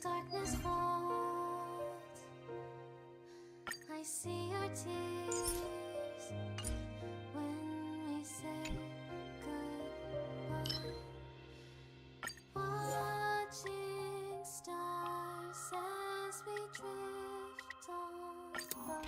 darkness falls, I see your tears when we say goodbye. Watching stars as we drift on by.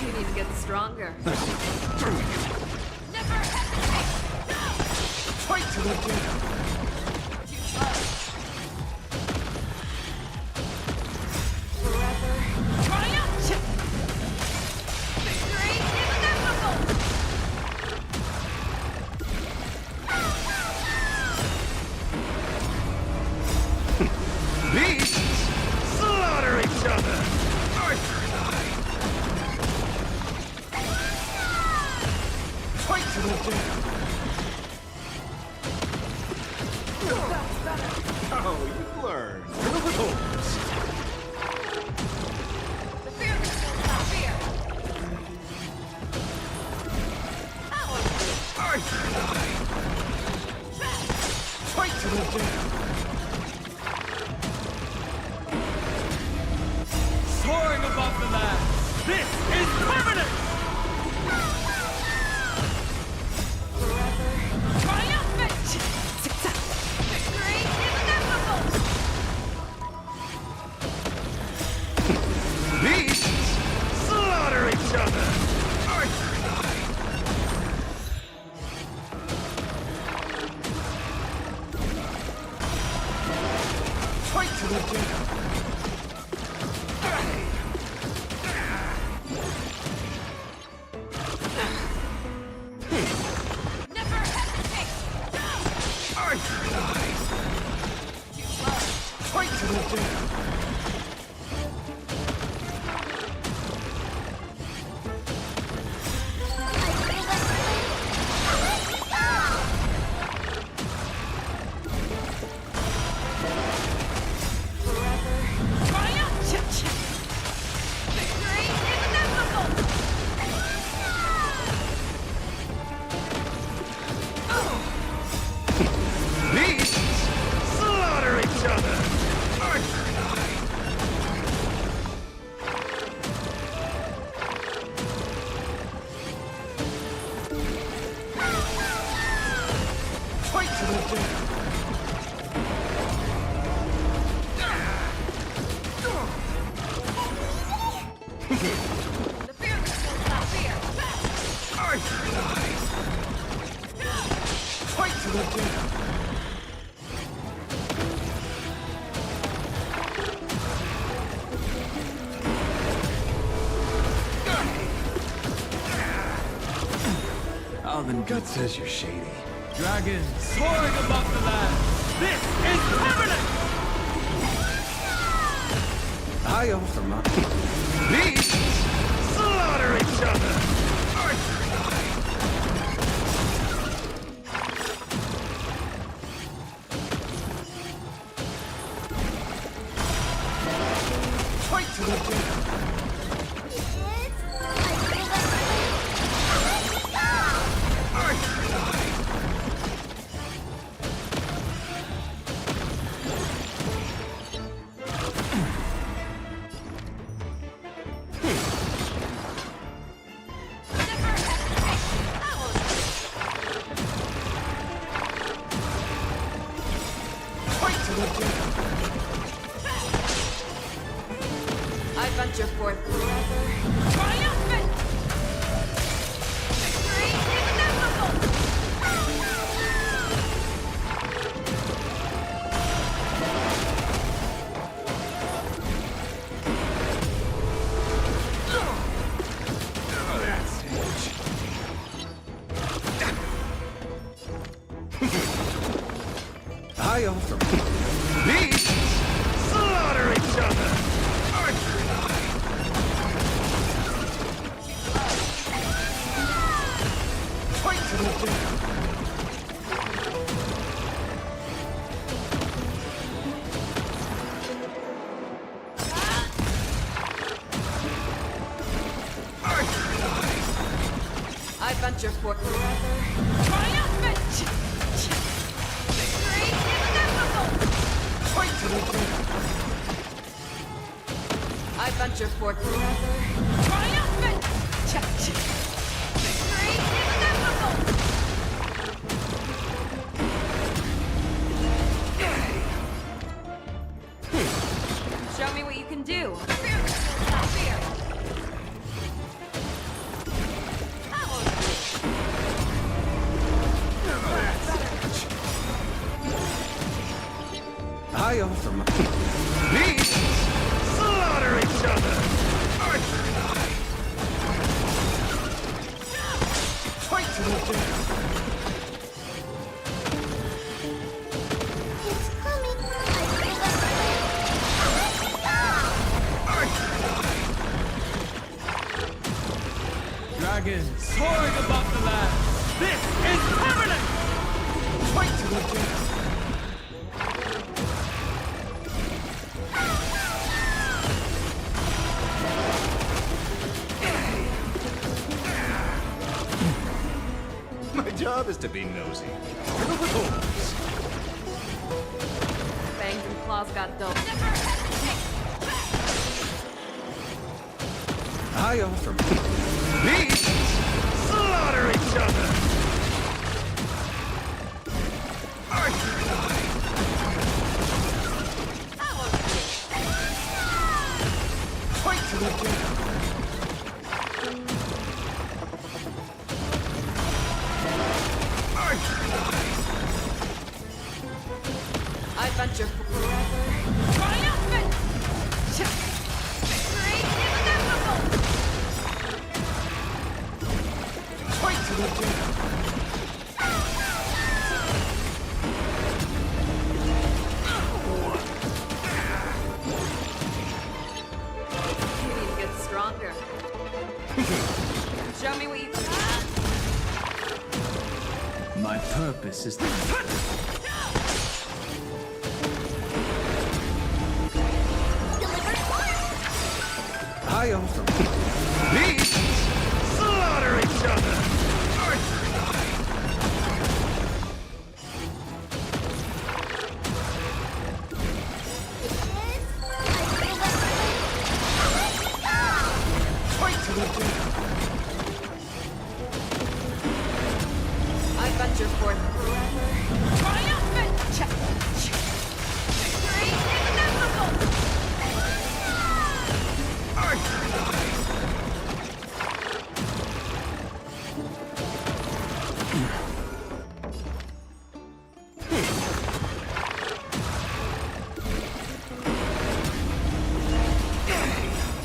You need to get stronger. Never hesitate! Go! Fight to the death! Too close. Forever. Triumph! Victory is inevitable! Beasts slaughter each other! Arthur and I! Fight to the death! That's better. Oh, you learned! Those! The fearless will not fear! Arthur and I! Fight to the death! Soaring above the land! This is permanent! Forever. Triumphant! Success. Victory is inevitable! Beasts slaughter each other! Arthur and I! Fight to the death! Never hesitate! Go! Arthur and I! Too close. Fight to the death! Forever. Triumph! Victory is inevitable! Beasts slaughter each other! Arthur and I! Fight to the death! The fearless will not fear! Arthur and I! Fight to the death! Alvin Gut says you're shady. Dragon soaring above the land! This is permanent! I offer my... Beasts slaughter each other! Arthur and I! Fight to the death! Arthur and I! Never hesitate! Fight to the death! I venture forth forever. Triumphant! Victory is inevitable! Oh, that's it. I offer. Beasts slaughter each other! Arthur and I! Fight to the death! forever. Triumphant! Victory inevitable! Fight to the death! I venture forth forever. Triumphant! Victory inevitable! Show me what you can do. Fear kills not fear! I offer my... Beasts slaughter each other! Archer and I! Fight to the death! It's coming. Archer and I! Dragon soaring above the land! This is permanent! Fight to the death! My job is to be nosy. Fangs and claws got dull. Never hesitate! I offer beasts slaughter each other! Archer and I! Fight to the death! Archer and I venture forever. Triumphant! Victory inevitable! Fight to the death! You need to get stronger. Show me what you can. My purpose is to... I offer beasts slaughter each other! Archer and I! Fight to the death! I venture forth forever. Triumphant! Victory inevitable! Archer and I!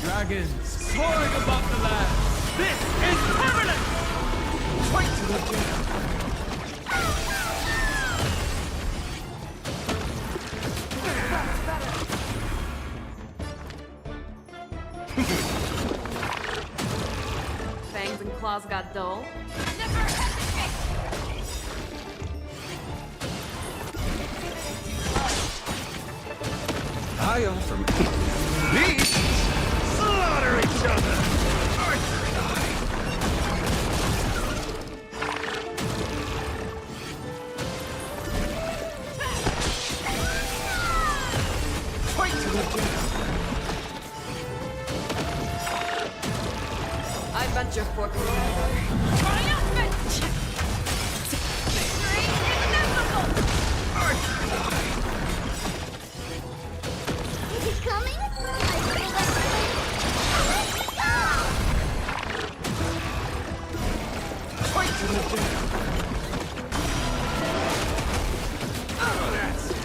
Dragons soaring above the land! This is permanent! Fight to the death! Fangs and claws got dull. Never hesitate! I offer beasts slaughter each other! Archer and I! Fight to the death! I venture forth forever. Triumphant! Victory inevitable! Archer and I! Is it coming? Fight to the death! Oh, that's it!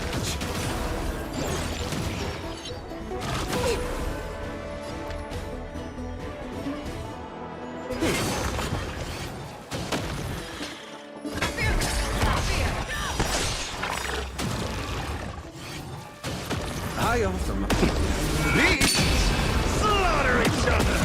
Fear kills not fear! I offer my beasts slaughter each other!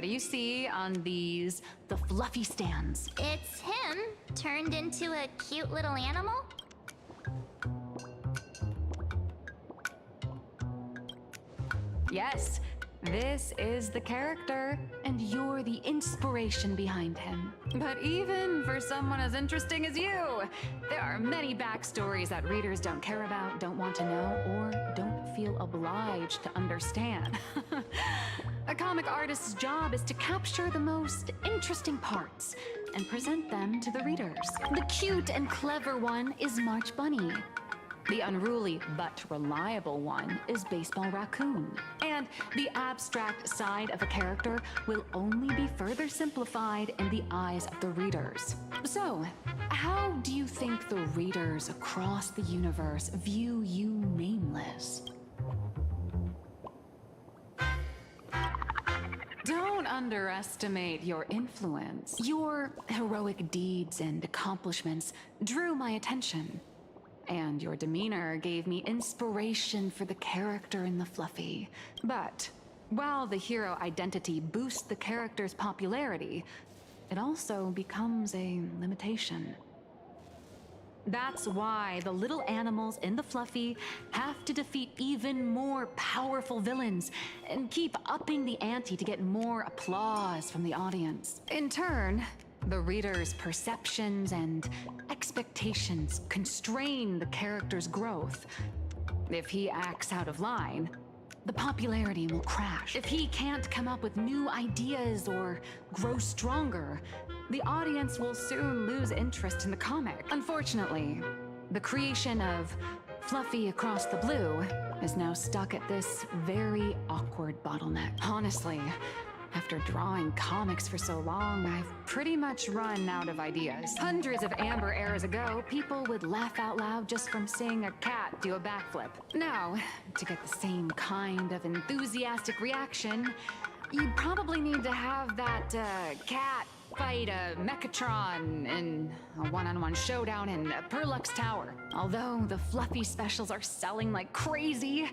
what do you see on the fluffy stands? It's him turned into a cute little animal. Yes, this is the character, and you're the inspiration behind him. But even for someone as interesting as you, there are many backstories that readers don't care about, don't want to know, or don't feel obliged to understand. A comic artist's job is to capture the most interesting parts and present them to the readers. The cute and clever one is March Bunny. The unruly but reliable one is Baseball Raccoon. And the abstract side of a character will only be further simplified in the eyes of the readers. So, how do you think the readers across the universe view you nameless? Don't underestimate your influence. Your heroic deeds and accomplishments drew my attention. And your demeanor gave me inspiration for the character in the fluffy. But while the hero identity boosts the character's popularity, it also becomes a limitation. That's why the little animals in the fluffy have to defeat even more powerful villains and keep upping the ante to get more applause from the audience. In turn, the reader's perceptions and expectations constrain the character's growth. If he acts out of line, the popularity will crash. If he can't come up with new ideas or grow stronger, the audience will soon lose interest in the comic. Unfortunately, the creation of Fluffy Across the Blue is now stuck at this very awkward bottleneck. Honestly, after drawing comics for so long, I've pretty much run out of ideas. Hundreds of amber eras ago, people would laugh out loud just from seeing a cat do a backflip. Now, to get the same kind of enthusiastic reaction, you'd probably need to have that cat fight a Mechatron in a one-on-one showdown in Perlux Tower. Although the fluffy specials are selling like crazy,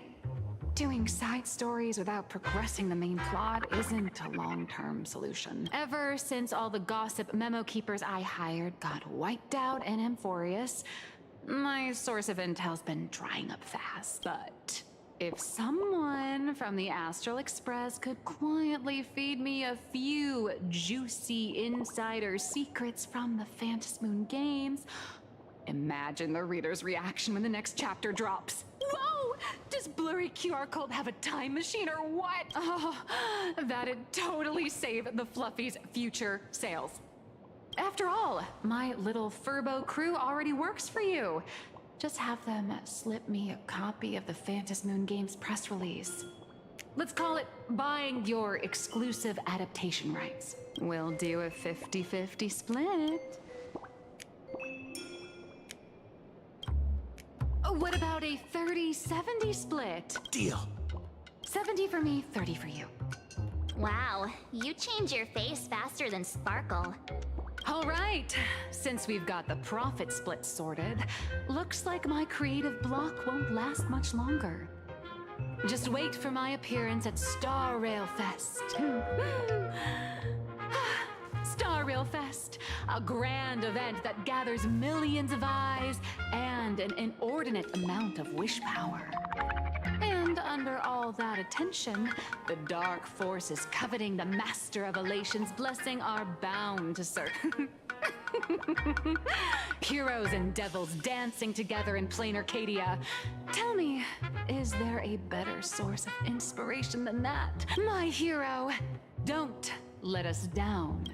doing side stories without progressing the main plot isn't a long-term solution. Ever since all the gossip memo keepers I hired got wiped out in Amphorius, my source of intel's been drying up fast. But if someone from the Astral Express could quietly feed me a few juicy insider secrets from the Phantasmoon games, imagine the reader's reaction when the next chapter drops. Whoa! Does Blurry QR Cult have a time machine or what? Oh, that'd totally save the Fluffy's future sales. After all, my little Furbo crew already works for you. Just have them slip me a copy of the Phantasmoon Games press release. Let's call it buying your exclusive adaptation rights. We'll do a 50-50 split. What about a 30-70 split? Deal. 70 for me, 30 for you. Wow, you change your face faster than Sparkle. All right, since we've got the profit split sorted, looks like my creative block won't last much longer. Just wait for my appearance at Star Rail Fest. Star Rail Fest, a grand event that gathers millions of eyes and an inordinate amount of wish power. And under all that attention, the dark forces coveting the Master of Elation's blessing are bound to serve. Heroes and devils dancing together in plain Arcadia. Tell me, is there a better source of inspiration than that? My hero, don't let us down.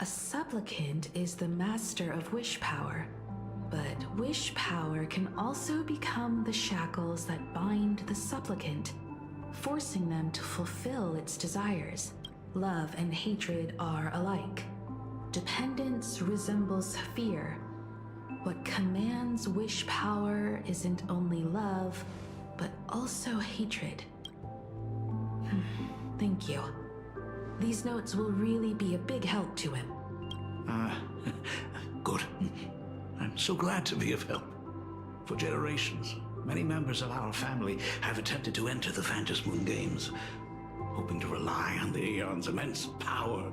A supplicant is the master of wish power, but wish power can also become the shackles that bind the supplicant, forcing them to fulfill its desires. Love and hatred are alike. Dependence resembles fear. What commands wish power isn't only love, but also hatred. Thank you. These notes will really be a big help to him. Good. I'm so glad to be of help. For generations, Many members of our family have attempted to enter the Phantom Moon Games, hoping to rely on the Aeon's immense power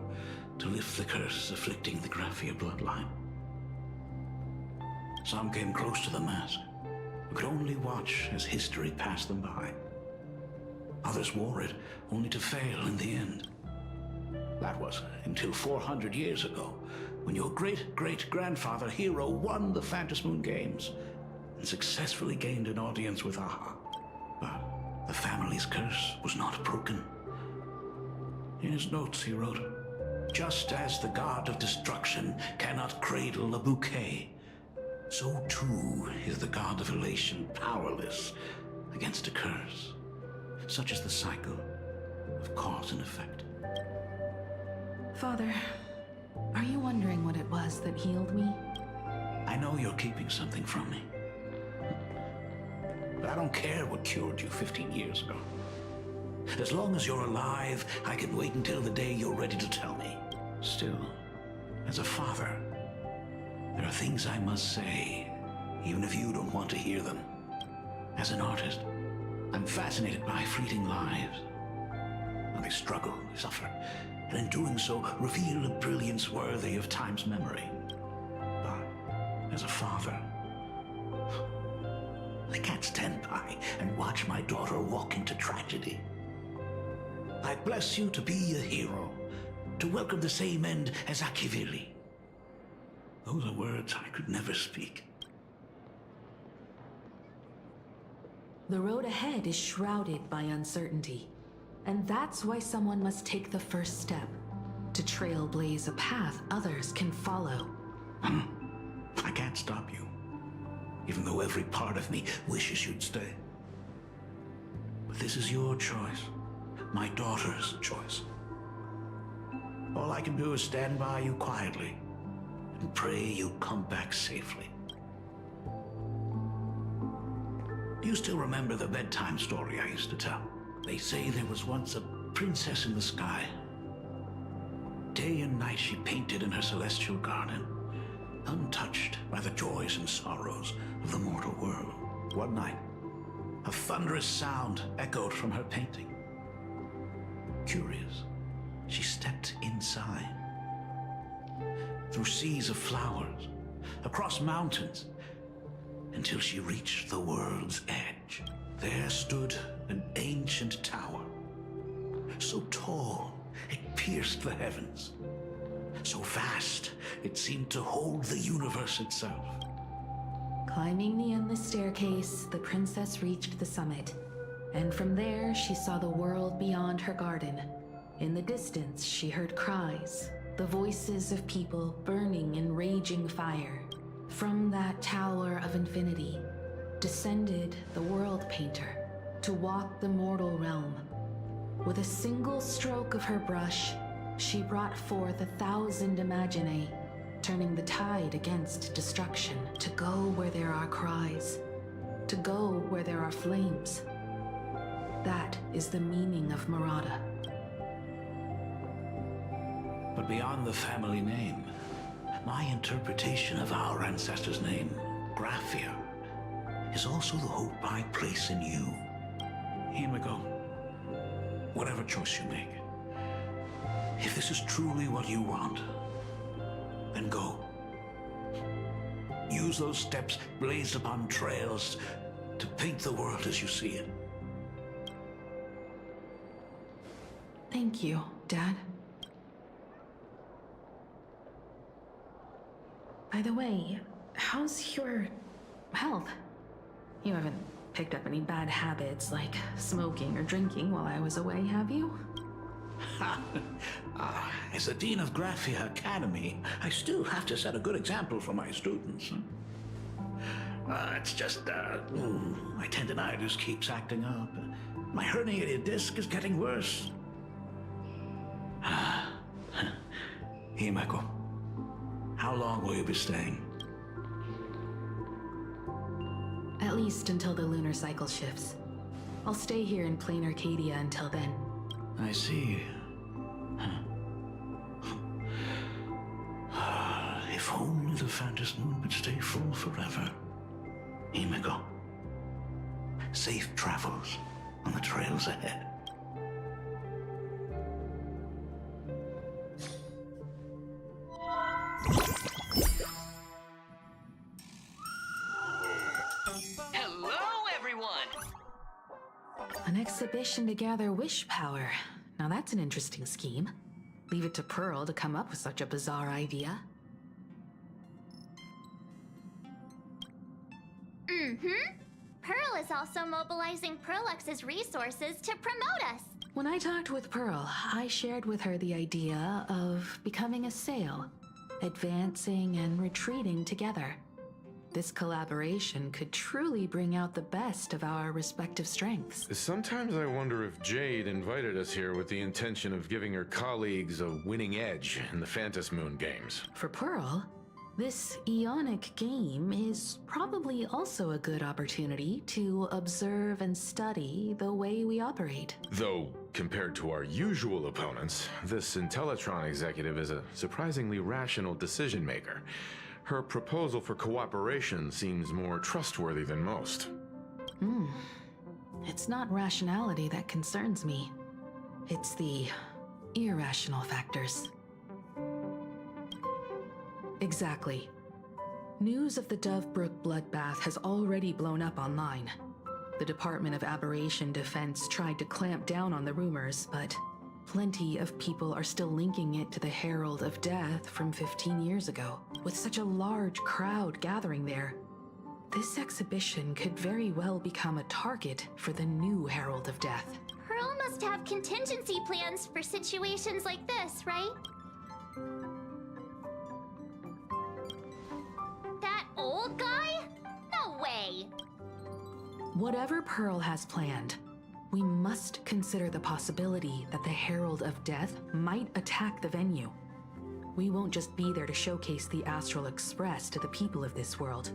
to lift the curse afflicting the Graphia bloodline. Some came close to the mask, but could only watch as history passed them by. Others wore it, only to fail in the end. That was until 400 years ago, when your great-great-grandfather Hero won the Phantom Moon Games and successfully gained an audience with Aha. But the family's curse was not broken. In his notes he wrote, "Just as the god of destruction cannot cradle a bouquet, so too is the god of elation powerless against a curse. Such is the cycle of cause and effect." Father, are you wondering what it was that healed me? I know you're keeping something from me. But I don't care what cured you 15 years ago. As long as you're alive, I can wait until the day you're ready to tell me. Still, as a father, there are things I must say, even if you don't want to hear them. As an artist, I'm fascinated by fleeting lives. How they struggle, they suffer, and in doing so, reveal a brilliance worthy of time's memory. But as a father, I can't stand by and watch my daughter walk into tragedy. I bless you to be a hero, to welcome the same end as Akivili. Those are words I could never speak. The road ahead is shrouded by uncertainty, and that's why someone must take the first step, to trailblaze a path others can follow. I can't stop you, even though every part of me wishes you'd stay. But this is your choice, my daughter's choice. All I can do is stand by you quietly and pray you come back safely. Do you still remember the bedtime story I used to tell? They say there was once a princess in the sky. Day and night she painted in her celestial garden, untouched by the joys and sorrows of the mortal world. One night, a thunderous sound echoed from her painting. Curious, she stepped inside. Through seas of flowers, across mountains, until she reached the world's edge. There stood an ancient tower, so tall it pierced the heavens, so vast it seemed to hold the universe itself. Climbing the endless staircase, the princess reached the summit, and from there she saw the world beyond her garden. In the distance, she heard cries, the voices of people burning in raging fire. From that tower of infinity descended the world painter to walk the mortal realm. With a single stroke of her brush, she brought forth 1,000 imaginae, turning the tide against destruction, to go where there are cries, to go where there are flames. That is the meaning of Murata. But beyond the family name, my interpretation of our ancestors' name, Graphia, is also the hope I place in you. Himiko, whatever choice you make, if this is truly what you want, then go. Use those steps blazed upon trails to paint the world as you see it. Thank you, Dad. By the way, how's your health? You haven't picked up any bad habits like smoking or drinking while I was away, have you? As the Dean of Graphia Academy, I still have to set a good example for my students. It's just, my tendinitis keeps acting up. My herniated disc is getting worse. Himeko, how long will you be staying? At least until the lunar cycle shifts. I'll stay here in plain Arcadia until then. I see. If only the Phantom Moon would stay full forever. Himeko, safe travels on the trails ahead. Hello, everyone! An exhibition to gather wish power. Now that's an interesting scheme. Leave it to Pearl to come up with such a bizarre idea. Pearl is also mobilizing Perlux's resources to promote us. When I talked with Pearl, I shared with her the idea of becoming a sail, advancing and retreating together. This collaboration could truly bring out the best of our respective strengths. Sometimes I wonder if Jade invited us here with the intention of giving her colleagues a winning edge in the Phantom Moon games. For Pearl, this Ionic game is probably also a good opportunity to observe and study the way we operate. Though, compared to our usual opponents, this Intellitron executive is a surprisingly rational decision maker. Her proposal for cooperation seems more trustworthy than most. It's not rationality that concerns me. It's the irrational factors. Exactly. News of the Dovebrook bloodbath has already blown up online. The Department of Aberration Defense tried to clamp down on the rumors, but plenty of people are still linking it to the Herald of Death from 15 years ago. With such a large crowd gathering there, this exhibition could very well become a target for the new Herald of Death. Pearl must have contingency plans for situations like this, right? That old guy? No way! Whatever Pearl has planned, we must consider the possibility that the Herald of Death might attack the venue. We won't just be there to showcase the Astral Express to the people of this world.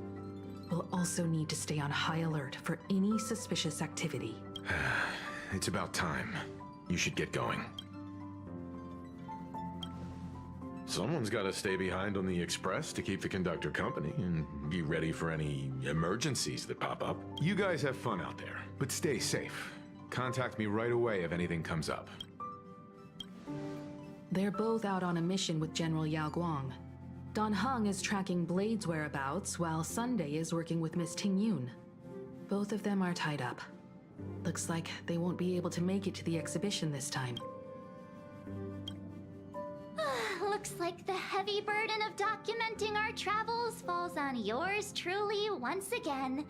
We'll also need to stay on high alert for any suspicious activity. It's about time. You should get going. Someone's got to stay behind on the express to keep the conductor company and be ready for any emergencies that pop up. You guys have fun out there, but stay safe. Contact me right away if anything comes up. They're both out on a mission with General Yao Guang. Don Hung is tracking Blade's whereabouts, while Sunday is working with Miss Ting Yun. Both of them are tied up. Looks like they won't be able to make it to the exhibition this time. Looks like the heavy burden of documenting our travels falls on yours truly once again.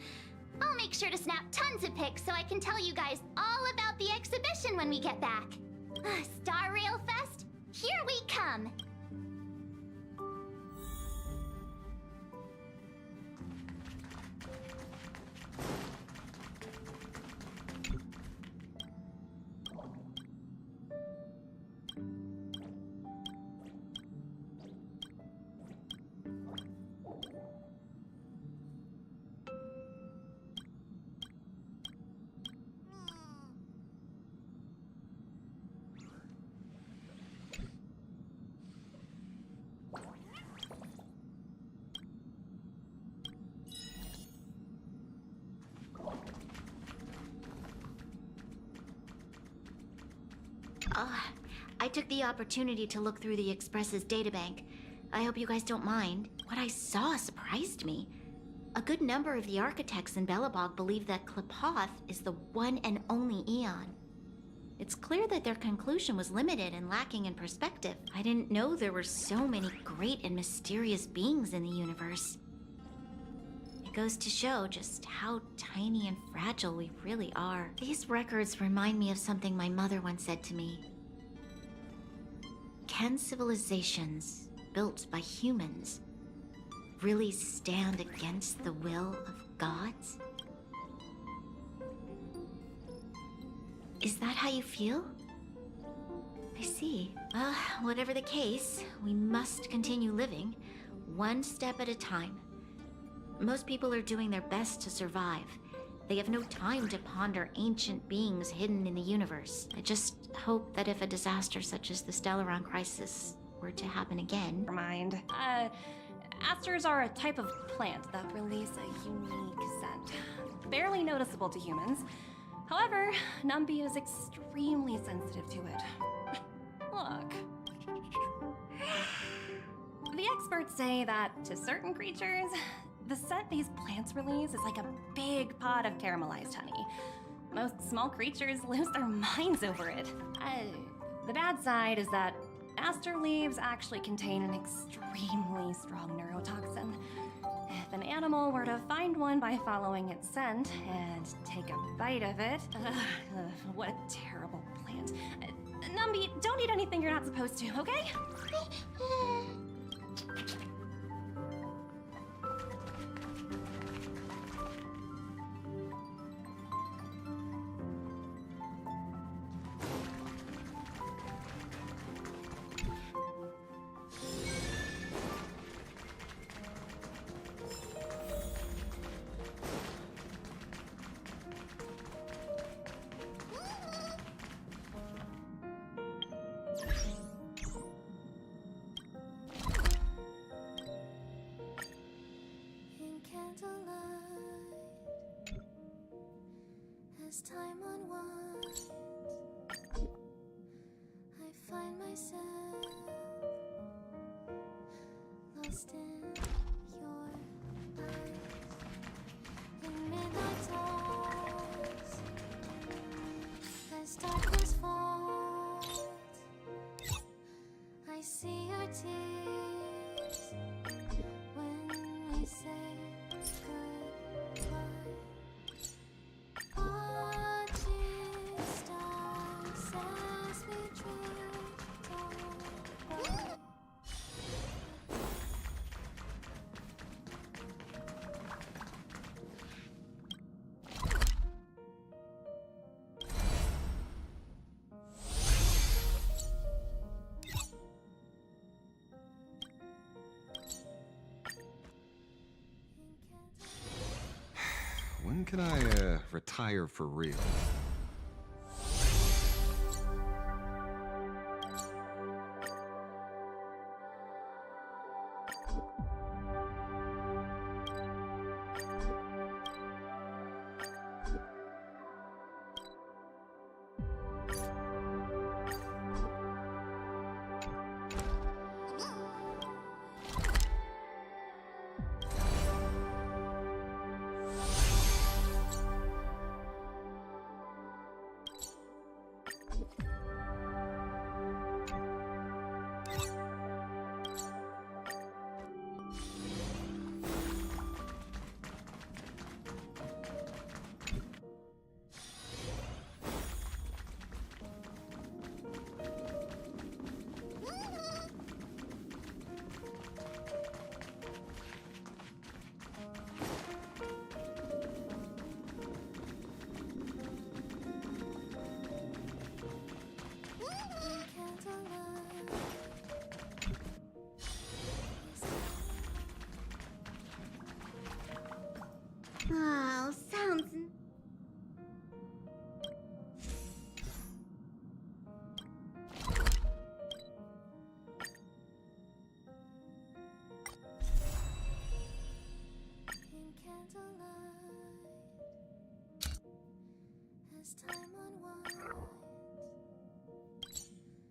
I'll make sure to snap tons of pics so I can tell you guys all about the exhibition when we get back. Star Rail Fest, here we come! I took the opportunity to look through the Express's databank. I hope you guys don't mind. What I saw surprised me. A good number of the architects in Belobog believe that Klepoth is the one and only Eon. It's clear that their conclusion was limited and lacking in perspective. I didn't know there were so many great and mysterious beings in the universe. It goes to show just how tiny and fragile we really are. These records remind me of something my mother once said to me. Can civilizations built by humans really stand against the will of gods? Is that how you feel? I see. Whatever the case, we must continue living, one step at a time. Most people are doing their best to survive. They have no time to ponder ancient beings hidden in the universe. I just hope that if a disaster such as the Stellaron crisis were to happen again... Never mind. Asters are a type of plant that release a unique scent. barely noticeable to humans. However, Numby is extremely sensitive to it. Look. The experts say that to certain creatures, the scent these plants release is like a big pot of caramelized honey. Most small creatures lose their minds over it. The bad side is that aster leaves actually contain an extremely strong neurotoxin. If an animal were to find one by following its scent and take a bite of it, what a terrible plant. Numby, don't eat anything you're not supposed to, okay? As time unwinds, I find myself lost in your eyes. In midnight talks, as darkness falls, I see your tears when we say goodbye. Watching stars as we drift away. When can I, retire for real? Oh, sounds... In candlelight, as time unwinds,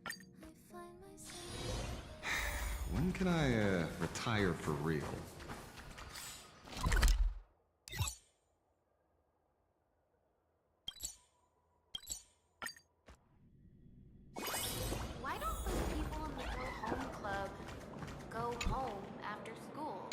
I find myself. When can I, retire for real? Why don't those people in the Go Home Club go home after school?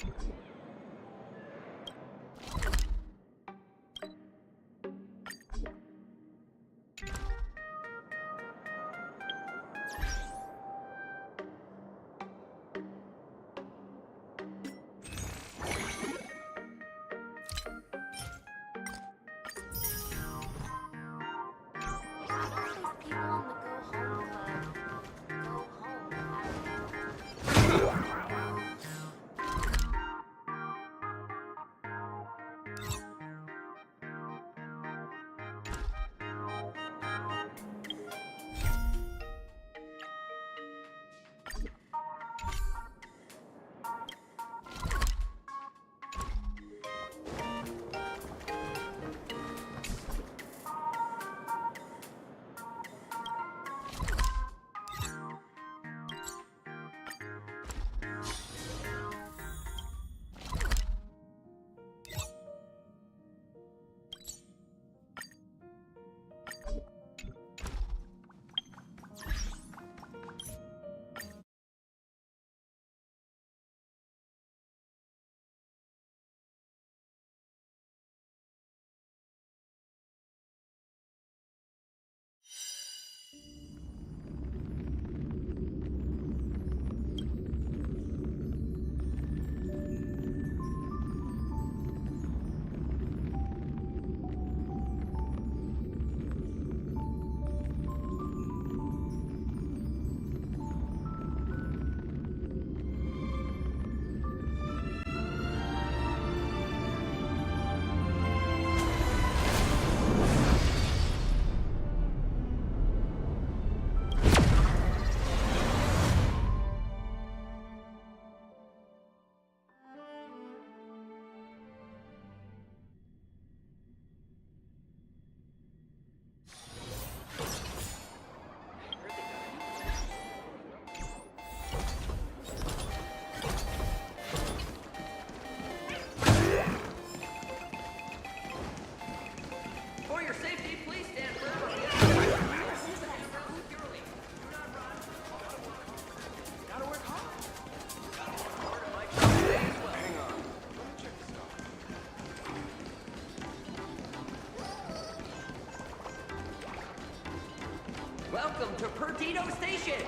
wrong station.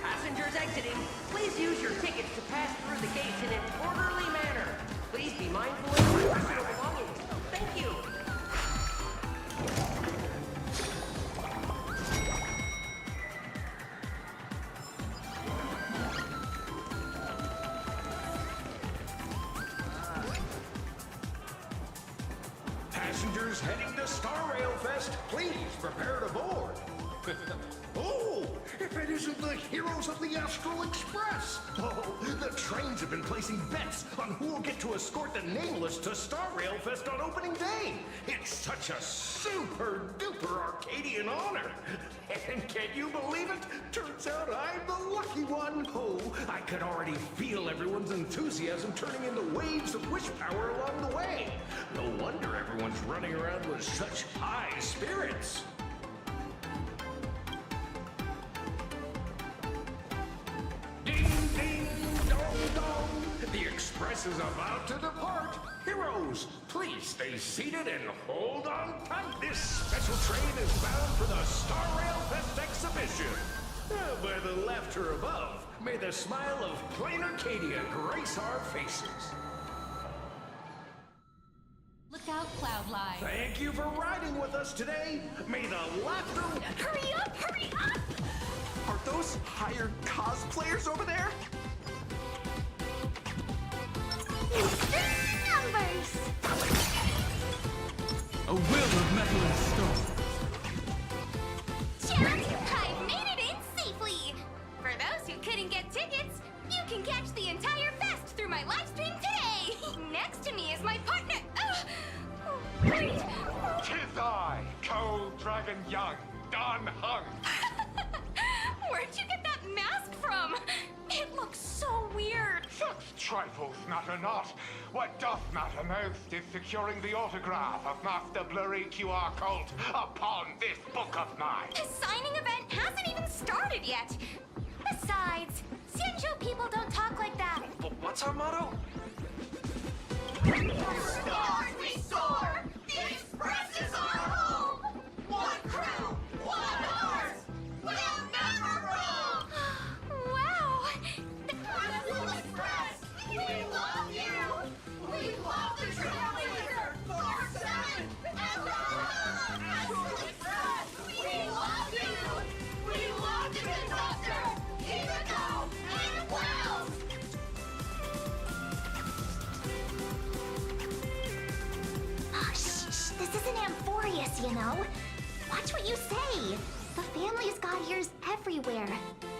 Passengers exiting, please use your tickets to pass through the gates in an orderly manner. Please be mindful of your personal belongings. Thank you. Passengers heading to Star Rail Fest, please prepare to board. Oh, if it isn't the heroes of the Astral Express! Oh, the trains have been placing bets on who will get to escort the Nameless to Star Rail Fest on opening day. It's such a super-duper Arcadian honor. And can you believe it? Turns out I'm the lucky one. Oh, I could already feel everyone's enthusiasm turning into waves of wish power along the way. No wonder everyone's running around with such high spirits. Ding, ding, dong, dong. The express is about to depart. Heroes, please stay seated and hold on tight. This special train is bound for the Star Rail Fest exhibition. By the laughter above, may the smile of plain Arcadia grace our faces. Look out, Cloudline. Thank you for riding with us today. May the laughter... Hurry up! Hurry up! Are those hired cosplayers over there? Numbers! A will of metal and stone. Chat, I've made it in safely! For those who couldn't get tickets, you can catch the entire fest through my live stream today! Next to me is my partner... wait! Tis I, Cold Dragon Young, Don Hung. Where'd you get that mask from? It looks so weird. Such trifles matter not. What doth matter most is securing the autograph of Master Blurry QR Cult upon this book of mine. The signing event hasn't even started yet. Besides, Xianzhou people don't talk like that. But what's our motto? Stars we soar! The Express is our home! One crew, one horse! We'll never roam! Wow! Astral Express! We love you! We love the Trailblazer! 4-7! Astral Express! We love you! We love the conductor! Himiko and Wells! Oh, shh. This isn't Amphorius, you know. Watch what you say. The family's got ears everywhere.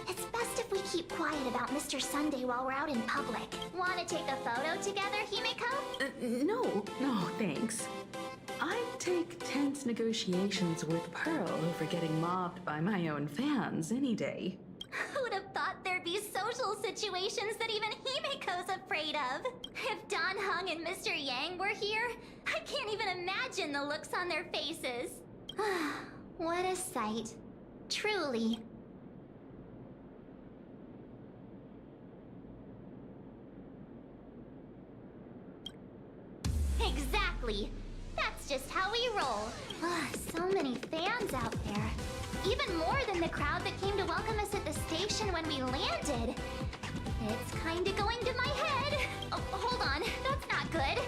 It's best if we keep quiet about Mr. Sunday while we're out in public. Want to take a photo together, Himiko? No, thanks. I'd take tense negotiations with Pearl over getting mobbed by my own fans any day. Who would have thought there'd be social situations that even Himiko's afraid of? If Don Hung and Mr. Yang were here, I can't even imagine the looks on their faces. What a sight. Truly. Exactly. That's just how we roll. So many fans out there. Even more than the crowd that came to welcome us at the station when we landed. It's kinda going to my head. Oh, hold on. That's not good.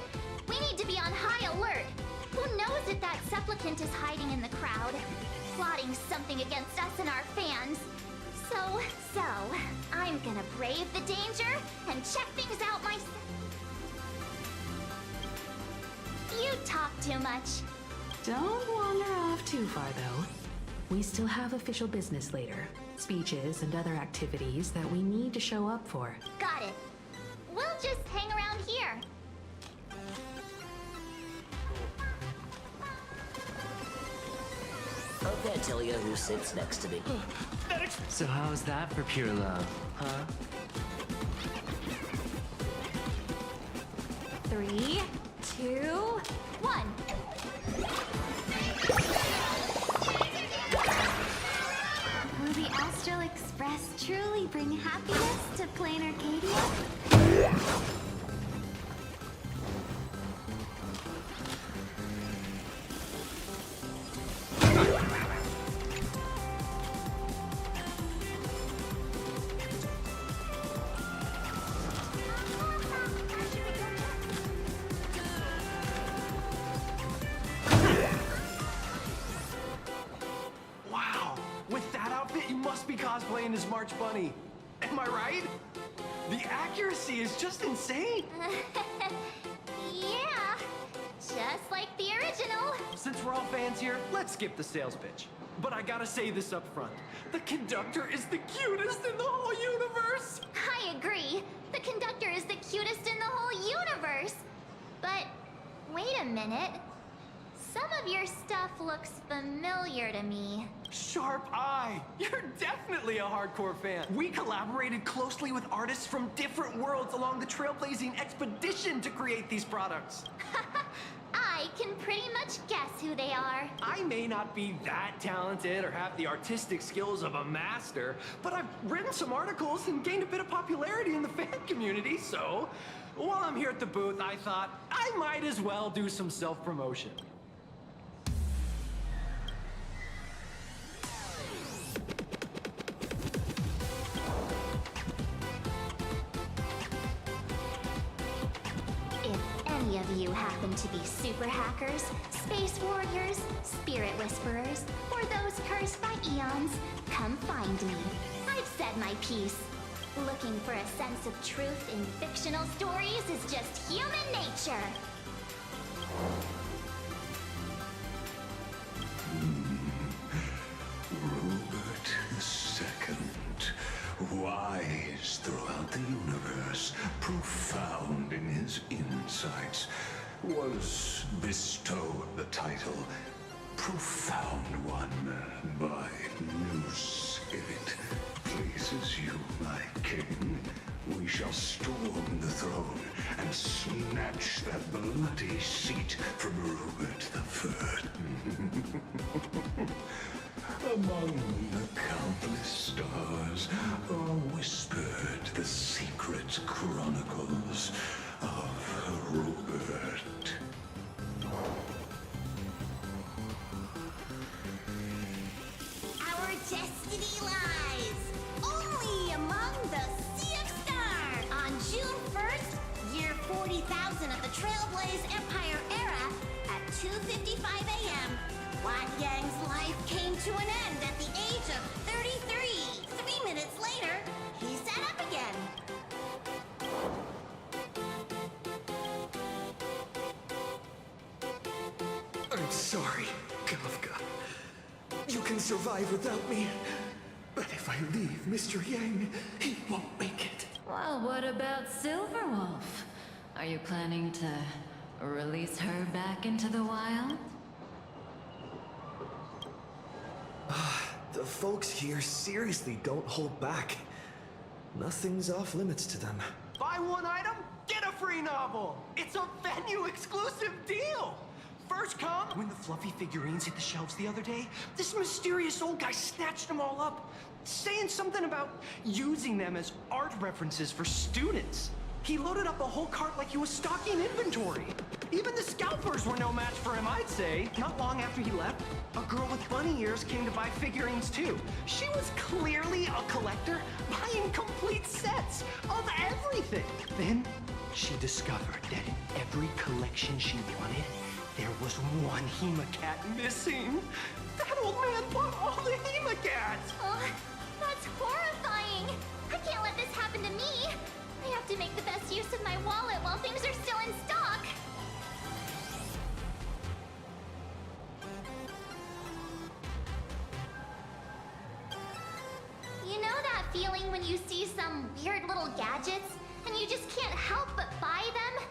We need to be on high alert. Who knows if that supplicant is hiding in the crowd, plotting something against us and our fans. So, I'm gonna brave the danger and check things out myself. You talk too much. Don't wander off too far, though. We still have official business later. Speeches and other activities that we need to show up for. Got it. We'll just hang around here. I can't tell you who sits next to me. So how's that for pure love, huh? 3, 2, 1. Will the Astral Express truly bring happiness to Plain Arcadia? cosplaying as March Bunny. Am I right? The accuracy is just insane. Yeah, just like the original. Since we're all fans here, let's skip the sales pitch. But I gotta say this up front. The conductor is the cutest in the whole universe! I agree. The conductor is the cutest in the whole universe. But wait a minute. Some of your stuff looks familiar to me. Sharp eye! You're definitely a hardcore fan. We collaborated closely with artists from different worlds along the trailblazing expedition to create these products. I can pretty much guess who they are. I may not be that talented or have the artistic skills of a master, but I've written some articles and gained a bit of popularity in the fan community, so while I'm here at the booth, I thought I might as well do some self-promotion. Any of you happen to be super hackers, space warriors, spirit whisperers, or those cursed by eons, come find me. I've said my piece. Looking for a sense of truth in fictional stories is just human nature. Robert II, wise throughout the universe, profound in his insights, was bestowed the title Profound One by New Spirit. Pleases you, my king. We shall storm the throne and snatch that bloody seat from Robert III. Among the countless stars are whispered the secret chronicles of Robert. Our destiny lies only among the Sea of Stars. On June 1st, year 40,000 of the Trailblaze Empire era, at 2:55 a.m., Wat Yang's life came to an end at the age of 33. 3 minutes later, he sat up again. I'm sorry, Kafka. You can survive without me. But if I leave Mr. Yang, he won't make it. Well, what about Silverwolf? Are you planning to release her back into the wild? The folks here seriously don't hold back. Nothing's off limits to them. Buy one item, get a free novel! It's a venue exclusive deal! First come, when the fluffy figurines hit the shelves the other day, this mysterious old guy snatched them all up, saying something about using them as art references for students. He loaded up a whole cart like he was stocking inventory. Even the scalpers were no match for him, I'd say. Not long after he left, a girl with bunny ears came to buy figurines too. She was clearly a collector, buying complete sets of everything. Then she discovered that in every collection she wanted, there was one Hemacat missing. That old man bought all the Hemacats. Oh, that's horrifying. I can't let this happen to me. I have to make the best use of my wallet while things are still in stock. You know that feeling when you see some weird little gadgets and you just can't help but buy them?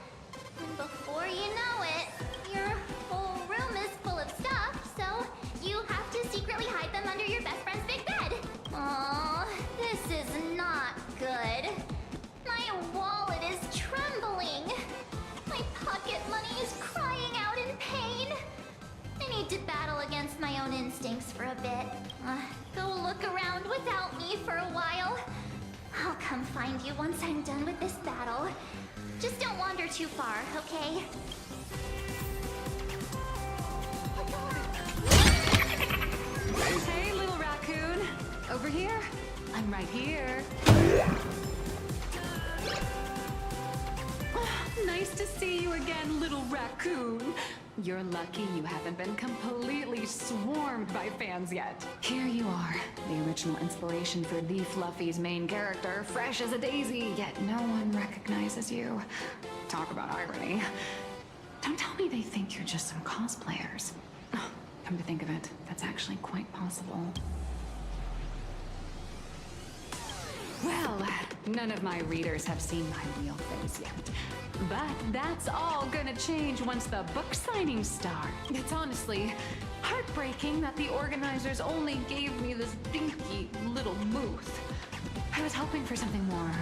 And before you know it, your whole room is full of stuff, so you have to secretly hide them under your best friend's big bed. Aww, this is not good. My wallet is trembling. My pocket money is crying out in pain. I need to battle against my own instincts for a bit. Go look around without me for a while. I'll come find you once I'm done with this battle. Just don't wander too far, okay? Hey, little raccoon. Over here. I'm right here. Nice to see you again, little raccoon. You're lucky you haven't been completely swarmed by fans yet. Here you are, the original inspiration for the Fluffy's main character, fresh as a daisy, yet no one recognizes you. Talk about irony. Don't tell me they think you're just some cosplayers. Oh, come to think of it, that's actually quite possible. Well, none of my readers have seen my real face yet. But that's all gonna change once the book signings start. It's honestly heartbreaking that the organizers only gave me this dinky little booth. I was hoping for something more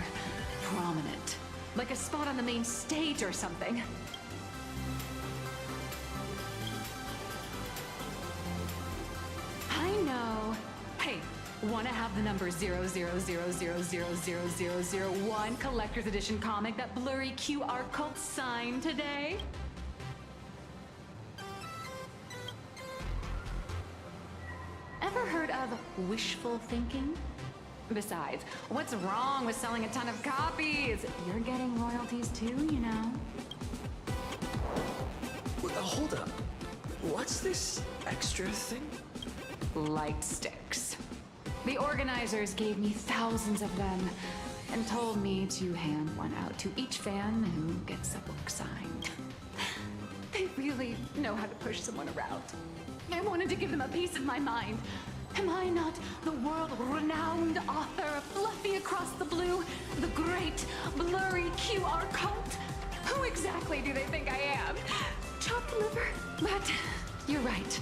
prominent, like a spot on the main stage or something. I know. Hey, wanna have the number 000000001 collector's edition comic that blurry QR cult signed today? Ever heard of wishful thinking? Besides, what's wrong with selling a ton of copies? You're getting royalties too, you know. Hold up. What's this extra thing? Light sticks. The organizers gave me thousands of them and told me to hand one out to each fan who gets a book signed. They really know how to push someone around. I wanted to give them a piece of my mind. Am I not the world-renowned author of Fluffy Across the Blue, the great blurry QR cult? Who exactly do they think I am? Chopped liver? But you're right.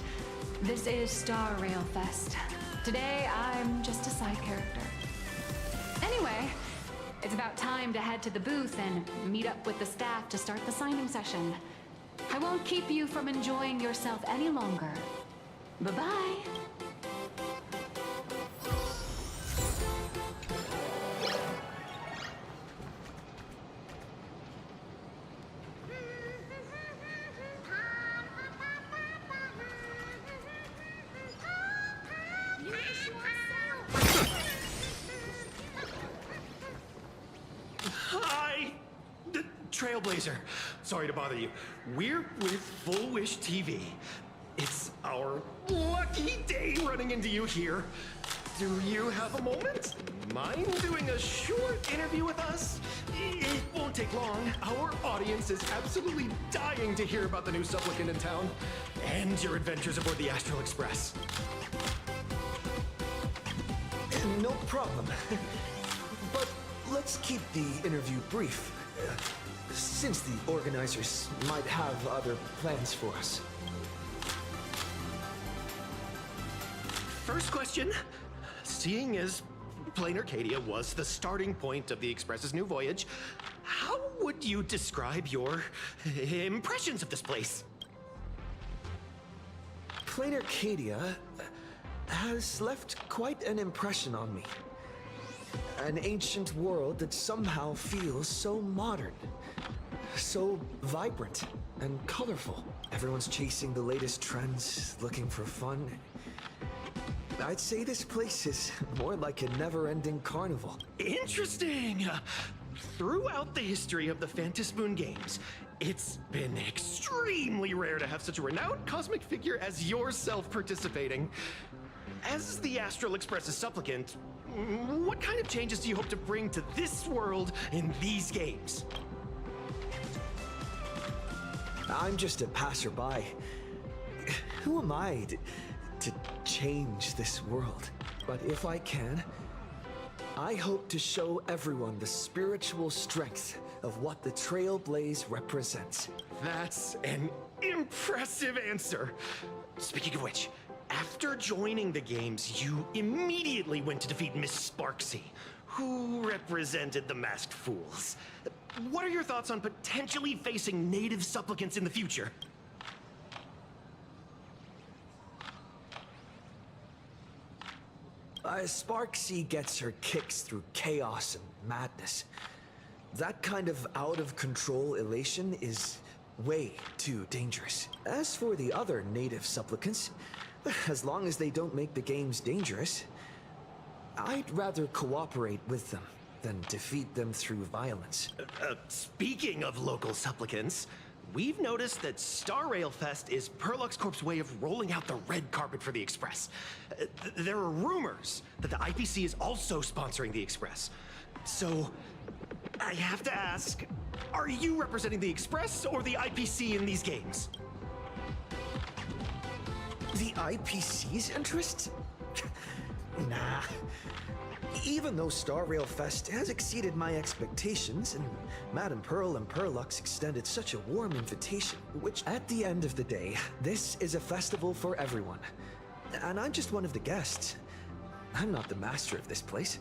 This is Star Rail Fest. Today, I'm just a side character. Anyway, it's about time to head to the booth and meet up with the staff to start the signing session. I won't keep you from enjoying yourself any longer. Bye-bye. Hi! Trailblazer. Sorry to bother you. We're with Full Wish TV. It's our lucky day running into you here. Do you have a moment? Mind doing a short interview with us? It won't take long. Our audience is absolutely dying to hear about the new supplicant in town and your adventures aboard the Astral Express. No problem. But let's keep the interview brief, since the organizers might have other plans for us. First question. Seeing as Plain Arcadia was the starting point of the Express's new voyage, how would you describe your impressions of this place? Plain Arcadia has left quite an impression on me. An ancient world that somehow feels so modern, so vibrant and colorful. Everyone's chasing the latest trends, looking for fun. I'd say this place is more like a never-ending carnival. Interesting! Throughout the history of the Phantasmoon games, it's been extremely rare to have such a renowned cosmic figure as yourself participating. As the Astral Express's supplicant, what kind of changes do you hope to bring to this world in these games? I'm just a passerby. Who am I to change this world? But if I can, I hope to show everyone the spiritual strength of what the Trailblaze represents. That's an impressive answer. Speaking of which, after joining the games, you immediately went to defeat Miss Sparksy, who represented the Masked Fools. What are your thoughts on potentially facing native supplicants in the future? Sparksy gets her kicks through chaos and madness. That kind of out-of-control elation is way too dangerous. As for the other native supplicants, as long as they don't make the games dangerous, I'd rather cooperate with them than defeat them through violence. Speaking of local supplicants, we've noticed that Star Rail Fest is Perlux Corp's way of rolling out the red carpet for the Express. There are rumors that the IPC is also sponsoring the Express. So, I have to ask, are you representing the Express or the IPC in these games? The IPC's interest? Nah. Even though Star Rail Fest has exceeded my expectations, and Madame Pearl and Perlux extended such a warm invitation, which at the end of the day, this is a festival for everyone. And I'm just one of the guests. I'm not the master of this place.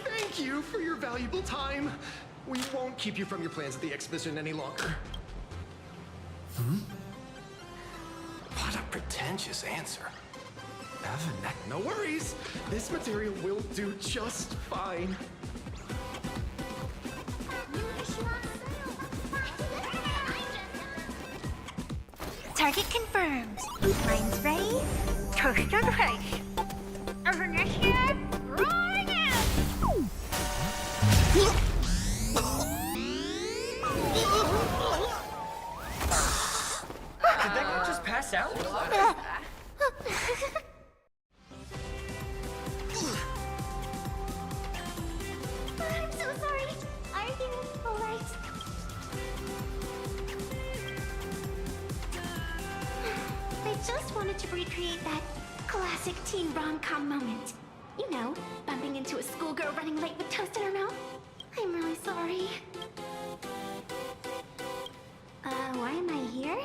Thank you for your valuable time. We won't keep you from your plans at the exhibition any longer. What a pretentious answer. Evan, no worries. This material will do just fine. Target confirmed. Mine's ready. Toaster price. Initiate right now. Did that guy just pass out? I'm so sorry. Are you alright? I just wanted to recreate that classic teen rom-com moment. You know, bumping into a schoolgirl running late with toast in her mouth. I'm really sorry. Why am I here?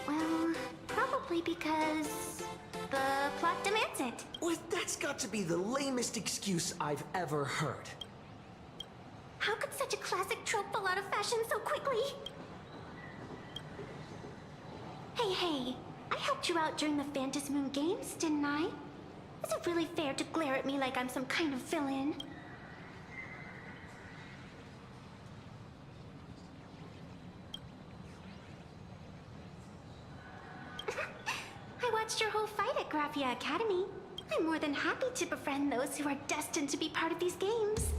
Well, probably because the plot demands it. Well, that's got to be the lamest excuse I've ever heard. How could such a classic trope fall out of fashion so quickly? Hey, I helped you out during the Phantasy Moon Games, didn't I? Is it really fair to glare at me like I'm some kind of villain? I watched your whole fight at Graphia Academy. I'm more than happy to befriend those who are destined to be part of these games.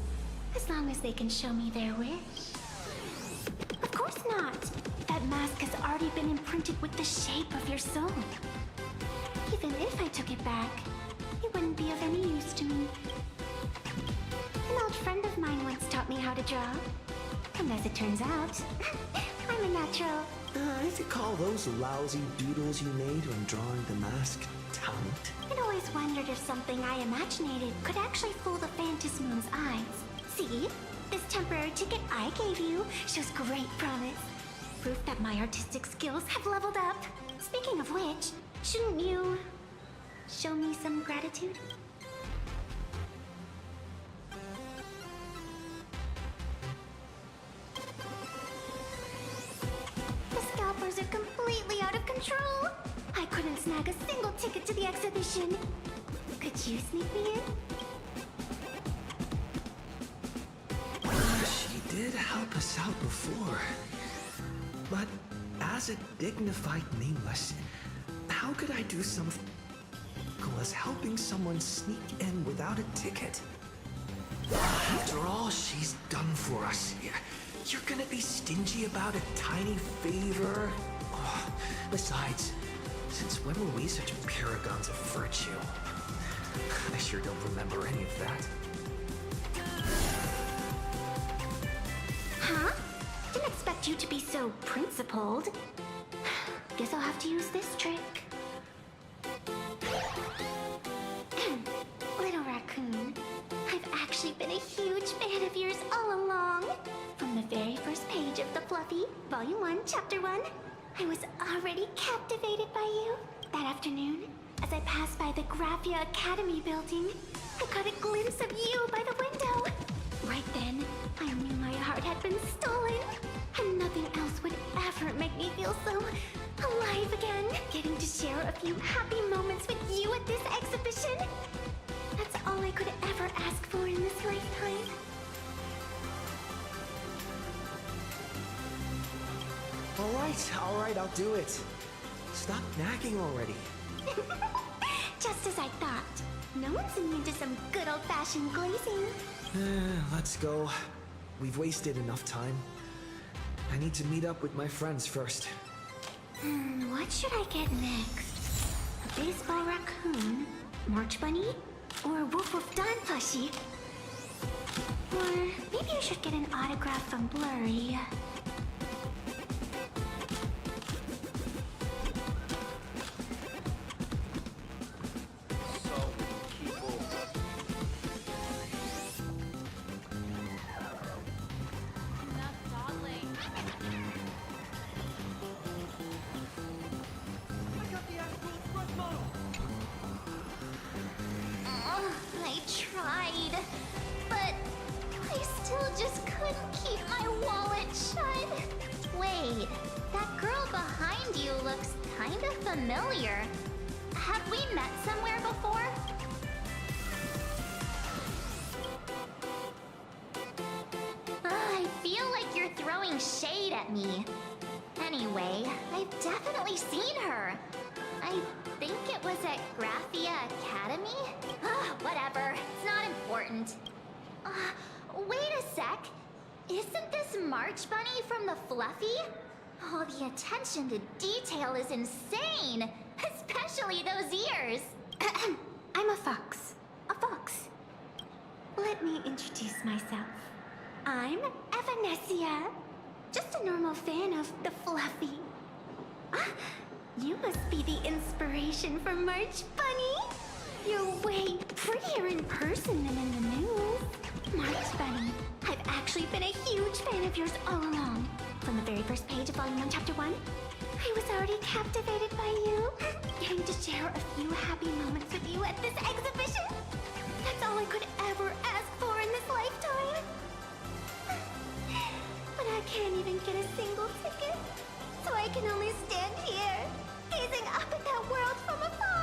As long as they can show me their wish. Of course not. That mask has already been imprinted with the shape of your soul. Even if I took it back, it wouldn't be of any use to me. An old friend of mine once taught me how to draw. And as it turns out, I'm a natural. If you call those lousy doodles you made when drawing the mask talent. I'd always wondered if something I imaginated could actually fool the Phantasy Moon's eyes. See? This temporary ticket I gave you shows great promise. Proof that my artistic skills have leveled up. Speaking of which, shouldn't you show me some gratitude? The scalpers are completely out of control. I couldn't snag a single ticket to the exhibition. Could you sneak me in? She did help us out before. But as a dignified nameless, how could I do something as helping someone sneak in without a ticket? After all she's done for us, you're gonna be stingy about a tiny favor? Oh, besides, since when were we such paragons of virtue? I sure don't remember any of that. Huh? Didn't expect you to be so principled. Guess I'll have to use this trick. Little raccoon, I've actually been a huge fan of yours all along. From the very first page of The Fluffy, Volume 1, Chapter 1, I was already captivated by you. That afternoon, as I passed by the Graphia Academy building, I caught a glimpse of you by the window. Right then, I knew my heart had been stolen, and nothing else would ever make me feel so alive again. Getting to share a few happy moments with you at this exhibition, that's all I could ever ask for in this lifetime. All right, I'll do it. Stop nagging already. Just as I thought. No bouncing into some good old-fashioned glazing. Let's go. We've wasted enough time. I need to meet up with my friends first. What should I get next? A baseball raccoon? March bunny? Or Woof Woof Don plushie? Or maybe I should get an autograph from Blurry. I tried, but I still just couldn't keep my wallet shut. Wait, that girl behind you looks kinda familiar. Have we met somewhere before? I feel like you're throwing shade at me. Anyway, I've definitely seen her. I think it was at Graphia Academy? Whatever, it's not important. Wait a sec. Isn't this March Bunny from the Fluffy? Oh, the attention to detail is insane! Especially those ears! I'm a fox. A fox. Let me introduce myself. I'm Evanessia. Just a normal fan of the Fluffy. You must be the inspiration for March Bunny. You're way prettier in person than in the news. March Bunny, I've actually been a huge fan of yours all along. From the very first page of Volume 1, Chapter 1, I was already captivated by you. Getting to share a few happy moments with you at this exhibition. That's all I could ever ask for in this lifetime. But I can't even get a single ticket. So I can only stand here, gazing up at that world from afar.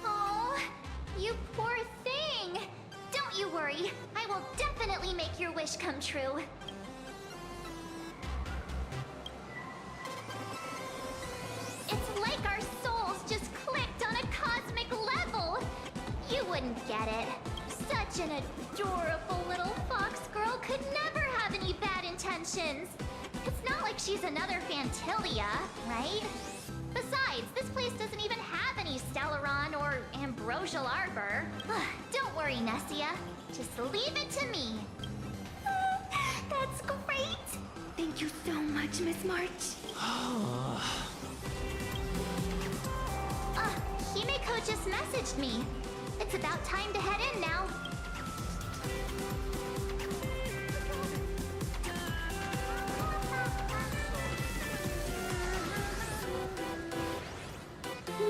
Oh, you poor thing! Don't you worry, I will definitely make your wish come true. It's like our souls just clicked on a cosmic level. You wouldn't get it. Such an adorable little fox girl could never have any bad intentions. It's not like she's another Fantilia, right? Besides, this place doesn't even have any Stellaron or Ambrosial Arbor. Don't worry, Nessia. Just leave it to me. That's great. Thank you so much, Miss March. Himeko just messaged me. It's about time to head in now.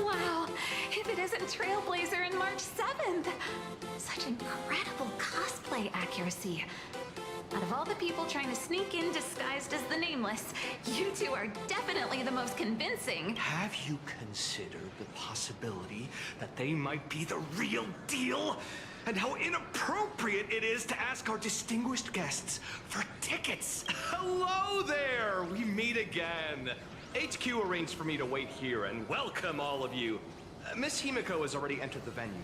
Wow, if it isn't Trailblazer and March 7th! Such incredible cosplay accuracy. Out of all the people trying to sneak in disguised as the Nameless, you two are definitely the most convincing. Have you considered the possibility that they might be the real deal? And how inappropriate it is to ask our distinguished guests for tickets? Hello there! We meet again. HQ arranged for me to wait here and welcome all of you. Miss Himeko has already entered the venue.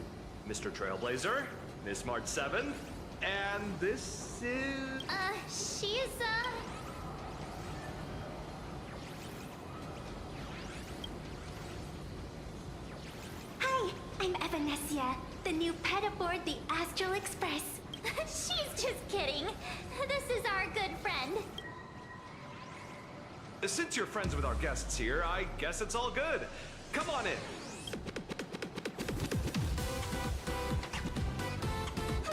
Mr. Trailblazer, Miss March 7th, and this is... She's, Hi, I'm Evanessia, the new pet aboard the Astral Express. She's just kidding. This is our good friend. Since you're friends with our guests here, I guess it's all good. Come on in.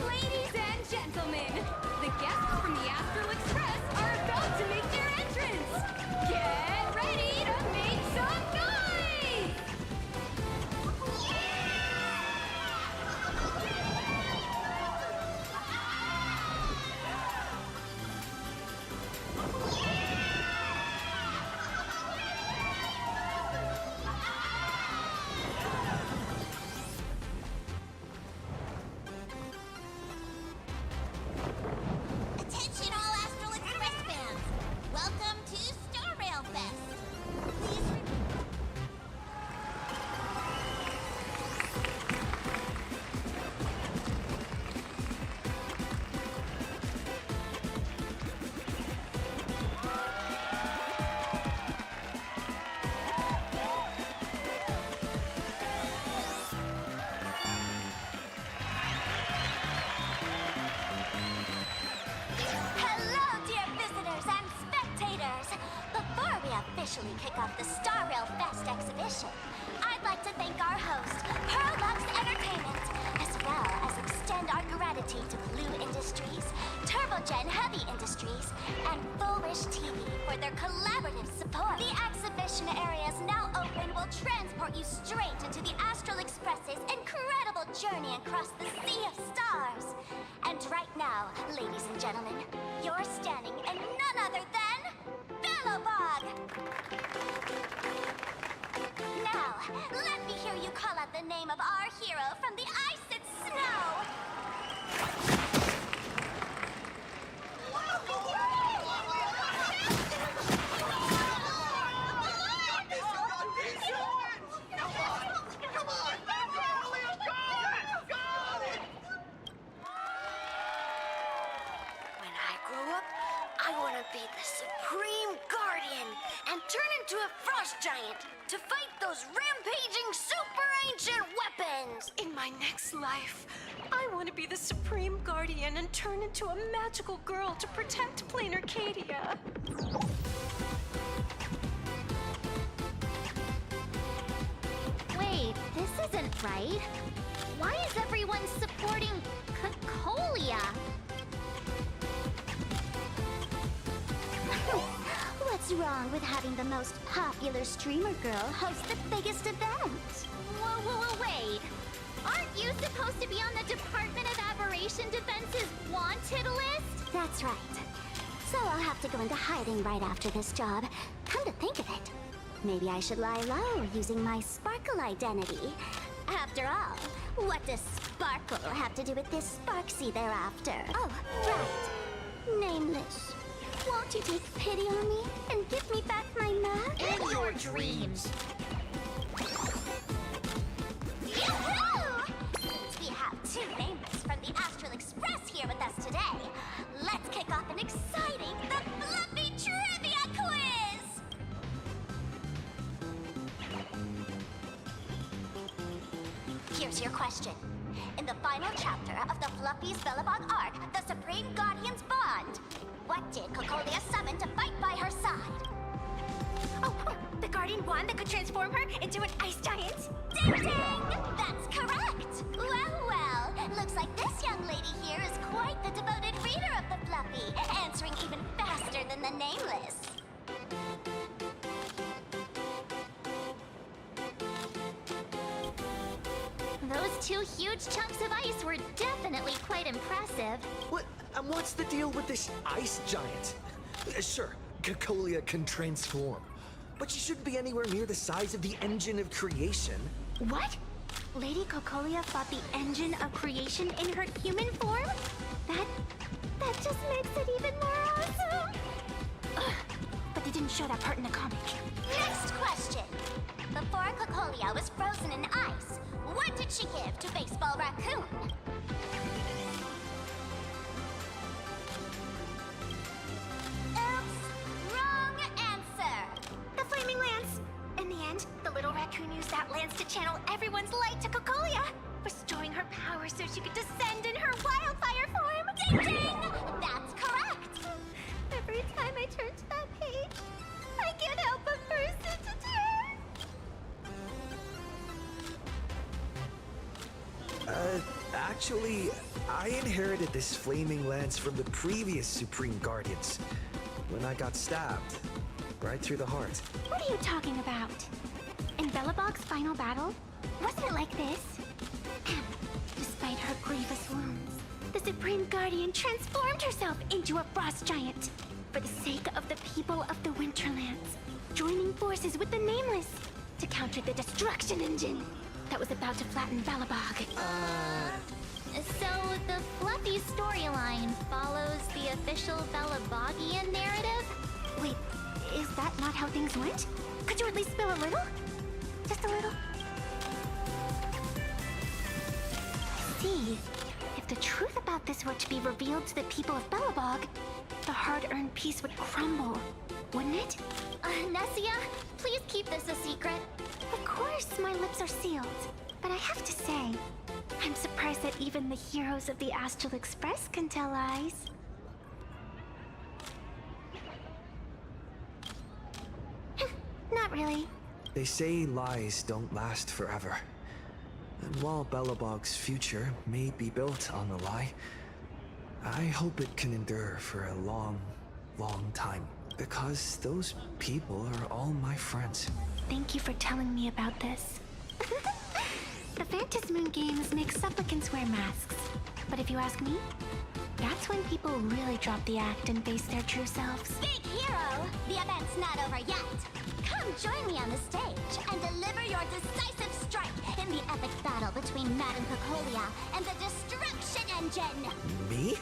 Ladies and gentlemen, the guests from the Astral Express are about to make their entrance. Get ready to make some noise! officially kick off the Star Rail Fest exhibition, I'd like to thank our host, Pearlux Entertainment, as well as extend our gratitude to Blue Industries, Turbogen Heavy Industries, and Foolish TV for their collaborative support. The exhibition area is now open, will transport you straight into the Astral Express's incredible journey across the Sea of Stars. And right now, ladies and gentlemen, you're standing in none other than Bellowbog! Now, let me hear you call out the name of our hero from the ice and snow! When I grow up, I want to be the Supreme Guardian and turn into a frost giant to fight those rampaging super ancient weapons. In my next life, I want to be the Supreme Guardian and turn into a magical girl to protect Plain Arcadia. Wait, this isn't right. Why is everyone supporting Cocolia? What's wrong with having the most popular streamer girl host the biggest event? Whoa, wait. Aren't you supposed to be on the Department of Aberration Defense's wanted list? That's right. So I'll have to go into hiding right after this job. Come to think of it, maybe I should lie low using my Sparkle identity. After all, what does Sparkle have to do with this Sparksy thereafter? Oh, right. Nameless. Won't you take pity on me and give me back my map? In your dreams. Yoo-hoo! Since we have two nameless from the Astral Express here with us today, let's kick off an exciting The Fluffy Trivia Quiz! Here's your question. In the final chapter of the Fluffy's Bellowbog arc, the Supreme Guardians bond, what did Cocolia summon to fight by her side? Oh, the Guardian wand that could transform her into an ice giant? Ding ding! That's correct! Well, looks like this young lady here is quite the devoted reader of the Fluffy, answering even faster than the Nameless. Those two huge chunks of ice were definitely quite impressive. What? And what's the deal with this ice giant? Sure, Cocolia can transform, but she shouldn't be anywhere near the size of the engine of creation. What? Lady Cocolia fought the engine of creation in her human form? That just makes it even more awesome! Ugh, but they didn't show that part in the comic. Next question. Before Cocolia was frozen in ice, what did she give to Baseball Raccoon? Oops! Wrong answer! The Flaming Lance. In the end, the little raccoon used that lance to channel everyone's light to Cocolia, restoring her power so she could descend in her wildfire form. Ding ding! That's correct! Every time I turn to that page, I can't help but burst into tears. Actually, I inherited this flaming lance from the previous Supreme Guardians when I got stabbed right through the heart. What are you talking about? In Bellowbog's final battle, wasn't it like this? Despite her grievous wounds, the Supreme Guardian transformed herself into a frost giant for the sake of the people of the Winterlands, joining forces with the Nameless to counter the destruction engine that was about to flatten Bellowbog. So the Fluffy storyline follows the official Bellabogian narrative? Wait, is that not how things went? Could you at least spill a little? Just a little? I see. If the truth about this were to be revealed to the people of Bellowbog, the hard-earned peace would crumble, wouldn't it? Nessia, please keep this a secret. Of course, my lips are sealed. But I have to say, I'm surprised that even the heroes of the Astral Express can tell lies. really. They say lies don't last forever. And while Belobog's future may be built on a lie, I hope it can endure for a long, long time. Because those people are all my friends. Thank you for telling me about this. The Phantasmoon games make supplicants wear masks. But if you ask me, that's when people really drop the act and face their true selves. Big hero! The event's not over yet. Come join me on the stage and deliver your decisive strike in the epic battle between Madame Cocolia and the Destruction Engine! Me?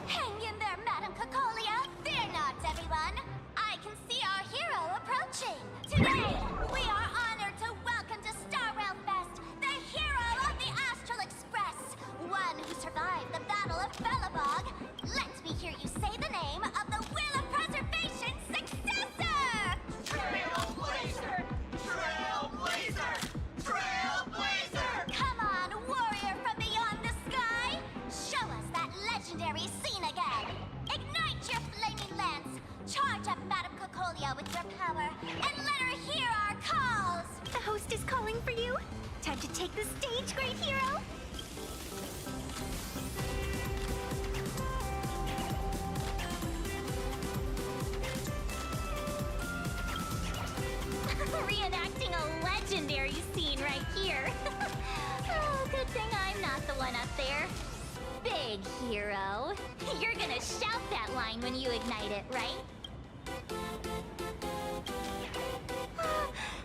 Hang in there, Madame Cocolia! Fear not, everyone! I can see our hero approaching! Today, we are honored to welcome to Star Rail Fest the hero of the Astral Express! One who survived the Battle of Belobog! Let me hear you say the name of the Will of Preservation successor! Trailblazer! Trailblazer! Trailblazer! Come on, warrior from beyond the sky! Show us that legendary scene again! Ignite your flaming lance! Charge up Madame Cocolia with your power, and let her hear our calls! The host is calling for you. Time to take the stage, great hero! Reenacting a legendary scene right here. Oh, good thing I'm not the one up there. Big hero. You're gonna shout that line when you ignite it, right?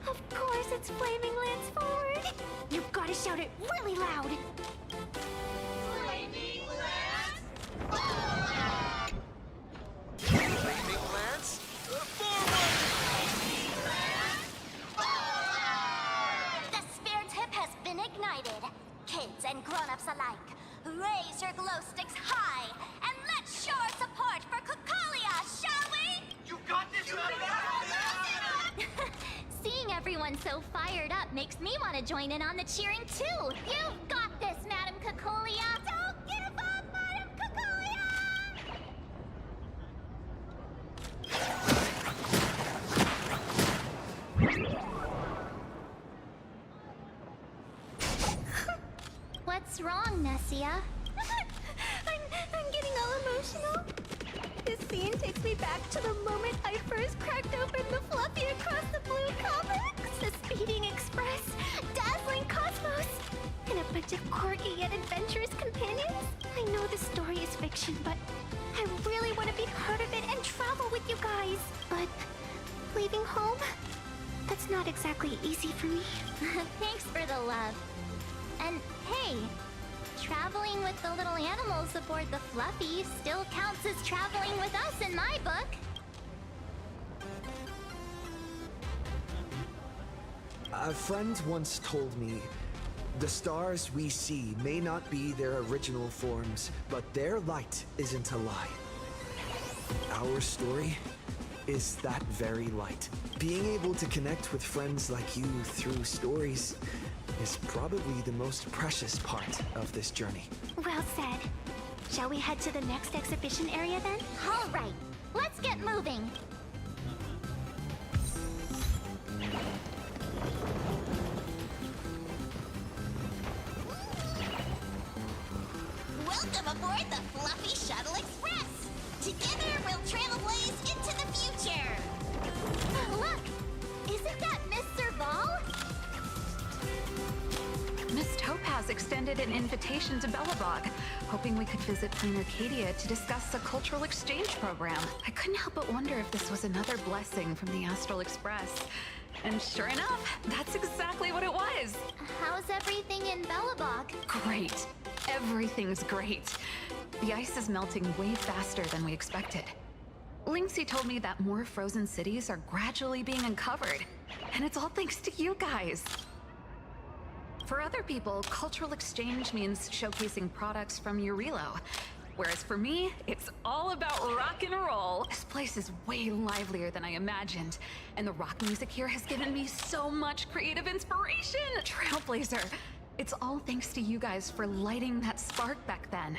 Of course, it's Flaming Lance forward. You've got to shout it really loud. Flaming Lance forward! Flaming Lance? The spirit tip has been ignited. Kids and grown-ups alike, raise your glow sticks high and let's show our support for Cocolia, shall we? You got this, Seeing everyone so fired up makes me want to join in on the cheering too. You've got this, Madame Cocolia. Don't give up, Madame Cocolia! What's wrong, Nessia? I'm getting all emotional. This scene takes me back to the moment I first cracked open the Fluffy Across the Blue comics. The Speeding Express, Dazzling Cosmos, and a bunch of quirky yet adventurous companions. I know the story is fiction, but I really want to be part of it and travel with you guys. But leaving home, that's not exactly easy for me. Thanks for the love. And hey, traveling with the little animals aboard the Fluffy still counts as traveling with us in my book. A friend once told me, the stars we see may not be their original forms, but their light isn't a lie. Our story is that very light. Being able to connect with friends like you through stories is probably the most precious part of this journey. Well said. Shall we head to the next exhibition area then? All right, let's get moving. Welcome aboard the Fluffy Shuttle Express. Together we'll trailblaze into the future. Look, isn't that Miss Serval? Miss Topaz extended an invitation to Belobog, hoping we could visit Queen Arcadia to discuss a cultural exchange program. I couldn't help but wonder if this was another blessing from the Astral Express. And sure enough, that's exactly what it was. How's everything in Belobog? Great. Everything's great. The ice is melting way faster than we expected. Lynxie told me that more frozen cities are gradually being uncovered. And it's all thanks to you guys. For other people, cultural exchange means showcasing products from Eurilo, Whereas for me, it's all about rock and roll. This place is way livelier than I imagined, and the rock music here has given me so much creative inspiration. Trailblazer, it's all thanks to you guys for lighting that spark back then.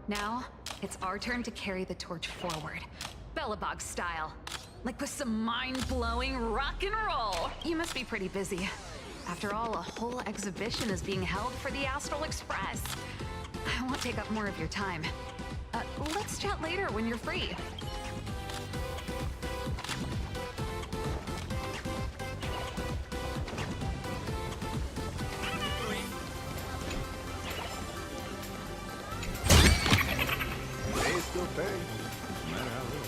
Now, it's our turn to carry the torch forward. Bellabog style. Like with some mind-blowing rock and roll. You must be pretty busy. After all, a whole exhibition is being held for the Astral Express. I won't take up more of your time. Let's chat later when you're free. They still pay, no matter how little.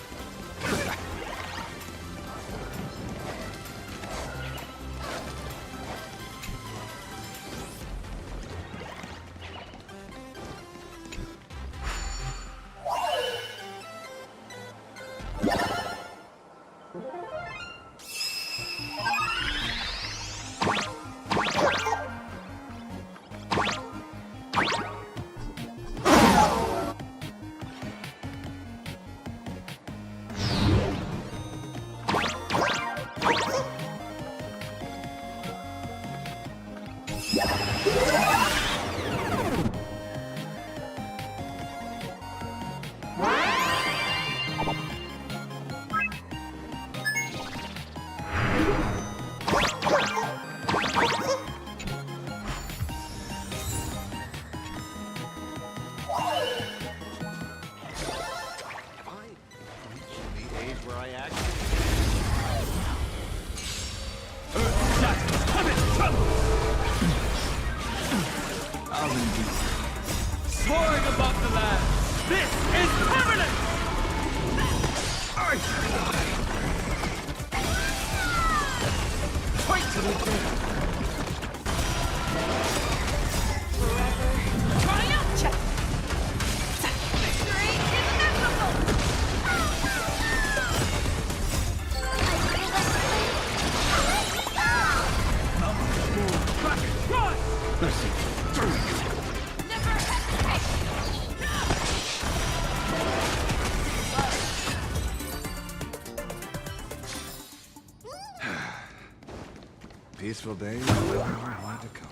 Soaring above the land, this is permanent! Fight to the death! Forever triumph! Victory is inevitable! Peaceful days are where I want to come.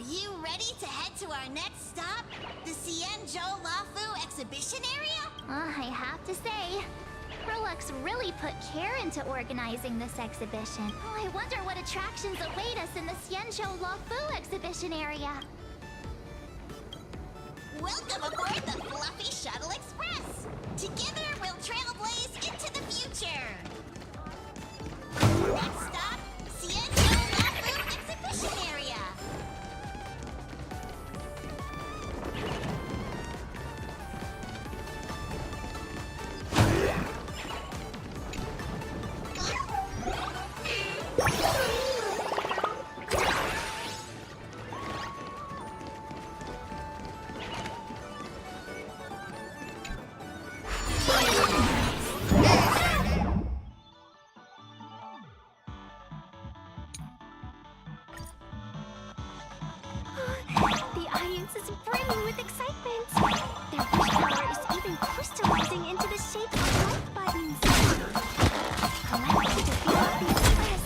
you ready to head to our next stop? The Xianzhou Lafu exhibition area? I have to say, Herlux really put care into organizing this exhibition. Oh, I wonder what attractions await us in the Xianzhou Lafu exhibition area. Welcome aboard the Fluffy Shuttle Express! Together, we'll trailblaze into the future! Next stop, Xianzhou Lafu exhibition area! The audience is brimming with excitement. Their wish power is even crystallizing into the shape of like buttons. Collect to defeat the express.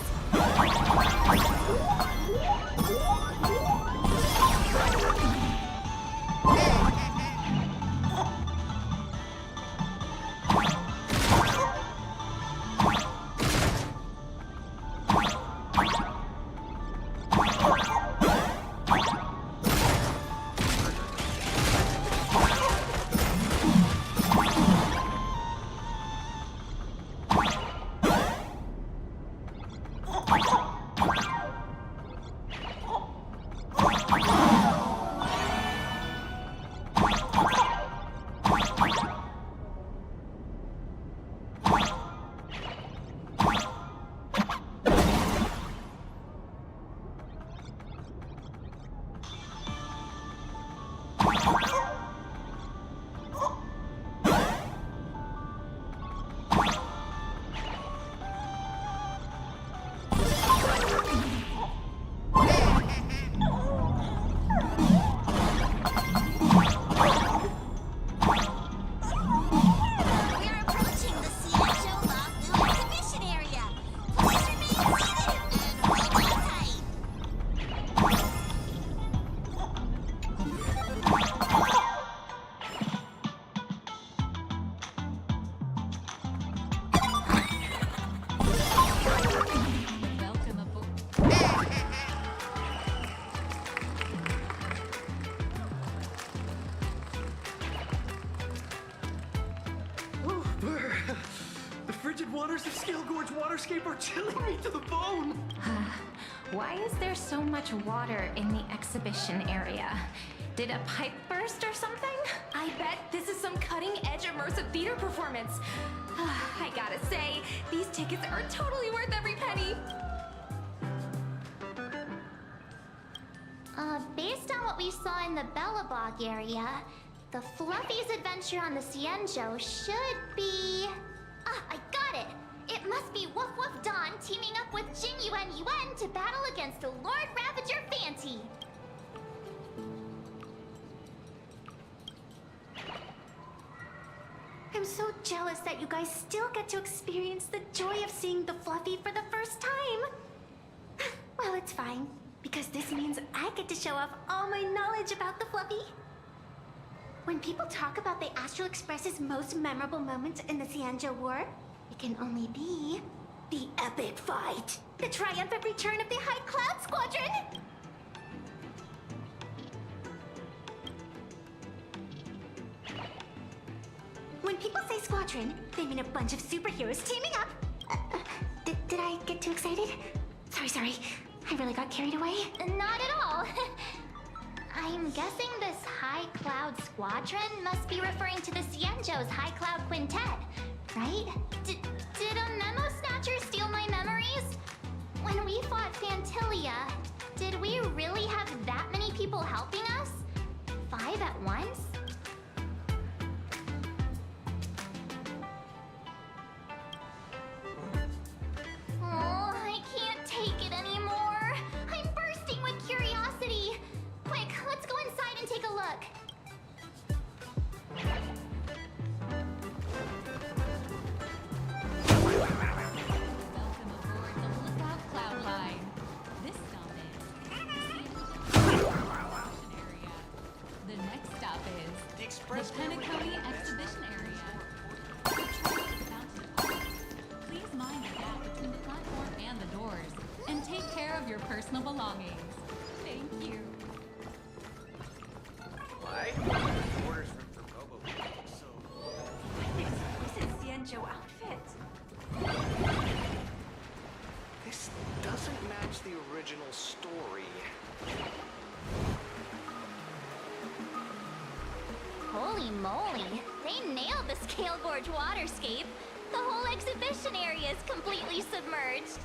The frigid waters of Scale Gorge Waterscape are chilling me to the bone! Why is there so much water in the exhibition area? Did a pipe burst or something? I bet this is some cutting-edge immersive theater performance. I gotta say, these tickets are totally worth every penny. Based on what we saw in the Bellabog area, the Fluffy's adventure on the Xianzhou should be... Ah, I got it! It must be Woof Woof Dawn teaming up with Jing Yuan Yuan to battle against the Lord Ravager Fanti. I'm so jealous that you guys still get to experience the joy of seeing the Fluffy for the first time. Well, it's fine, because this means I get to show off all my knowledge about the Fluffy. When people talk about the Astral Express's most memorable moments in the Xianzhou War, it can only be the epic fight, the triumphant return of the High Cloud Squadron. When people say squadron, they mean a bunch of superheroes teaming up. Did I get too excited? Sorry. I really got carried away. Not at all. I'm guessing this High Cloud Squadron must be referring to the Xianzhou's High Cloud Quintet, right? Did a Memo Snatcher steal my memories? When we fought Fantilia, did we really have that many people helping us? 5 at once? Oh, I can't take it anymore. I'm bursting with curiosity. Quick, let's go inside and take a look. Welcome aboard the Lookout Cloud Line. This stop is... Holy moly, they nailed the Scale Gorge waterscape. The whole exhibition area is completely submerged.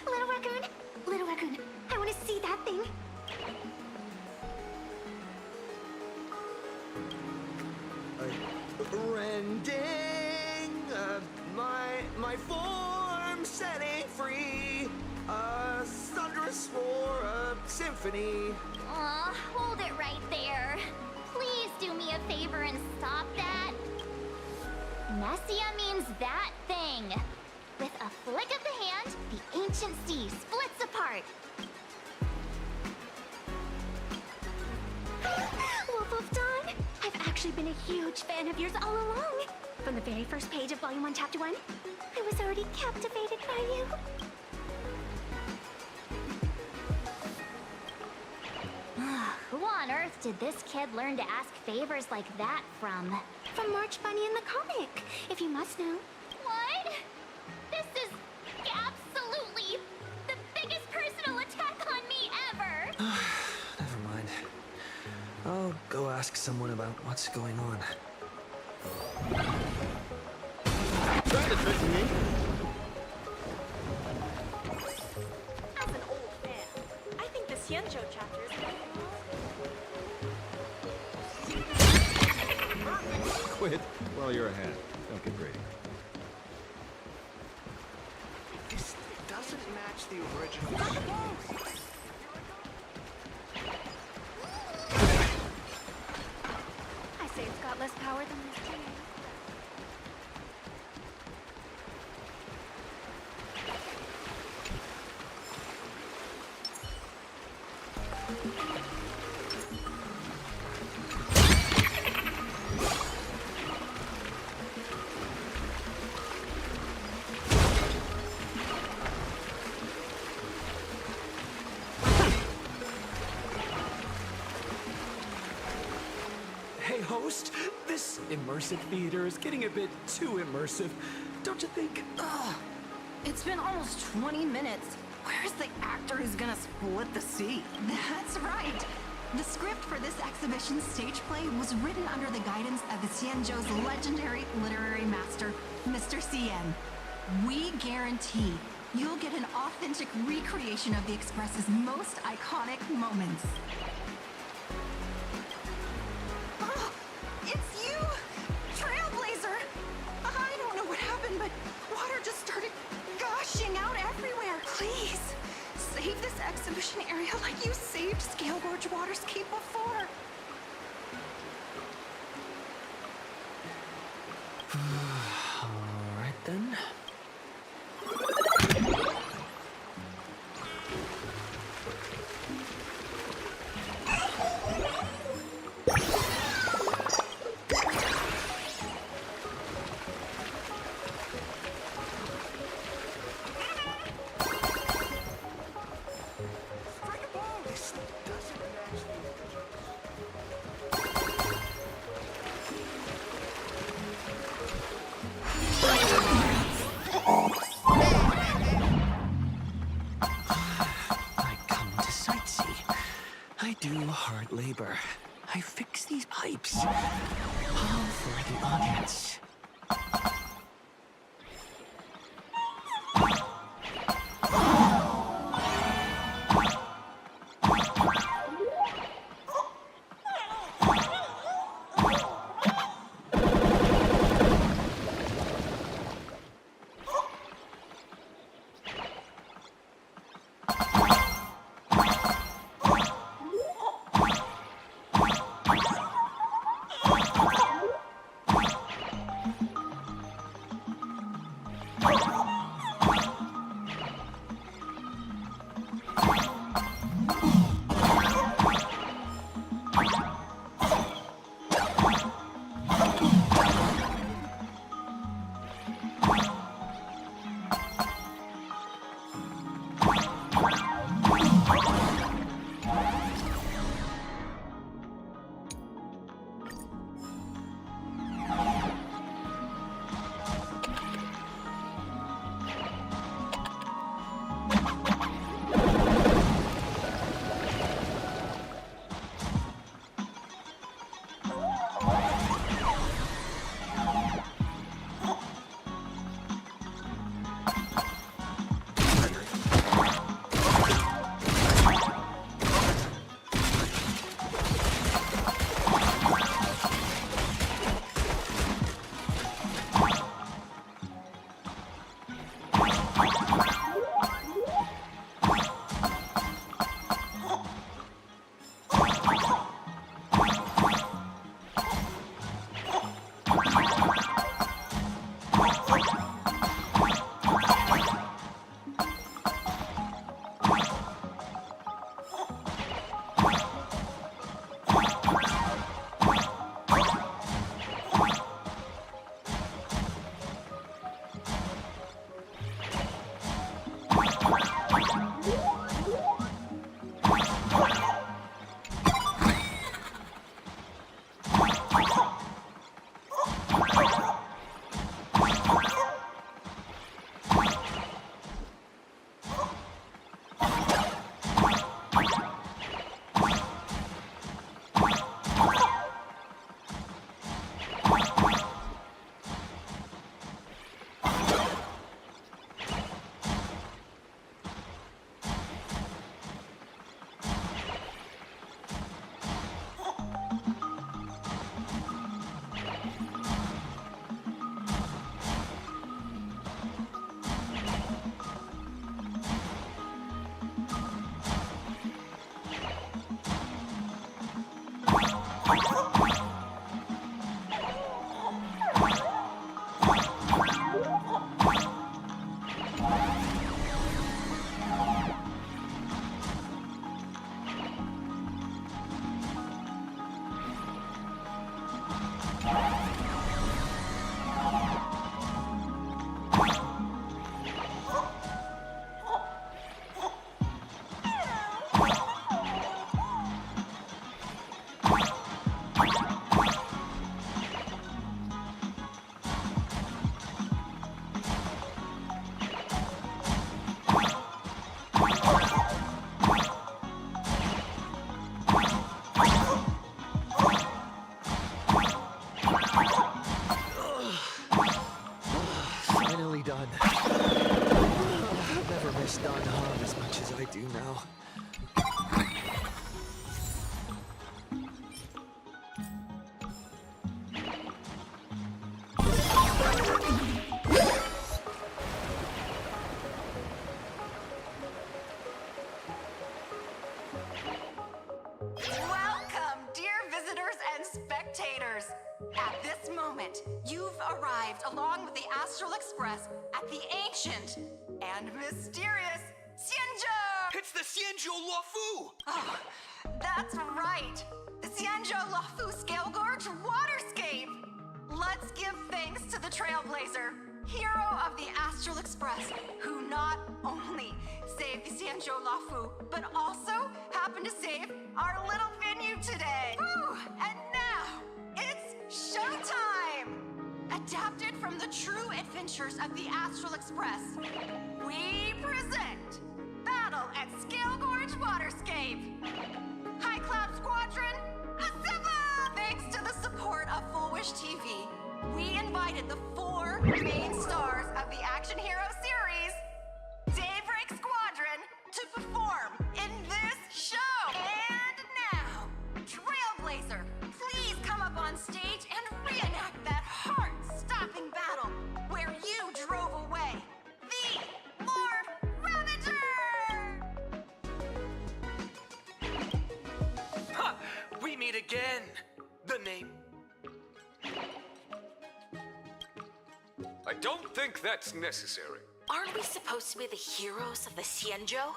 Little Raccoon, I want to see that thing. Rending my form setting free. A thunderous roar, a symphony. Aw, hold it right there. Please do me a favor and stop that. Nessia means that thing. With a flick of the hand, the ancient sea splits apart. Wolf of Dawn, I've actually been a huge fan of yours all along. From the very first page of Volume 1, Chapter 1, I was already captivated by you. Who on earth did this kid learn to ask favors like that from? From March Bunny in the comic, if you must know. What? This is absolutely the biggest personal attack on me ever! Never mind. I'll go ask someone about what's going on. Trying to trick me. As an old fan, I think the Xianzhou chapter is Quit while you're ahead. Don't get greedy. This doesn't match the original. I say it's got less power than this too. Hey, host, this immersive theater is getting a bit too immersive, don't you think? It's been almost 20 minutes. Where's the actor who's gonna split the sea? That's right. The script for this exhibition stage play was written under the guidance of the Xianzhou's legendary literary master, Mr. Cien. We guarantee you'll get an authentic recreation of the Express's most iconic moments. Oh, it's you! Trailblazer! I don't know what happened, but water just started gushing out everywhere. Please, save this exhibition area like you saved Scale Gorge Waterscape before. All right then. I do hard labor. I fix these pipes. All for the audience. Welcome, dear visitors and spectators. At this moment, you've arrived along with the Astral Express at the ancient and mysterious Xianzhou! It's the Xianzhou Luofu! Oh, that's right. The Xianzhou Luofu Scale Gorge Waterscape! Let's give thanks to the Trailblazer, hero of the Astral Express, who not only saved the Xianzhou Luofu, but also happened to save our little venue today. Whew. And now, it's showtime! Adapted from the true adventures of the Astral Express, we present Battle at Scale Gorge Waterscape. High Cloud Squadron, assemble! Thanks to the support of Full Wish TV, we invited the 4 main stars of the Action Hero series, Daybreak Squadron, to perform in this show. And now, Trailblazer, please come up on stage and reenact that heart-stopping battle where you drove away the Lord Ravager! Ha! We meet again! The name... I don't think that's necessary. Aren't we supposed to be the heroes of the Xianzhou?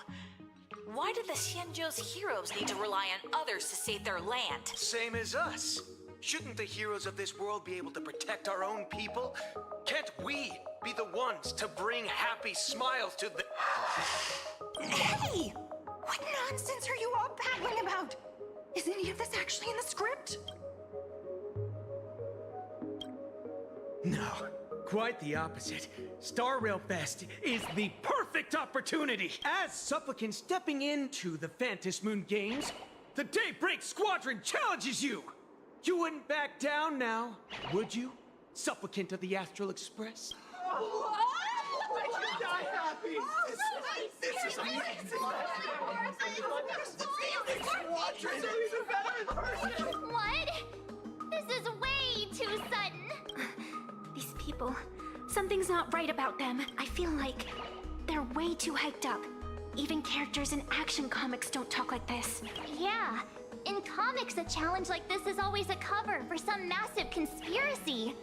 Why do the Xianzhou's heroes need to rely on others to save their land? Same as us. Shouldn't the heroes of this world be able to protect our own people? Can't we be the ones to bring happy smiles to the... Hey! What nonsense are you all babbling about? Is any of this actually in the script? No, quite the opposite. Star Rail Fest is the perfect opportunity. As supplicants stepping into the Phantom Moon Games, the Daybreak Squadron challenges you. You wouldn't back down now, would you, supplicant of the Astral Express? This is amazing! What? This is way too sudden. These people, something's not right about them. I feel like they're way too hyped up. Even characters in action comics don't talk like this. Yeah. In comics, a challenge like this is always a cover for some massive conspiracy.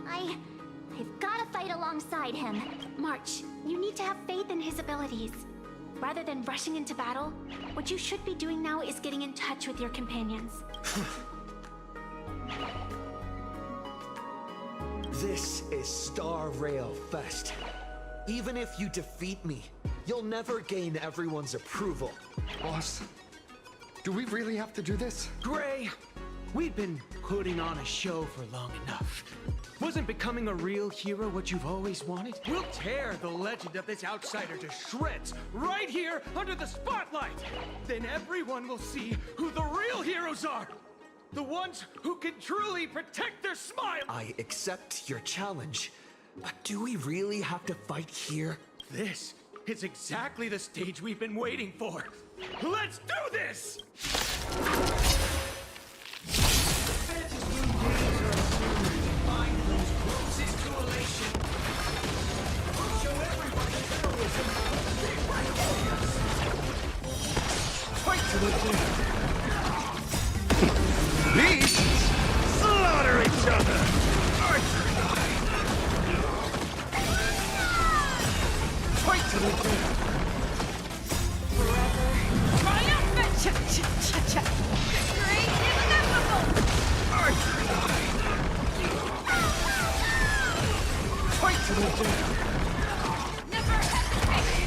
I've gotta fight alongside him. March, you need to have faith in his abilities. Rather than rushing into battle, what you should be doing now is getting in touch with your companions. This is Star Rail Fest. Even if you defeat me, you'll never gain everyone's approval. Boss, do we really have to do this? Gray, we've been putting on a show for long enough. Wasn't becoming a real hero what you've always wanted? We'll tear the legend of this outsider to shreds right here under the spotlight. Then everyone will see who the real heroes are. The ones who can truly protect their smile. I accept your challenge, but do we really have to fight here? This is exactly the stage we've been waiting for. Let's do this! Beasts slaughter each other! Archer and I! Fight to the death! Triumphant! Victory is inevitable! Archer and I! Fight to the death! Never hesitate!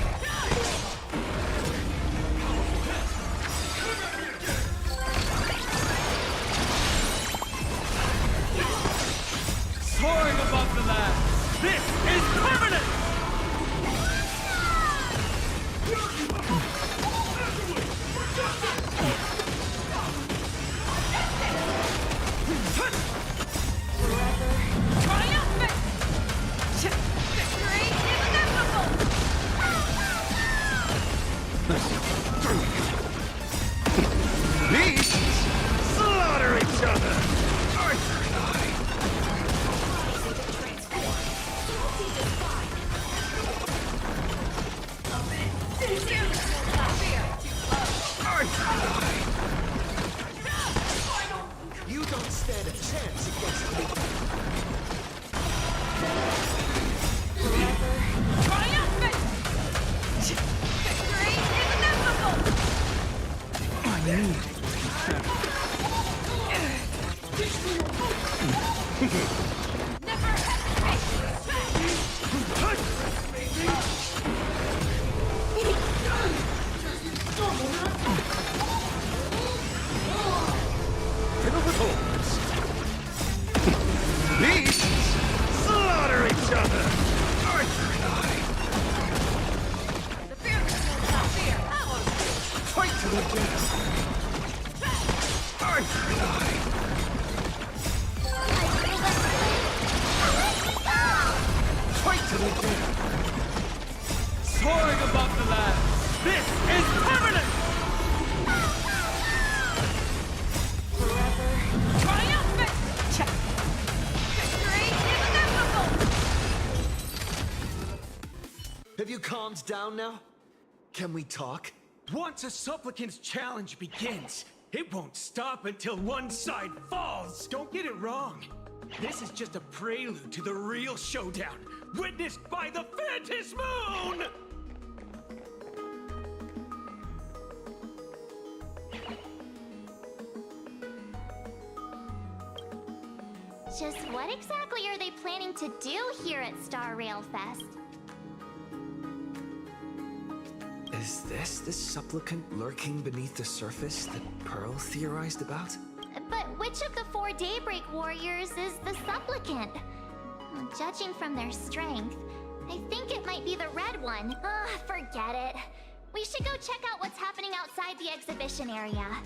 Soaring above the land, this is permanent! Triumphant! Victory is inevitable! Beasts slaughter each other! Archer and I! You don't stand a chance against me. Triumphant! Victory is inevitable! I need Never hesitate! Beasts slaughter each other! Archer and I! The fearless will not fear! Fight to the death! Archer and I! Fight to the death! Soaring above the land, this is permanent! Triumphant! Victory is inevitable! Have you calmed down now? Can we talk? Once a supplicant's challenge begins, it won't stop until one side falls. Don't get it wrong. This is just a prelude to the real showdown, witnessed by the Phantom Moon! Just what exactly are they planning to do here at Star Rail Fest? Is this the supplicant lurking beneath the surface that Pearl theorized about? But which of the 4 Daybreak Warriors is the supplicant? Well, judging from their strength, I think it might be the red one. Forget it. We should go check out what's happening outside the exhibition area.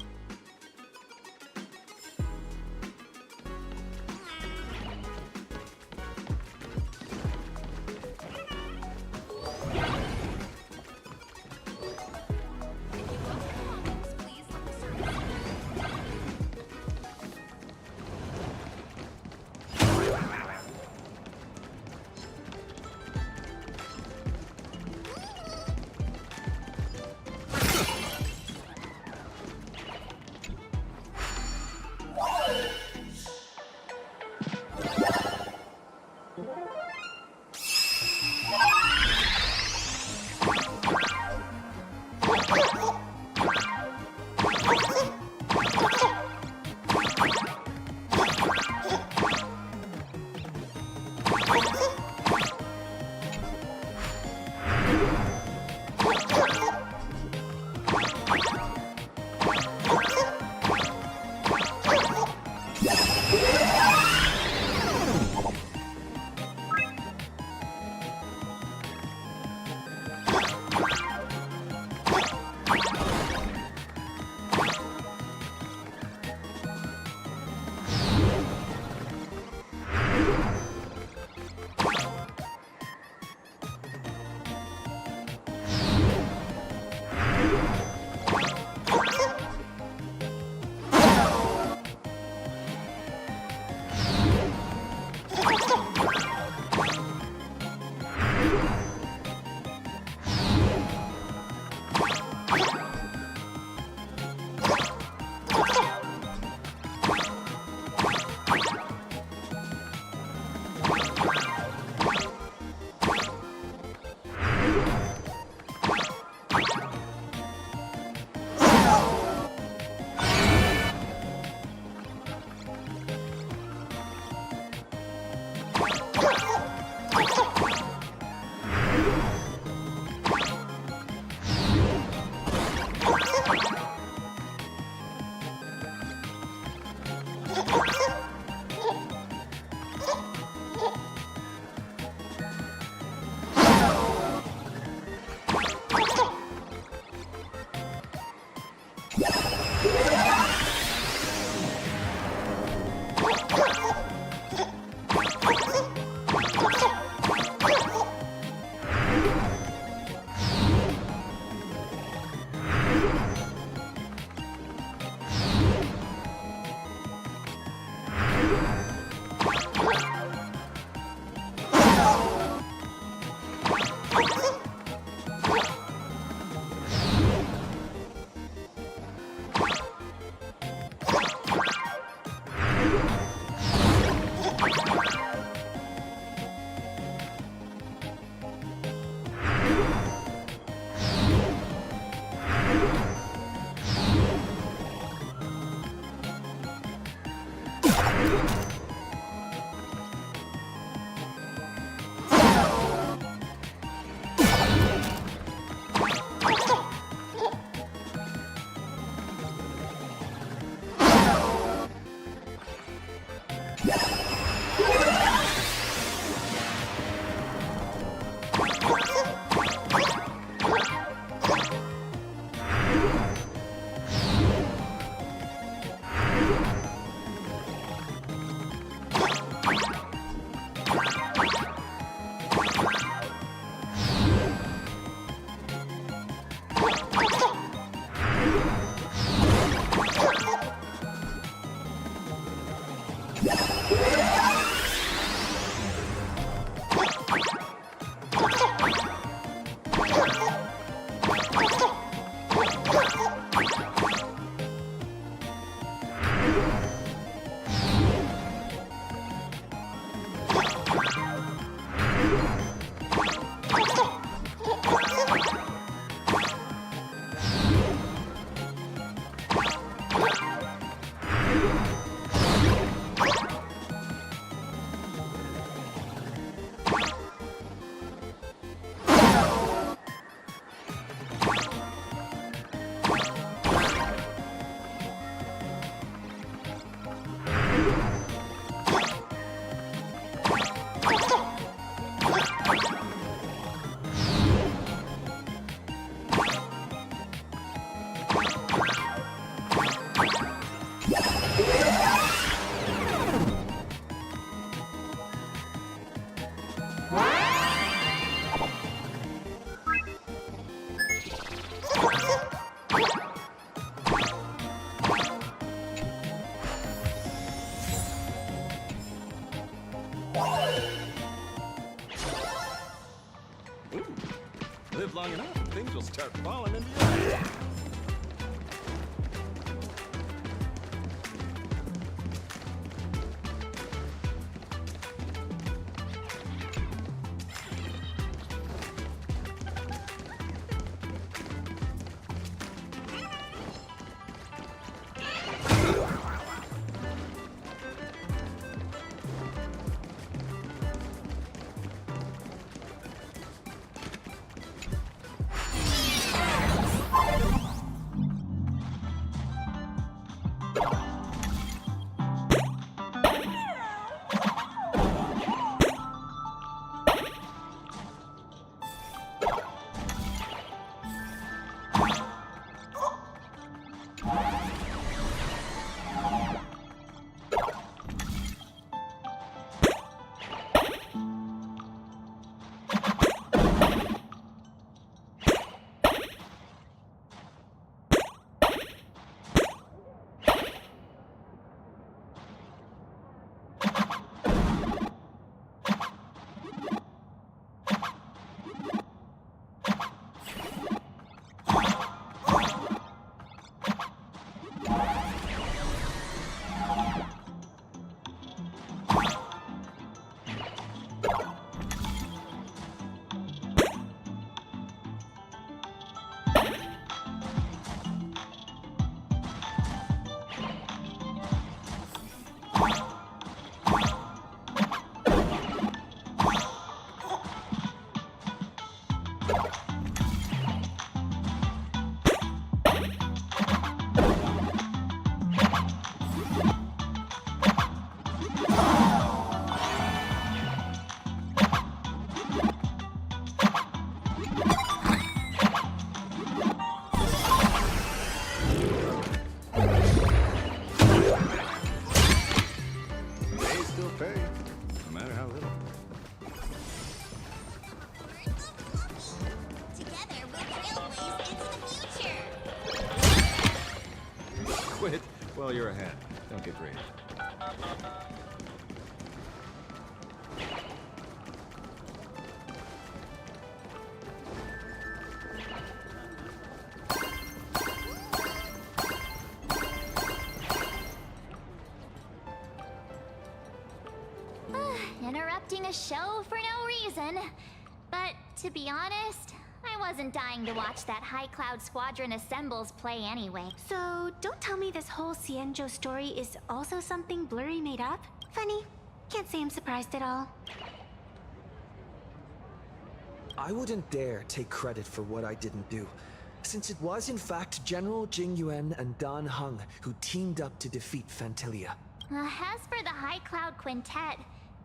start falling into your lap. Well, you're ahead. Don't get greedy. Interrupting a show for no reason. But to be honest, I wasn't dying to watch that High Cloud Squadron Assembles play anyway. So, don't tell me this whole Cienjo story is also something Blurry made up? Funny. Can't say I'm surprised at all. I wouldn't dare take credit for what I didn't do, since it was in fact General Jing Yuan and Dan Heng who teamed up to defeat Fantilia. As for the High Cloud Quintet,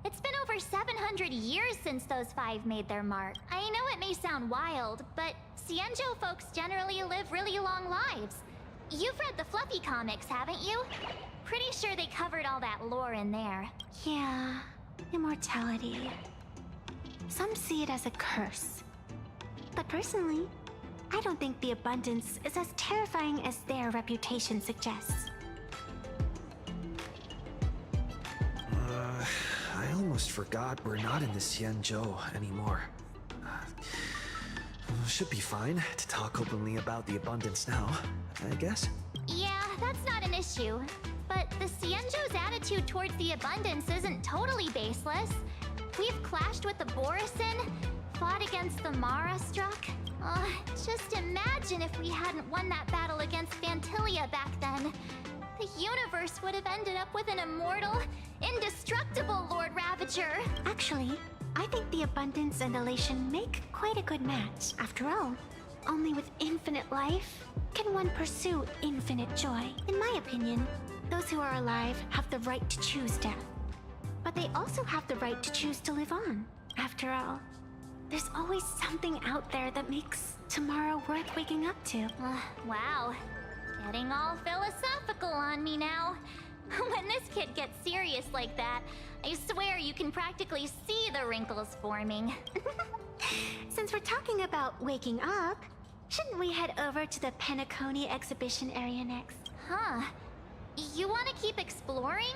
it's been over 700 years since those five made their mark. I know it may sound wild, but Cienjo folks generally live really long lives. You've read the Fluffy comics, haven't you? Pretty sure they covered all that lore in there. Yeah, immortality. Some see it as a curse. But personally, I don't think the abundance is as terrifying as their reputation suggests. I almost forgot we're not in the Cienjo anymore. Should be fine to talk openly about the abundance now, I guess. Yeah, that's not an issue. But the Cienjo's attitude towards the abundance isn't totally baseless. We've clashed with the Borisin, fought against the Mara struck. Just imagine if we hadn't won that battle against Fantilia back then. The universe would have ended up with an immortal, indestructible Lord Ravager. Actually, I think the abundance and elation make quite a good match. After all, only with infinite life can one pursue infinite joy. In my opinion, those who are alive have the right to choose death. But they also have the right to choose to live on. After all, there's always something out there that makes tomorrow worth waking up to. Wow. Getting all philosophical on me now. When this kid gets serious like that, I swear you can practically see the wrinkles forming. Since we're talking about waking up, shouldn't we head over to the Penacony exhibition area next? Huh. You want to keep exploring?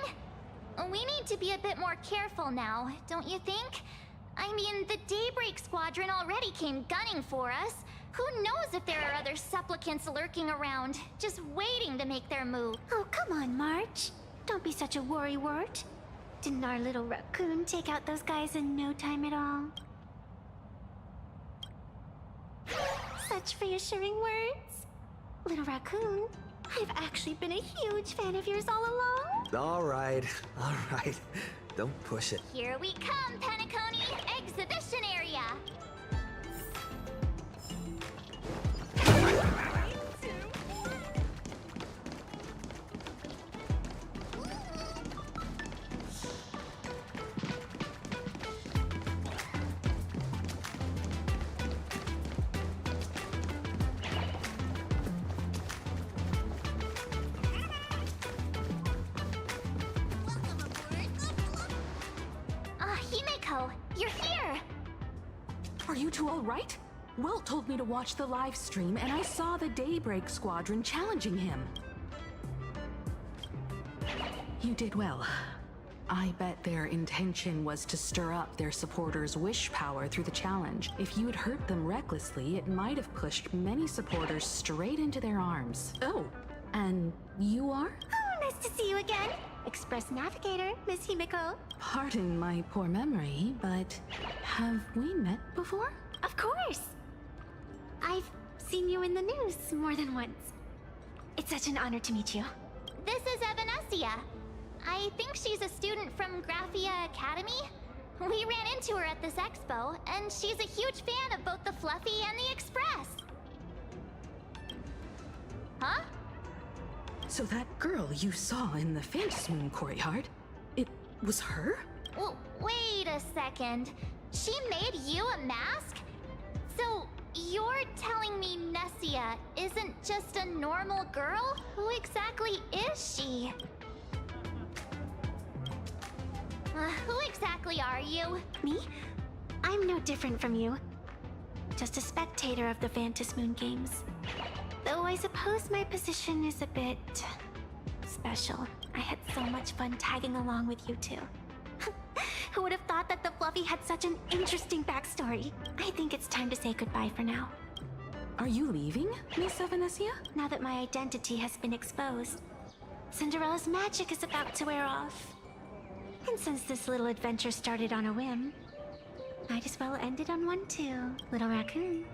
We need to be a bit more careful now, don't you think? I mean, the Daybreak Squadron already came gunning for us. Who knows if there are other supplicants lurking around, just waiting to make their move? Oh, come on, March. Don't be such a worrywart. Didn't our little raccoon take out those guys in no time at all? Such reassuring words. Little raccoon, I've actually been a huge fan of yours all along. All right. Don't push it. Here we come, Penacony! Exhibition area! Himeko, you're here! Are you two all right? Welt told me to watch the live stream, and I saw the Daybreak Squadron challenging him. You did well. I bet their intention was to stir up their supporters' wish power through the challenge. If you had hurt them recklessly, it might have pushed many supporters straight into their arms. Oh, and you are? Oh, nice to see you again. Express Navigator, Miss Himeko. Pardon my poor memory, but have we met before? Of course. I've seen you in the news more than once. It's such an honor to meet you. This is Evanescia. I think she's a student from Graphia Academy. We ran into her at this expo, and she's a huge fan of both the Fluffy and the Express. Huh? So that girl you saw in the Phantasmoon courtyard, it was her? Well, wait a second. She made you a mask? So, you're telling me Nessia isn't just a normal girl? Who exactly is she? Who exactly are you? Me? I'm no different from you. Just a spectator of the Phantasmoon games. Though I suppose my position is a bit special. I had so much fun tagging along with you two. Who would have thought that the Fluffy had such an interesting backstory? I think it's time to say goodbye for now. Are you leaving, Miss Evanescia? Now that my identity has been exposed, Cinderella's magic is about to wear off. And since this little adventure started on a whim, might as well end it on one too, little raccoon.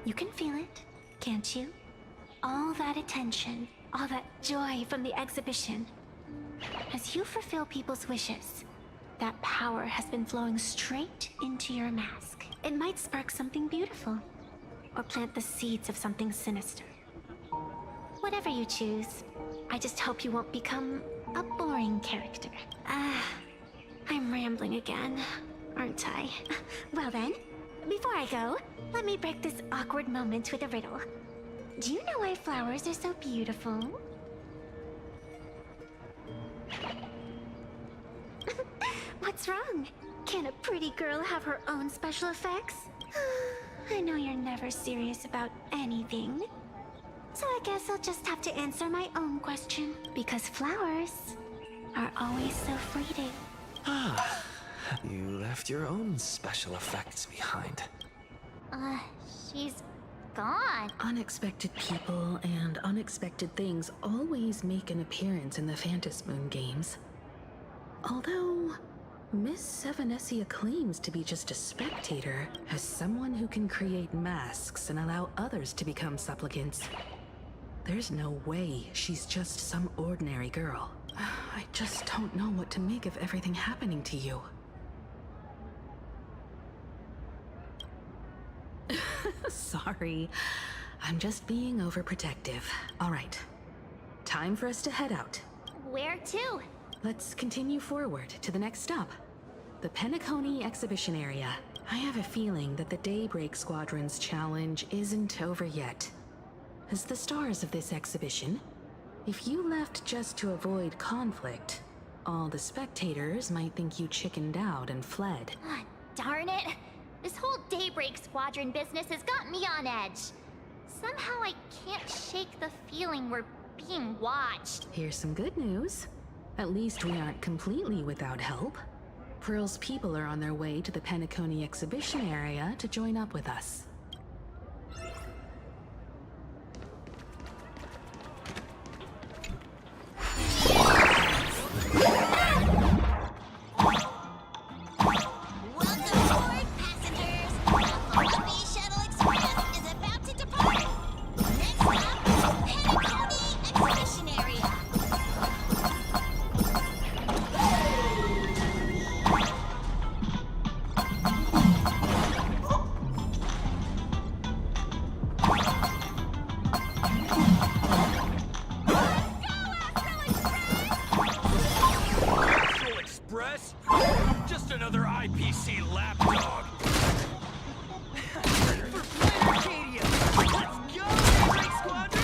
You can feel it, can't you? All that attention, all that joy from the exhibition. As you fulfill people's wishes, that power has been flowing straight into your mask. It might spark something beautiful, or plant the seeds of something sinister. Whatever you choose, I just hope you won't become a boring character. I'm rambling again, aren't I? Well then, before I go, let me break this awkward moment with a riddle. Do you know why flowers are so beautiful? What's wrong? Can a pretty girl have her own special effects? I know you're never serious about anything. So I guess I'll just have to answer my own question. Because flowers are always so fleeting. You left your own special effects behind. She's gone. Unexpected people and unexpected things always make an appearance in the Phantasmoon games. Although, Miss Evanescia claims to be just a spectator, as someone who can create masks and allow others to become supplicants. There's no way she's just some ordinary girl. I just don't know what to make of everything happening to you. Sorry, I'm just being overprotective. All right, time for us to head out. Where to? Let's continue forward to the next stop, the Penacony exhibition area. I have a feeling that the Daybreak Squadron's challenge isn't over yet. As the stars of this exhibition, if you left just to avoid conflict, all the spectators might think you chickened out and fled. Darn it! This whole Daybreak Squadron business has got me on edge. Somehow I can't shake the feeling we're being watched. Here's some good news. At least we aren't completely without help. Pearl's people are on their way to the Penacony exhibition area to join up with us. PC lapdog. For Planet Arcadia! Let's go, Daybreak Squadron!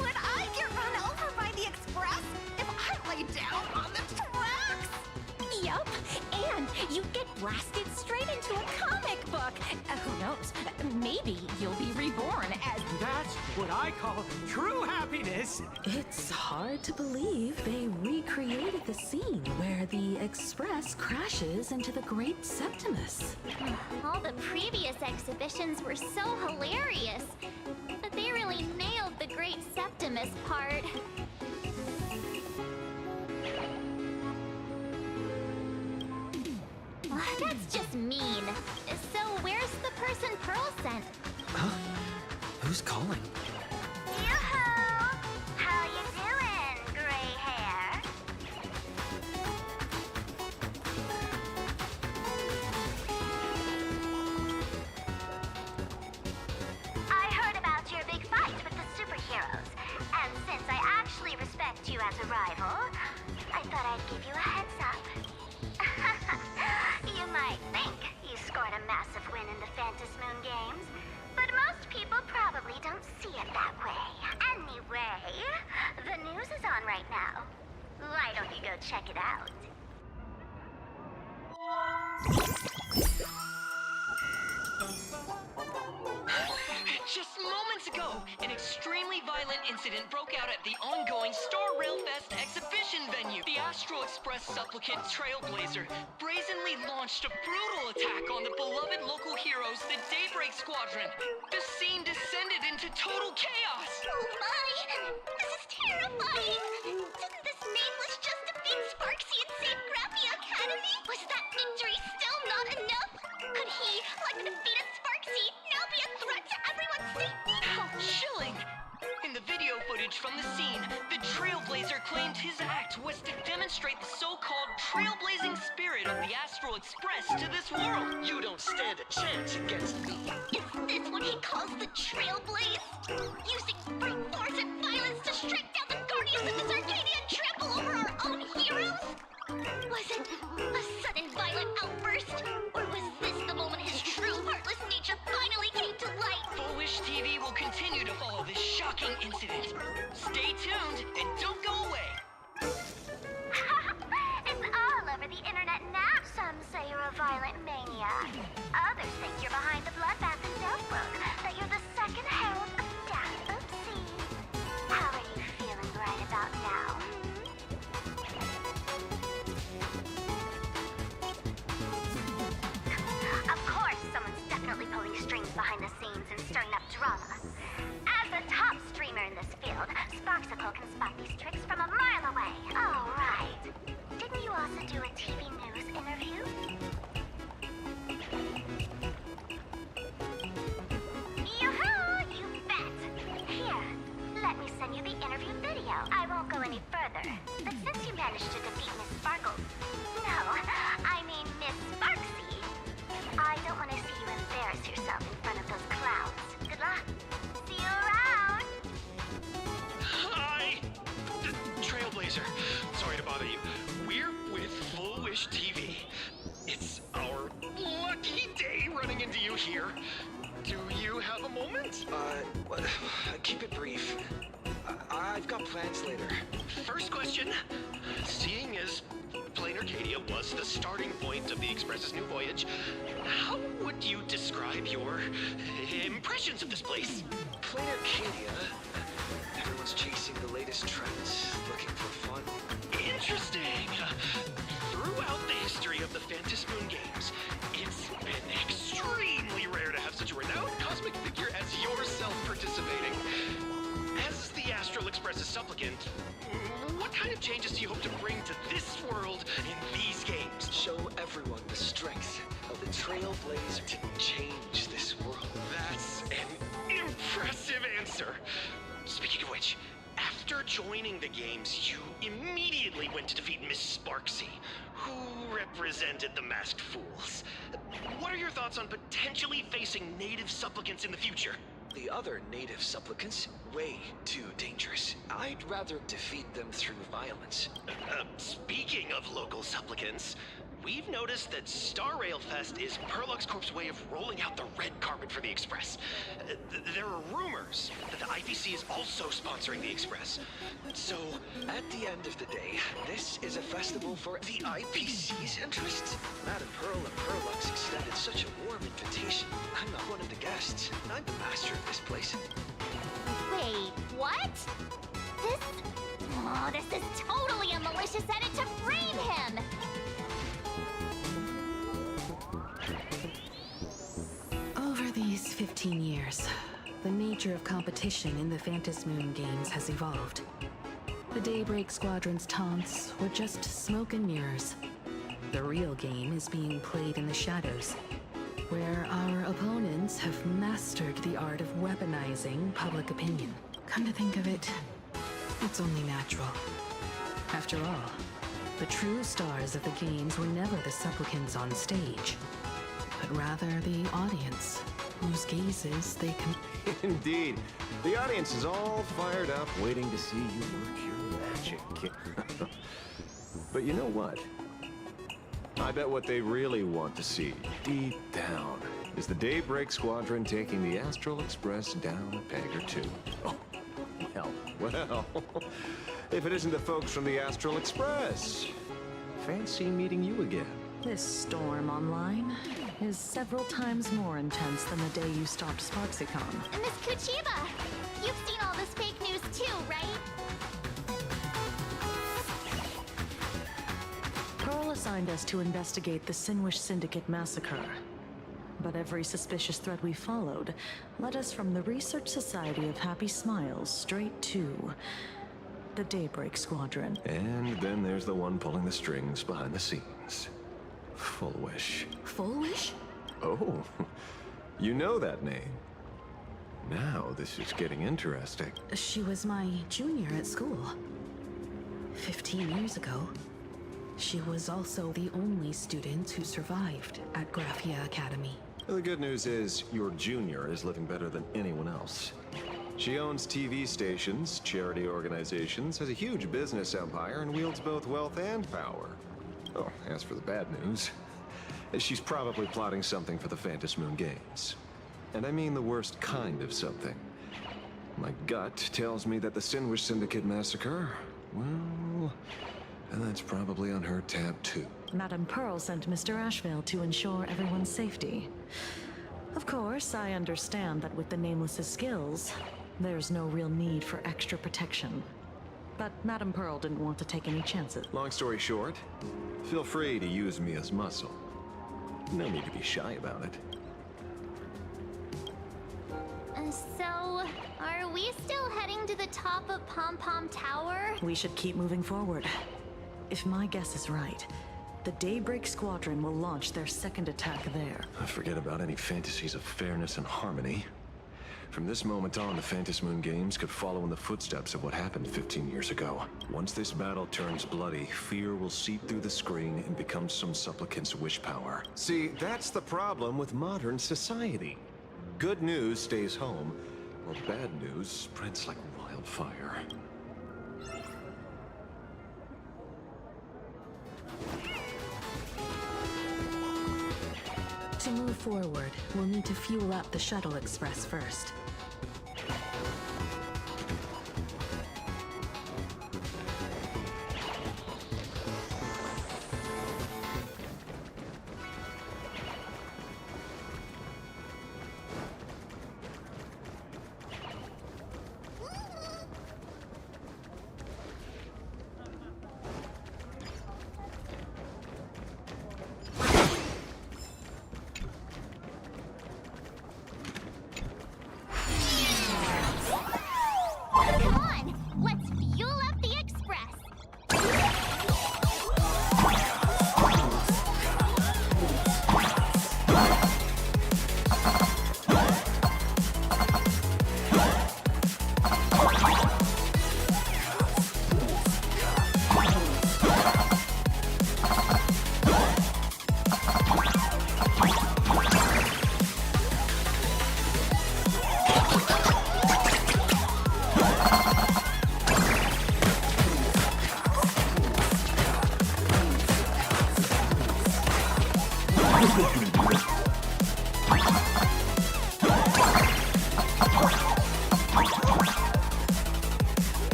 Would I get run over by the express if I lay down on the tracks? Yup, and you get blasted straight into a comic book. Who knows? Maybe you'll be reborn as. That's what I call true happiness. It's hard to believe they recreated the scene where the Express crashes into the Great Septimus. All the previous exhibitions were so hilarious, but they really nailed the Great Septimus part. That's just mean. So where's the person Pearl sent? Huh? Who's calling? Yoo-hoo! How you doing, gray hair? I heard about your big fight with the superheroes, and since I actually respect you as a rival, I thought I'd give you a heads up. You might think you scored a massive win in the Phantom Moon Games, but most people probably don't see it that way. Anyway, the news is on right now. Why don't you go check it out? Just moments ago, an extremely violent incident broke out at the ongoing Star Rail Fest exhibition venue. The Astral Express supplicant Trailblazer brazenly launched a brutal attack on the beloved local heroes, the Daybreak Squadron. The scene descended into total chaos. Oh my! This is terrifying! Didn't this nameless just defeat Sparksy and save Grappy Academy? Was that victory still not enough? Could he, like the defeated Sparksy, now be a threat to everyone's safety? How chilling! In the video footage from the scene, the Trailblazer claimed his act was to demonstrate the so-called trailblazing spirit of the Astral Express to this world. You don't stand a chance against me. Is this what he calls the Trailblaze? Using brute force and violence to strike down the guardians of this Arcadia and trample over our own heroes? Was it a sudden violent outburst? Or was this the moment his true heartless nature finally came to light? Full Wish TV will continue to follow this shocking incident. Stay tuned and don't go away. It's all over the internet now. Some say you're a violent maniac. Others think you're behind the bloodbath in Deathbrook, that you're the second herald of death. Oopsie. How are you feeling right about now? Of course, someone's definitely pulling strings behind the scenes and stirring up drama. As a top streamer in this field, Sparksicle can spot these tricks from a mile away. Oh, right. Didn't you also do a TV news interview? Yoo-hoo! You bet! Here, let me send you the interview video. I won't go any further. But since you managed to defeat Miss Sparkles... No, I mean Miss Sparksy. I don't want to see you embarrass yourself in front of those clowns. Good luck. See you around. Hi! Trailblazer. Sorry to bother you. We're with Full Wish TV. It's our lucky day running into you here. Do you have a moment? Keep it brief. I've got plans later. First question. Seeing as Plain Arcadia was the starting point of the Express's new voyage, how would you describe your impressions of this place? Plain Arcadia? Everyone's chasing the latest trends, looking for fun. Interesting. Throughout the history of the Phantom Moon Games, it's been extremely rare to have such a renowned cosmic figure as Blazer to change this world. That's an impressive answer. Speaking of which, after joining the games, you immediately went to defeat Miss Sparksy, who represented the Masked Fools. What are your thoughts on potentially facing native supplicants in the future? The other native supplicants, way too dangerous. I'd rather defeat them through violence. Speaking of local supplicants, we've noticed that Star Rail Fest is Perlux Corp's way of rolling out the red carpet for the Express. There are rumors that the IPC is also sponsoring the Express. So, at the end of the day, this is a festival for the IPC's interests. Madame Pearl and Perlux extended such a warm invitation. I'm not one of the guests. I'm the master of this place. Wait, what? This is totally a malicious edit to frame him! Over these 15 years, the nature of competition in the Phantom Moon games has evolved. The Daybreak Squadron's taunts were just smoke and mirrors. The real game is being played in the shadows, where our opponents have mastered the art of weaponizing public opinion. Come to think of it, it's only natural. After all, the true stars of the games were never the supplicants on stage, but rather the audience, whose gazes they can... Indeed. The audience is all fired up, waiting to see you work your magic. But you know what? I bet what they really want to see, deep down, is the Daybreak Squadron taking the Astral Express down a peg or two. Oh, well, if it isn't the folks from the Astral Express. Fancy meeting you again. This storm online is several times more intense than the day you stopped SparksyCon. Miss Kuchiba, you've seen all this fake news too, right? Pearl assigned us to investigate the Sinwish Syndicate massacre. But every suspicious thread we followed led us from the Research Society of Happy Smiles straight to the Daybreak Squadron. And then there's the one pulling the strings behind the scenes. Full Wish. Full Wish? Oh, you know that name. Now this is getting interesting. She was my junior at school. 15 years ago, she was also the only student who survived at Graphia Academy. The good news is, your junior is living better than anyone else. She owns TV stations, charity organizations, has a huge business empire, and wields both wealth and power. Oh, as for the bad news, she's probably plotting something for the Phantom Moon games. And I mean the worst kind of something. My gut tells me that the Sinwish Syndicate massacre, well, that's probably on her tab too. Madame Pearl sent Mr. Ashvale to ensure everyone's safety. Of course, I understand that with the Nameless's skills, there's no real need for extra protection. But Madame Pearl didn't want to take any chances. Long story short, feel free to use me as muscle. No need to be shy about it. So, are we still heading to the top of Pom Pom Tower? We should keep moving forward. If my guess is right, the Daybreak Squadron will launch their second attack there. Forget about any fantasies of fairness and harmony. From this moment on, the Phantom Moon games could follow in the footsteps of what happened 15 years ago. Once this battle turns bloody, fear will seep through the screen and become some supplicant's wish power. See, that's the problem with modern society. Good news stays home, while bad news spreads like wildfire. To move forward, we'll need to fuel up the Shuttle Express first.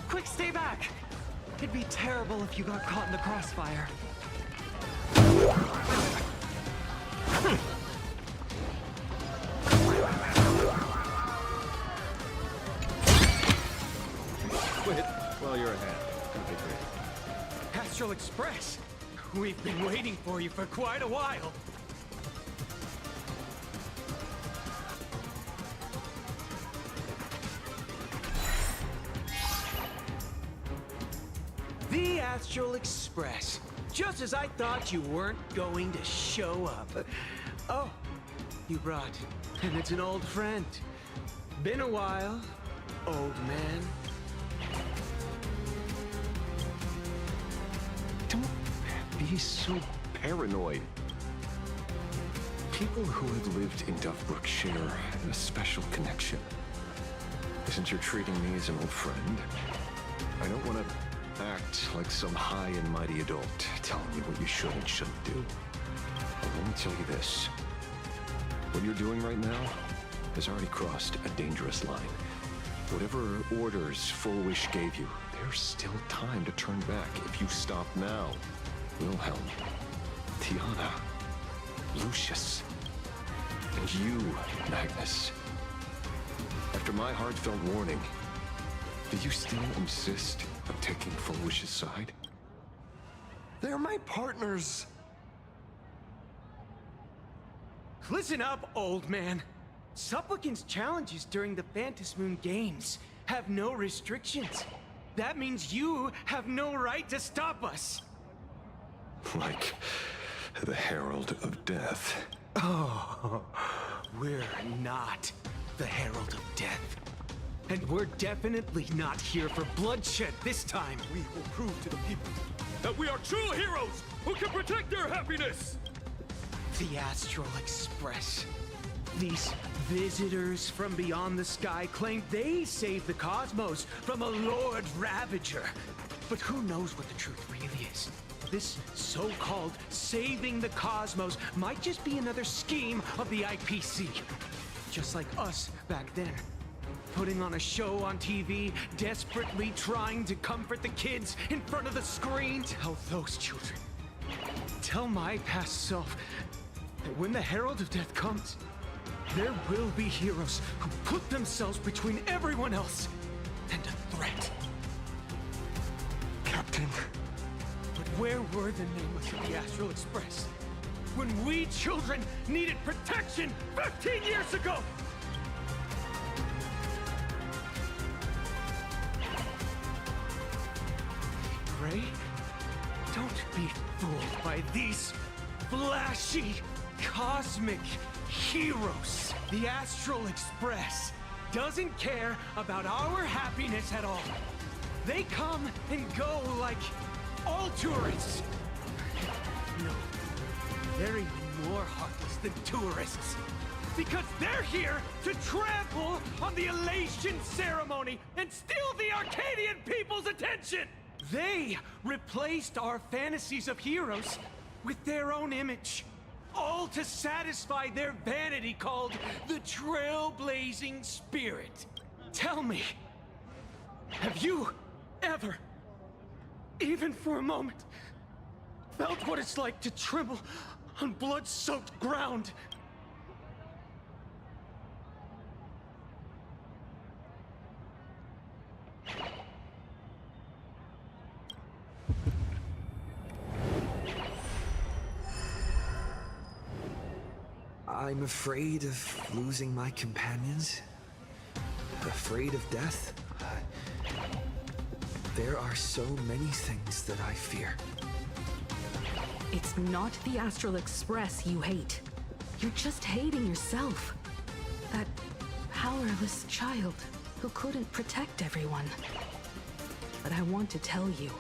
Quick, stay back! It'd be terrible if you got caught in the crossfire. Quit while you're ahead. Okay, great. Astral Express! We've been waiting for you for quite a while. The Astral Express. Just as I thought you weren't going to show up. Oh, you brought. And it's an old friend. Been a while, old man. Don't be so paranoid. People who have lived in Duffbrook share a special connection. Since you're treating me as an old friend, I don't want to act like some high and mighty adult telling you what you should and shouldn't do. But let me tell you this. What you're doing right now has already crossed a dangerous line. Whatever orders Full Wish gave you, there's still time to turn back if you stop now. Wilhelm, Tiana, Lucius, and you, Magnus. After my heartfelt warning, do you still insist on taking Full Wish's side? They're my partners. Listen up, old man. Supplicant's challenges during the Phantom Moon Games have no restrictions. That means you have no right to stop us. Like the Herald of Death. Oh, we're not the Herald of Death. And we're definitely not here for bloodshed this time. We will prove to the people that we are true heroes who can protect their happiness! The Astral Express. These visitors from beyond the sky claim they saved the cosmos from a Lord Ravager. But who knows what the truth really is? This so-called saving the cosmos might just be another scheme of the IPC. Just like us back then. Putting on a show on TV, desperately trying to comfort the kids in front of the screen. Tell those children. Tell my past self that when the Herald of Death comes, there will be heroes who put themselves between everyone else and a threat. Captain. But where were the nameless of the Astral Express when we children needed protection 15 years ago? Ray, don't be fooled by these flashy, cosmic heroes. The Astral Express doesn't care about our happiness at all. They come and go like all tourists. No, they're even more heartless than tourists. Because they're here to trample on the elation ceremony and steal the Arcadian people's attention! They replaced our fantasies of heroes with their own image. All to satisfy their vanity called the trailblazing spirit. Tell me, have you ever, even for a moment, felt what it's like to tremble on blood-soaked ground? I'm afraid of losing my companions. Afraid of death. There are so many things that I fear. It's not the Astral Express you hate. You're just hating yourself. That powerless child who couldn't protect everyone. But I want to tell you,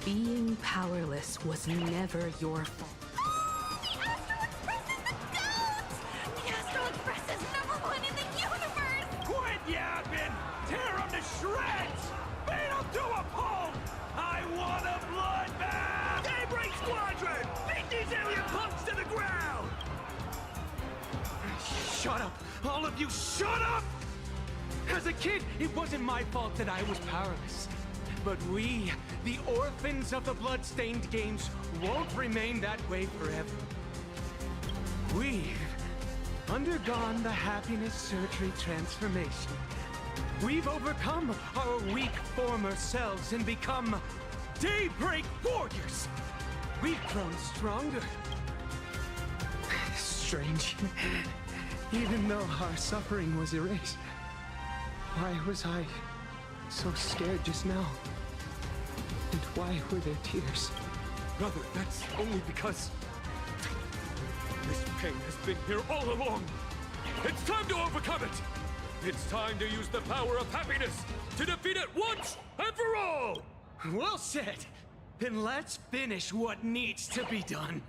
being powerless was never your fault. The Astral Express is #1 in the universe! Quit yapping! Tear them to shreds! Beat them to a pulp! I want a bloodbath! Daybreak Squadron! Beat these alien punks to the ground! Shut up! All of you, shut up! As a kid, it wasn't my fault that I was powerless. But we, the orphans of the blood-stained games, won't remain that way forever. We've undergone the happiness surgery transformation. We've overcome our weak former selves and become Daybreak Warriors. We've grown stronger. Strange. Even though our suffering was erased, why was I so scared just now? And why were there tears? Brother, that's only because this pain has been here all along. It's time to overcome it. It's time to use the power of happiness to defeat it once and for all. Well said. Then let's finish what needs to be done.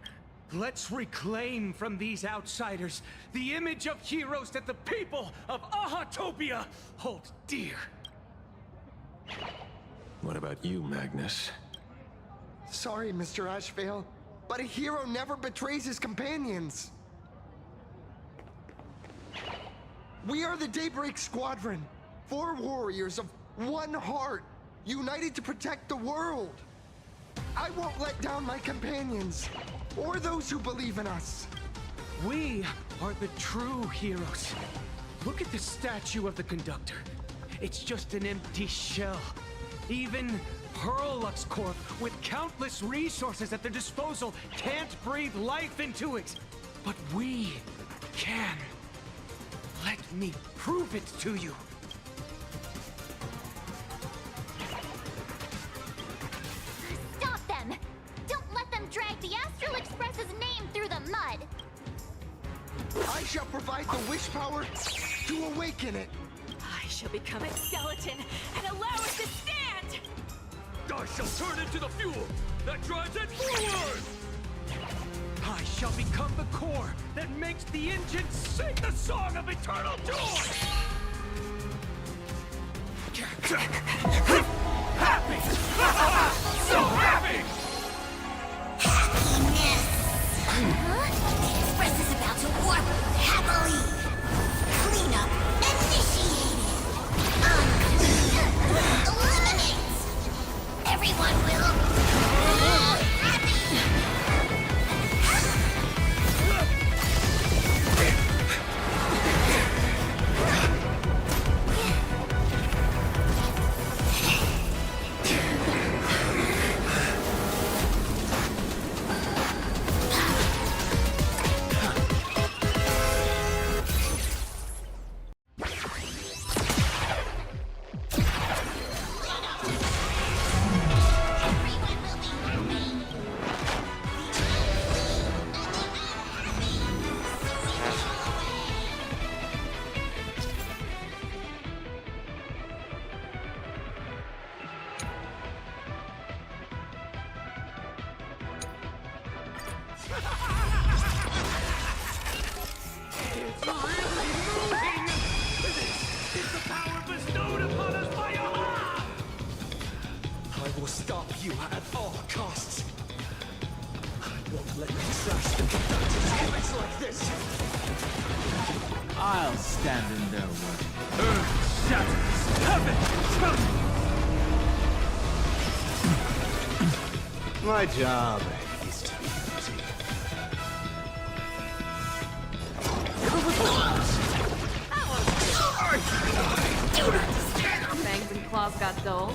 Let's reclaim from these outsiders the image of heroes that the people of Ahatopia hold dear. What about you, Magnus? Sorry, Mr. Ashvale, but a hero never betrays his companions. We are the Daybreak Squadron, 4 warriors of one heart, united to protect the world. I won't let down my companions, or those who believe in us. We are the true heroes. Look at the statue of the conductor. It's just an empty shell. Even Pearlux Corp, with countless resources at their disposal, can't breathe life into it. But we can. Let me prove it to you. Stop them! Don't let them drag the Astral Express's name through the mud! I shall provide the wish power to awaken it. I shall become its skeleton and allow it to stand! I shall turn into the fuel that drives it forward! I shall become the core that makes the engine sing the song of eternal joy! Happy! So happy! Happiness! The Express is about to warp happily! Cleanup initiated! Unclean! Eliminate! Everyone will be happy! really moving! This is the power bestowed upon us by Aha! I will stop you at all costs. I won't let you trash the conductor's image like this. I'll stand in their way. Earth shatters, heaven trembles. My job is to eat. Fangs and claws got dull.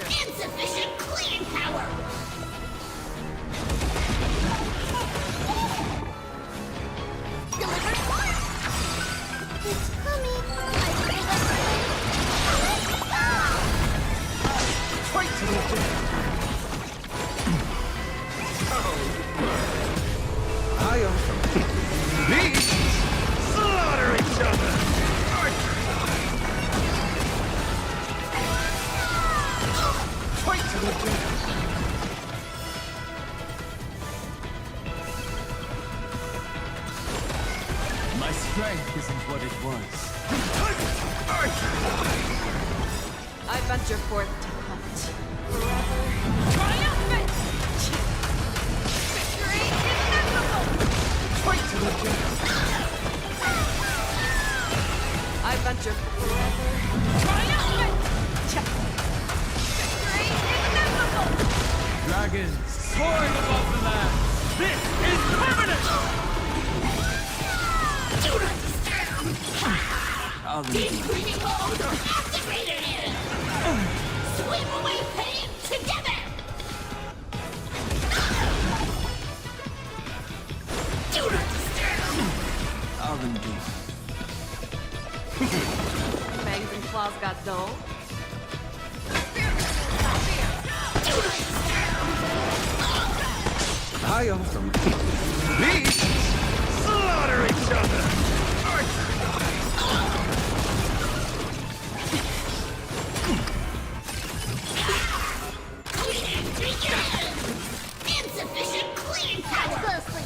Insufficient clean power! Delivered one! It's coming! Fight to the I offer. These slaughter each other! Fight to the My strength isn't what it was. I venture forth to hunt. Triumphant! Victory inevitable! Fight to the I venture forever. Triumphant! Victory inevitable! Dragons soaring above the land. This is permanent! Do not disturb! I'll Deep breathing mode activated! Sweep away pain together! Do not disturb! I'll engage. Fangs and claws got dull. I offer. These slaughter each other! Insufficient clean power! Closely.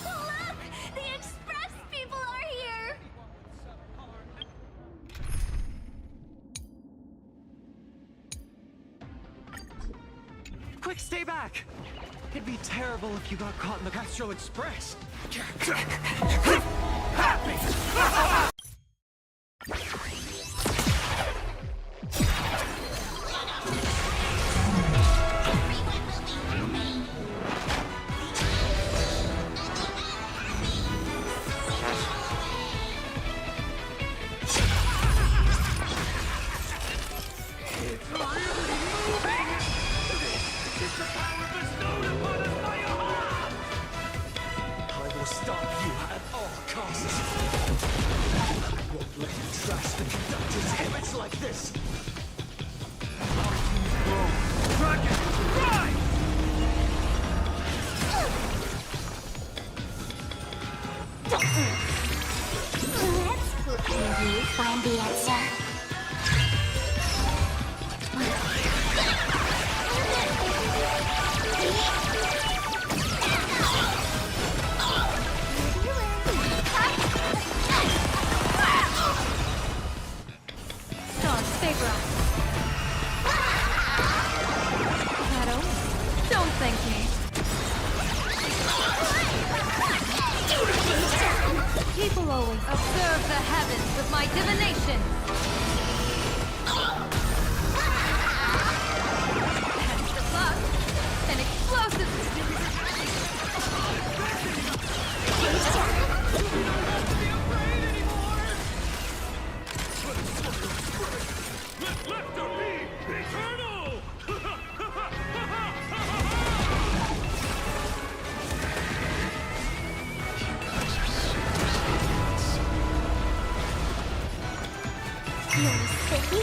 Look! The express people are here! Quick, stay back! It'd be terrible if you got caught in the Astral Express. I will stop you at all costs. I won't let you trash the conductor's image like this. Dragon, rise! Let's help you find the answer. Stop, stay ground. Shadow, don't thank me. People always observe the heavens with my divination. That's the luck. An explosive. Let there be eternal! You're sicky?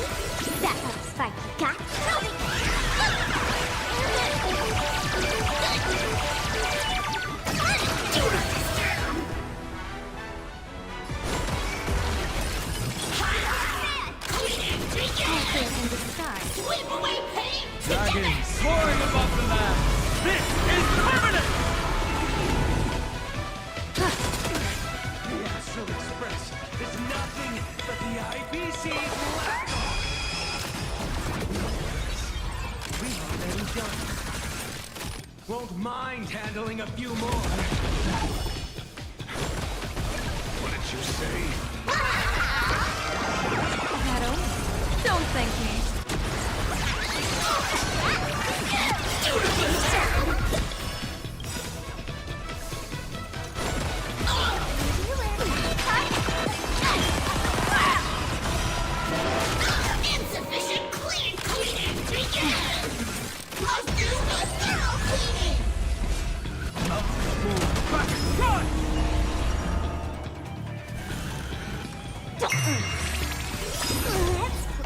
That looks like you got IBC's last! We've already done it. Won't mind handling a few more. What did you say? Shadow, don't thank me. Insufficient cleaning begin! Let's do the thorough cleaning!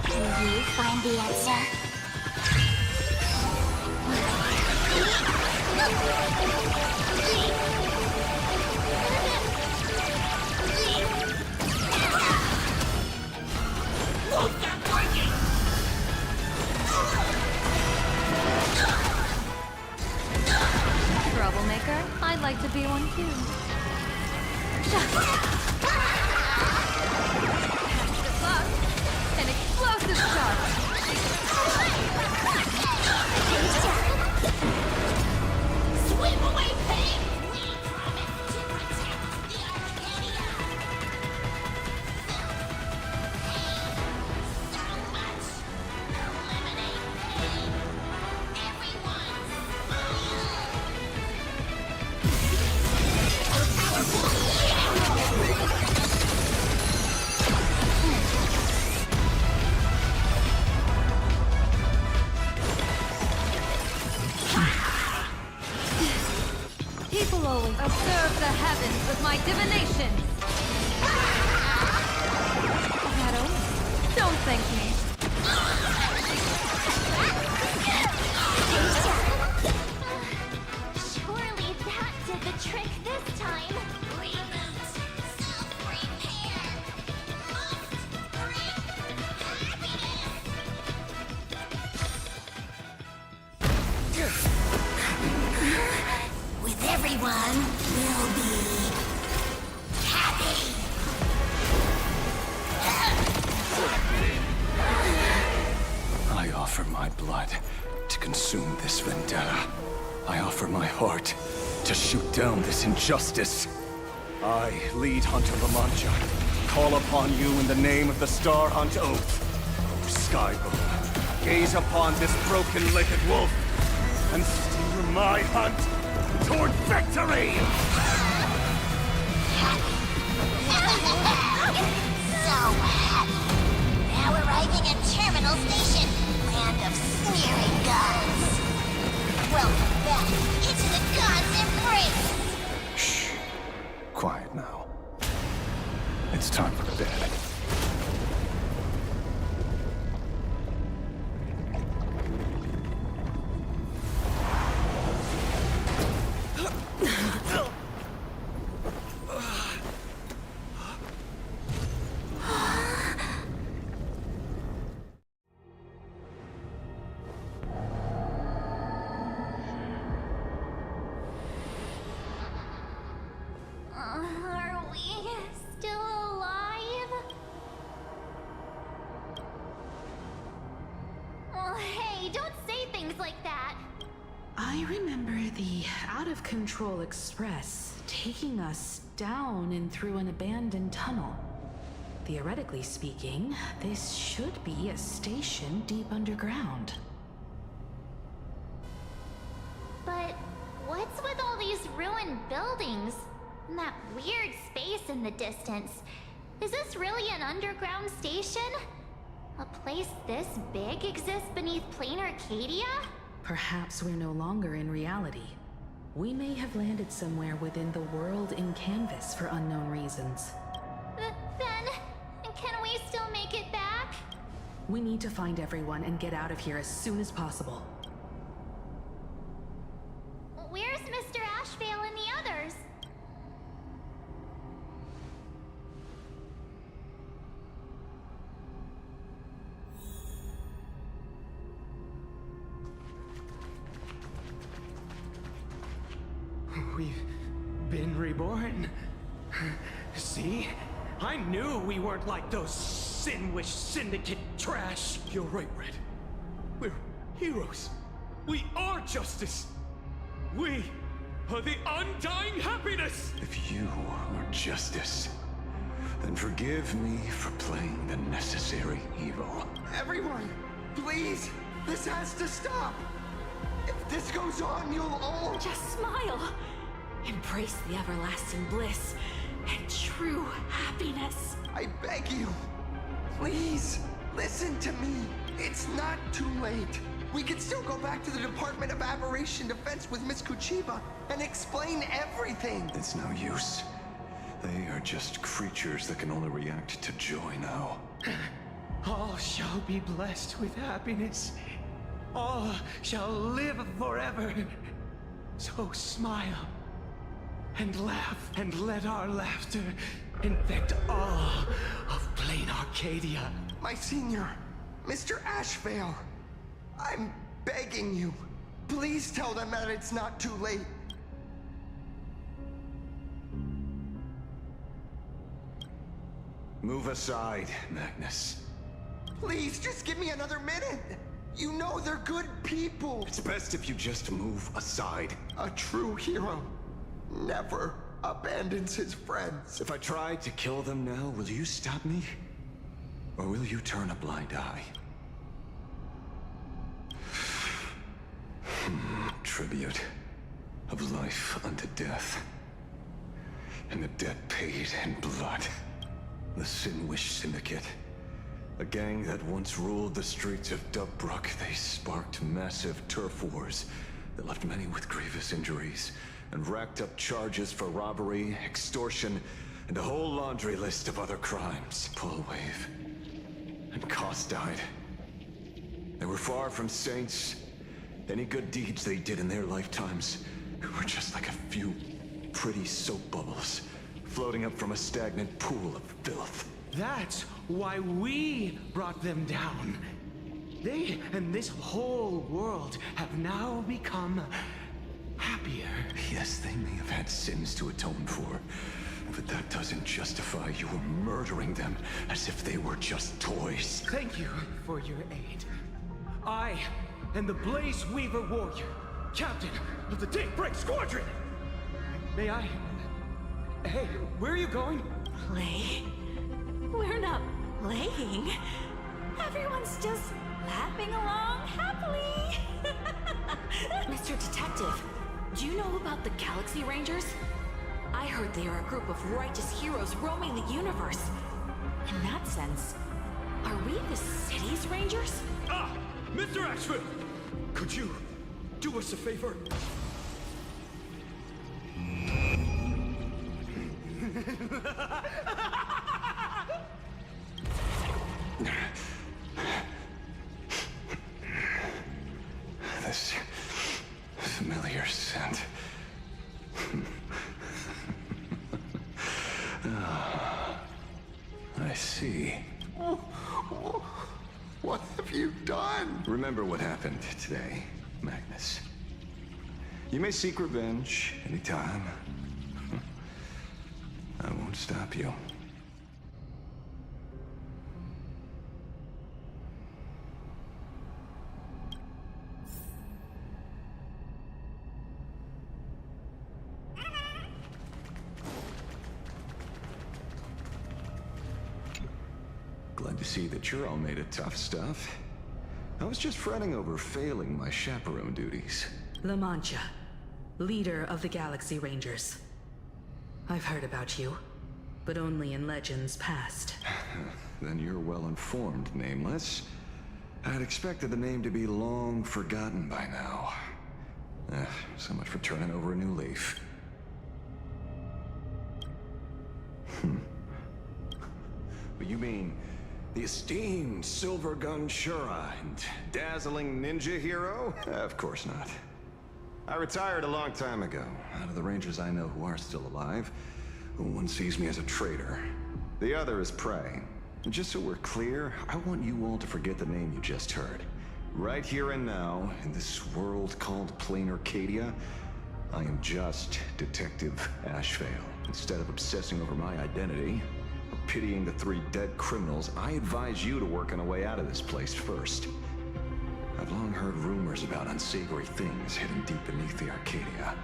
Will you find the answer? Troublemaker? I'd like to be one too. Good luck. An explosive charge. Sweep away pain! We promise to protect the Arcadia! Pain so much! Eliminate pain! Everyone People always observe the heavens with my divination. Shadow, don't thank me. Surely that did the trick this time! Reboot! Self-repair! Must bring happiness! With everyone, we'll be happy! I offer my blood to consume this vendetta. I offer my heart to shoot down this injustice. I, lead Hunter Lamantia, call upon you in the name of the Star Hunt Oath. O Skybow, gaze upon this broken-legged wolf and steer my hunt toward victory! So happy! Now arriving at Terminal Station, land of sneering gods! Welcome back into the gods' embrace! Shh. Quiet now. It's time for bed. Are we still alive? Well, hey, don't say things like that! I remember the out-of-control express taking us down and through an abandoned tunnel. Theoretically speaking, this should be a station deep underground. But what's with all these ruined buildings? And that weird space in the distance? Is this really an underground station? A place this big exists beneath plain Arcadia? Perhaps we're no longer in reality. We may have landed somewhere within the world in canvas for unknown reasons. Then, can we still make it back? We need to find everyone and get out of here as soon as possible. Where's Mr. Ashvale and the others? We've been reborn. See? I knew we weren't like those Sinwish Syndicate trash! You're right, Red. We're heroes. We are justice. We are the undying happiness! If you are justice, then forgive me for playing the necessary evil. Everyone, please! This has to stop! If this goes on, you'll all... Just smile. Embrace the everlasting bliss and true happiness. I beg you, please, listen to me. It's not too late. We can still go back to the Department of Aberration Defense with Miss Kuchiba and explain everything. It's no use. They are just creatures that can only react to joy now. All shall be blessed with happiness. All shall live forever. So smile and laugh, and let our laughter infect all of plain Arcadia. My senior, Mr. Ashvale, I'm begging you. Please tell them that it's not too late. Move aside, Magnus. Please, just give me another minute. You know they're good people. It's best if you just move aside. A true hero never abandons his friends. If I try to kill them now, will you stop me? Or will you turn a blind eye? Tribute of life unto death. And the debt paid in blood. The Sinwish Syndicate. A gang that once ruled the streets of Dubbrook. They sparked massive turf wars that left many with grievous injuries and racked up charges for robbery, extortion, and a whole laundry list of other crimes. Pullwave and Koss died. They were far from saints. Any good deeds they did in their lifetimes were just like a few pretty soap bubbles floating up from a stagnant pool of filth. That's why we brought them down. They and this whole world have now become happier. Yes, they may have had sins to atone for, but that doesn't justify you murdering them as if they were just toys. Thank you for your aid. I am the Blaze Weaver Warrior, captain of the Daybreak Squadron. May I? Hey, where are you going? Play? We're not playing. Everyone's just laughing along happily. Mr. Detective, do you know about the Galaxy Rangers? I heard they are a group of righteous heroes roaming the universe. In that sense, are we the city's rangers? Ah! Mr. Ashville! Could you do us a favor? This familiar scent. I see. What have you done? Remember what happened today, Magnus. You may seek revenge anytime. I won't stop you. Glad to see that you're all made of tough stuff. I was just fretting over failing my chaperone duties. La Mancha, leader of the Galaxy Rangers. I've heard about you, but only in legends past. Then you're well informed, Nameless. I'd expected the name to be long forgotten by now. So much for turning over a new leaf. But you mean the esteemed Silver Gun Shura and dazzling ninja hero? Of course not. I retired a long time ago. Out of the Rangers I know who are still alive, one sees me as a traitor. The other is prey. And just so we're clear, I want you all to forget the name you just heard. Right here and now, in this world called Plain Arcadia, I am just Detective Ashvale. Instead of obsessing over my identity, or pitying the 3 dead criminals, I advise you to work on a way out of this place first. I've long heard rumors about unsavory things hidden deep beneath the Arcadia.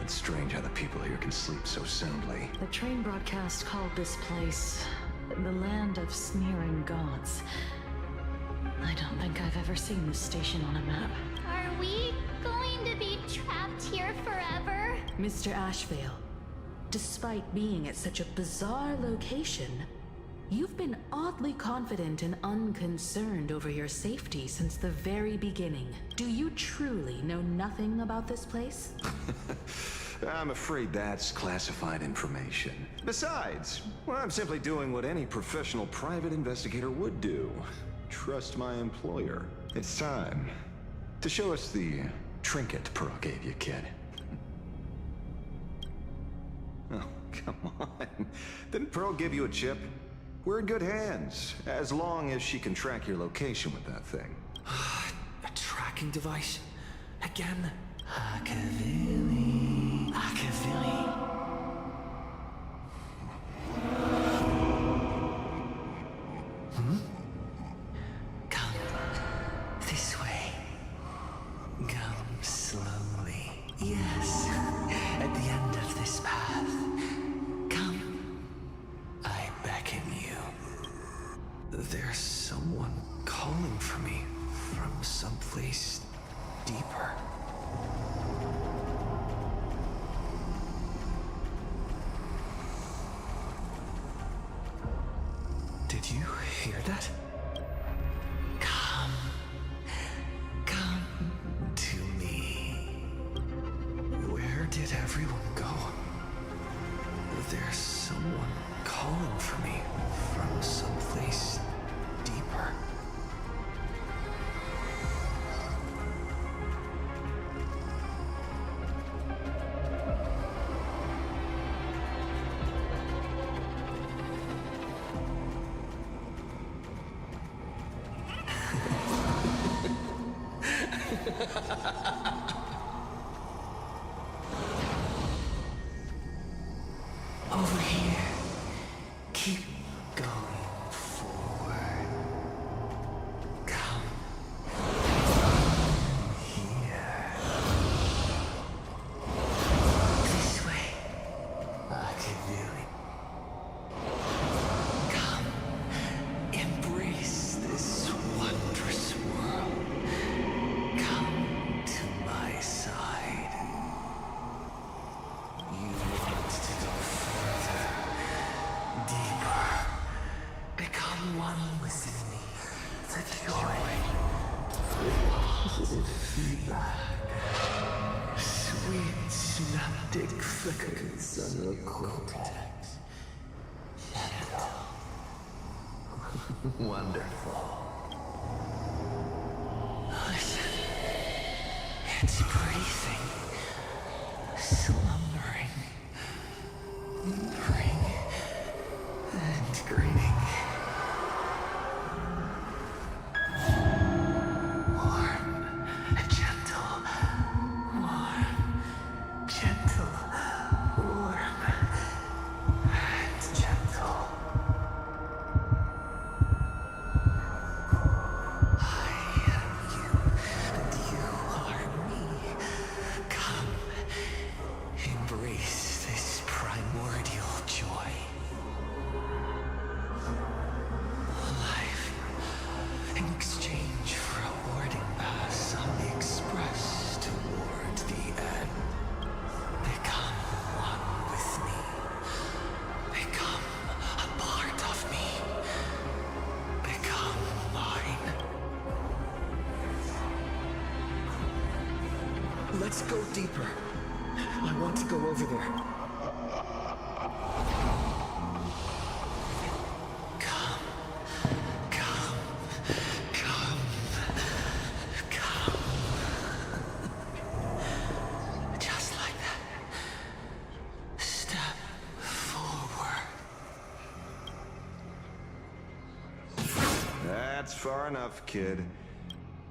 It's strange how the people here can sleep so soundly. The train broadcast called this place the land of sneering gods. I don't think I've ever seen this station on a map. Are we going to be trapped here forever? Mr. Ashvale, despite being at such a bizarre location, you've been oddly confident and unconcerned over your safety since the very beginning. Do you truly know nothing about this place? I'm afraid that's classified information. Besides, well, I'm simply doing what any professional private investigator would do. Trust my employer. It's time to show us the trinket Pearl gave you, kid. Oh, come on. Didn't Pearl give you a chip? We're in good hands, as long as she can track your location with that thing. A tracking device? Again? Akavili. Come this way. Come slowly. Yes, at the end of this path. Come. I beckon you. There's someone calling for me from someplace deeper. Did you hear that? Come to me. Where did everyone go? There's someone calling for me from someplace deeper. Over here. Keep going forward. Come. Here. This way. Akavili. Come. Embrace this wondrous world. Come to my side. You want to go further, deeper. Become one with me. The joy. Positive feedback. Sweet synaptic flickers on your cortex. Gentle. Wonderful. Listen. It's breathing. Slumbering. Purring. And grinning. Warm. Gentle. Warm. Gentle. Warm. And gentle. I am you, and you are me. Come, embrace this primordial joy. Life, in exchange for a boarding pass on the express toward the end. Become one with me. Become a part of me. Become mine. Let's go deeper. I want to go over there. Come. Just like that. Step forward. That's far enough, kid.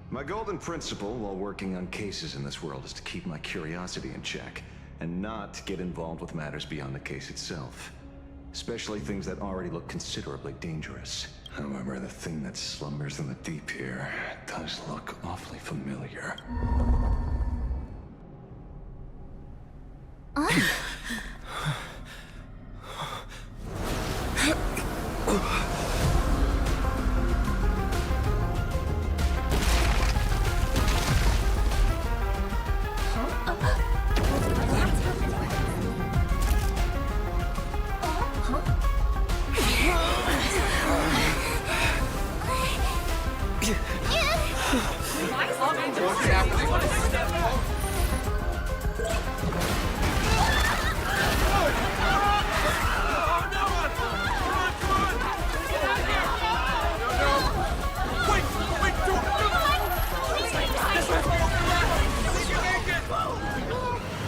My golden principle while working on cases in this world is to keep my curiosity in check and not get involved with matters beyond the case itself. Especially things that already look considerably dangerous. However, the thing that slumbers in the deep here does look awfully familiar.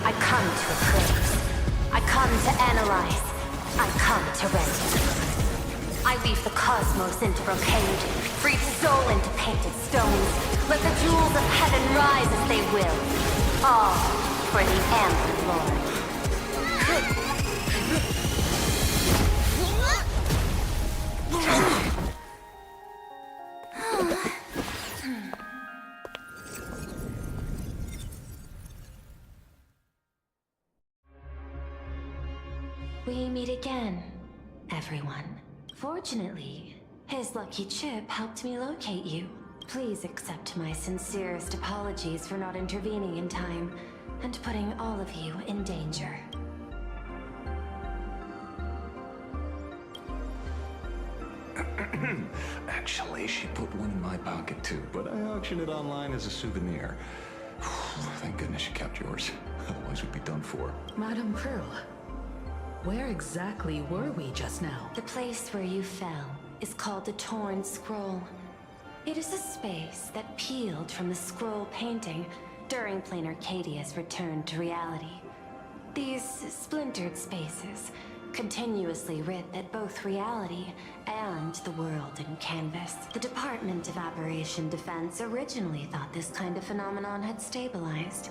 I come to appraise. I come to analyze. I come to render. I weave the cosmos into brocade, breathe soul into painted stones. Let the jewels of heaven rise as they will. All for the Amber Lord. We meet again, everyone. Fortunately, his lucky chip helped me locate you. Please accept my sincerest apologies for not intervening in time and putting all of you in danger. Actually, she put one in my pocket too, but I auctioned it online as a souvenir. Thank goodness you kept yours. Otherwise we'd be done for. Madame Prue, where exactly were we just now? The place where you fell is called the Torn Scroll. It is a space that peeled from the scroll painting during Plain Arcadia's return to reality. These splintered spaces continuously rip at both reality and the world in canvas. The Department of Aberration Defense originally thought this kind of phenomenon had stabilized,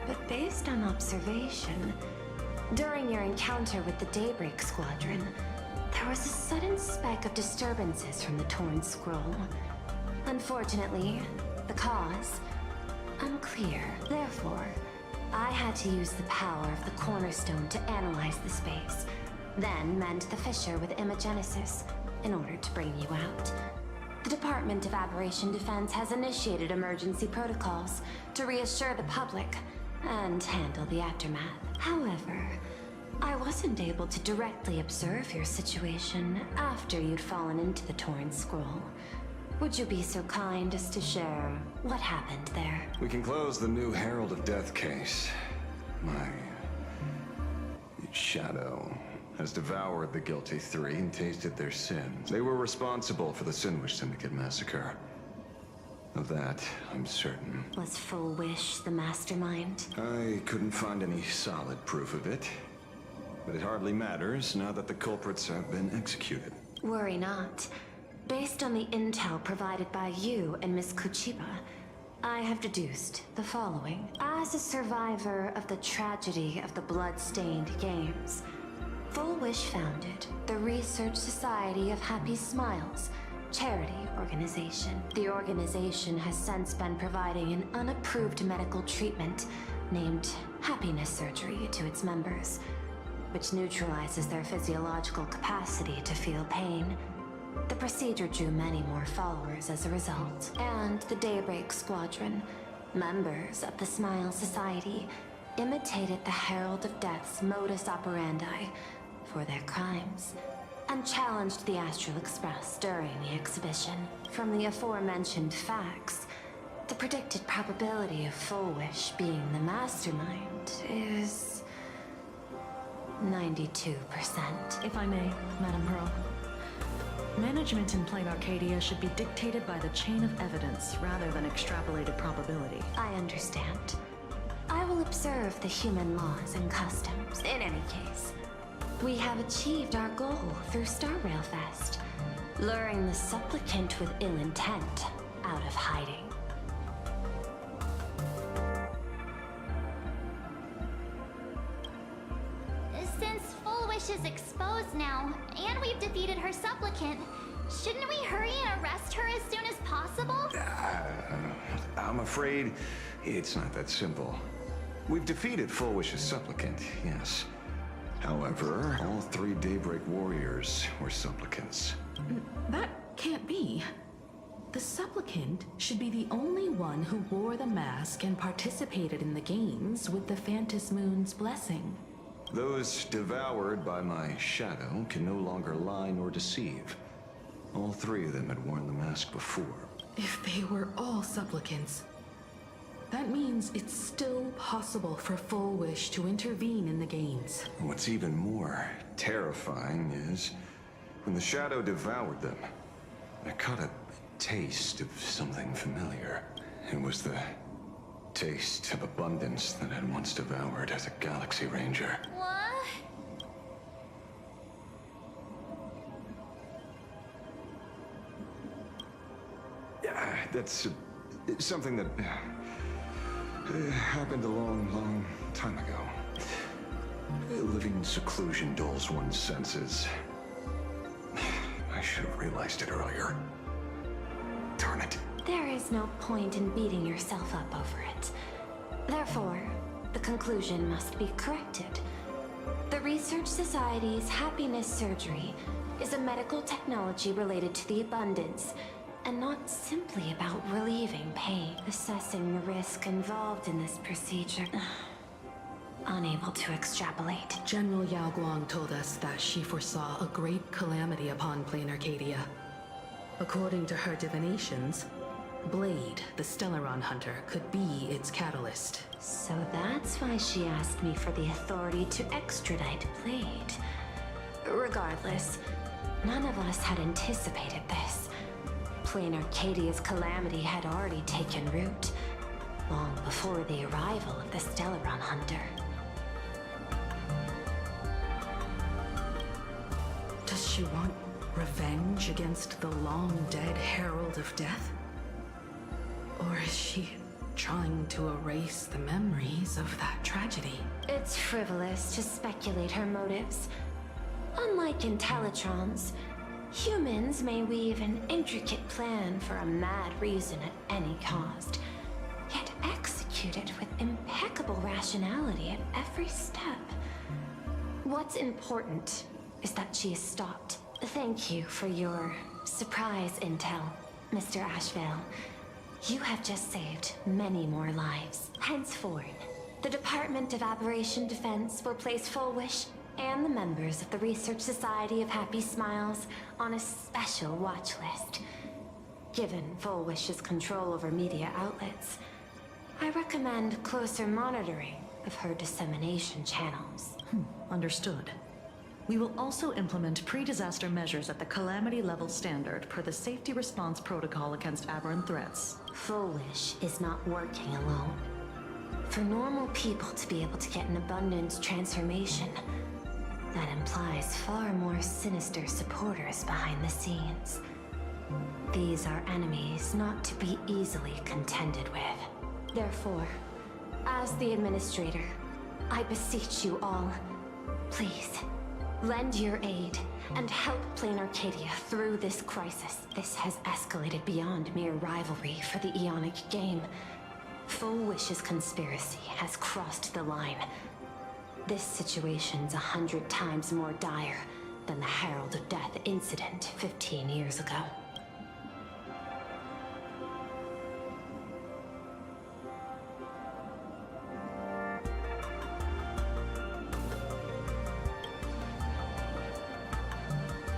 but based on observation, during your encounter with the Daybreak Squadron, there was a sudden speck of disturbances from the Torn Scroll. Unfortunately, the cause, unclear. Therefore, I had to use the power of the Cornerstone to analyze the space, then mend the fissure with Imagenesis in order to bring you out. The Department of Aberration Defense has initiated emergency protocols to reassure the public and handle the aftermath. However, I wasn't able to directly observe your situation after you'd fallen into the Torn Scroll. Would you be so kind as to share what happened there? We can close the new Herald of Death case. My shadow has devoured the guilty three and tasted their sins. They were responsible for the Sinwish Syndicate massacre. Of that, I'm certain. Was Full Wish the mastermind? I couldn't find any solid proof of it. But it hardly matters now that the culprits have been executed. Worry not. Based on the intel provided by you and Miss Kuchiba, I have deduced the following. As a survivor of the tragedy of the Blood-Stained Games, Full Wish founded the Research Society of Happy Smiles, charity organization. The organization has since been providing an unapproved medical treatment named happiness surgery to its members, which neutralizes their physiological capacity to feel pain. The procedure drew many more followers as a result. And the Daybreak Squadron, members of the Smile Society, imitated the Herald of Death's modus operandi for their crimes, and challenged the Astral Express during the exhibition. From the aforementioned facts, the predicted probability of Full Wish being the mastermind is 92%. If I may, Madame Pearl. Management in Plain Arcadia should be dictated by the chain of evidence rather than extrapolated probability. I understand. I will observe the human laws and customs. In any case, we have achieved our goal through Star Rail Fest, luring the supplicant with ill intent out of hiding. Since Full Wish Wish is exposed now, and we've defeated her supplicant. Shouldn't we hurry and arrest her as soon as possible? I'm afraid it's not that simple. We've defeated Full Wish's supplicant, yes. However, all 3 Daybreak warriors were supplicants. That can't be. The supplicant should be the only one who wore the mask and participated in the games with the Phantom Moon's blessing. Those devoured by my shadow can no longer lie nor deceive. All 3 of them had worn the mask before. If they were all supplicants, that means it's still possible for Full Wish to intervene in the games. What's even more terrifying is, when the shadow devoured them, I caught a taste of something familiar. It was the taste of abundance that I'd once devoured as a Galaxy Ranger. What? That's something that happened a long time ago. Living in seclusion dulls one's senses. I should have realized it earlier. Darn it. There is no point in beating yourself up over it. Therefore, the conclusion must be corrected. The Research Society's happiness surgery is a medical technology related to the abundance, and not simply about relieving pain. Assessing the risk involved in this procedure. Unable to extrapolate. General Yao Guang told us that she foresaw a great calamity upon Plain Arcadia. According to her divinations, Blade, the Stellaron hunter, could be its catalyst. So that's why she asked me for the authority to extradite Blade. Regardless, none of us had anticipated this. Plain Arcadia's calamity had already taken root, long before the arrival of the Stellaron hunter. Does she want revenge against the long-dead Herald of Death? Or is she trying to erase the memories of that tragedy? It's frivolous to speculate her motives. Unlike Intellitrons, humans may weave an intricate plan for a mad reason at any cost, yet execute it with impeccable rationality at every step. What's important is that she is stopped. Thank you for your surprise intel, Mr. Ashvale. You have just saved many more lives. Henceforth, the Department of Aberration Defense will place Full Wish and the members of the Research Society of Happy Smiles on a special watch list. Given Full Wish's control over media outlets, I recommend closer monitoring of her dissemination channels. Understood. We will also implement pre-disaster measures at the calamity level standard per the safety response protocol against aberrant threats. Full Wish is not working alone. For normal people to be able to get an abundance transformation, that implies far more sinister supporters behind the scenes. These are enemies not to be easily contended with. Therefore, as the administrator, I beseech you all, please, lend your aid and help Plain Arcadia through this crisis. This has escalated beyond mere rivalry for the Ionic game. Full Wish's conspiracy has crossed the line. This situation's 100 times more dire than the Herald of Death incident 15 years ago.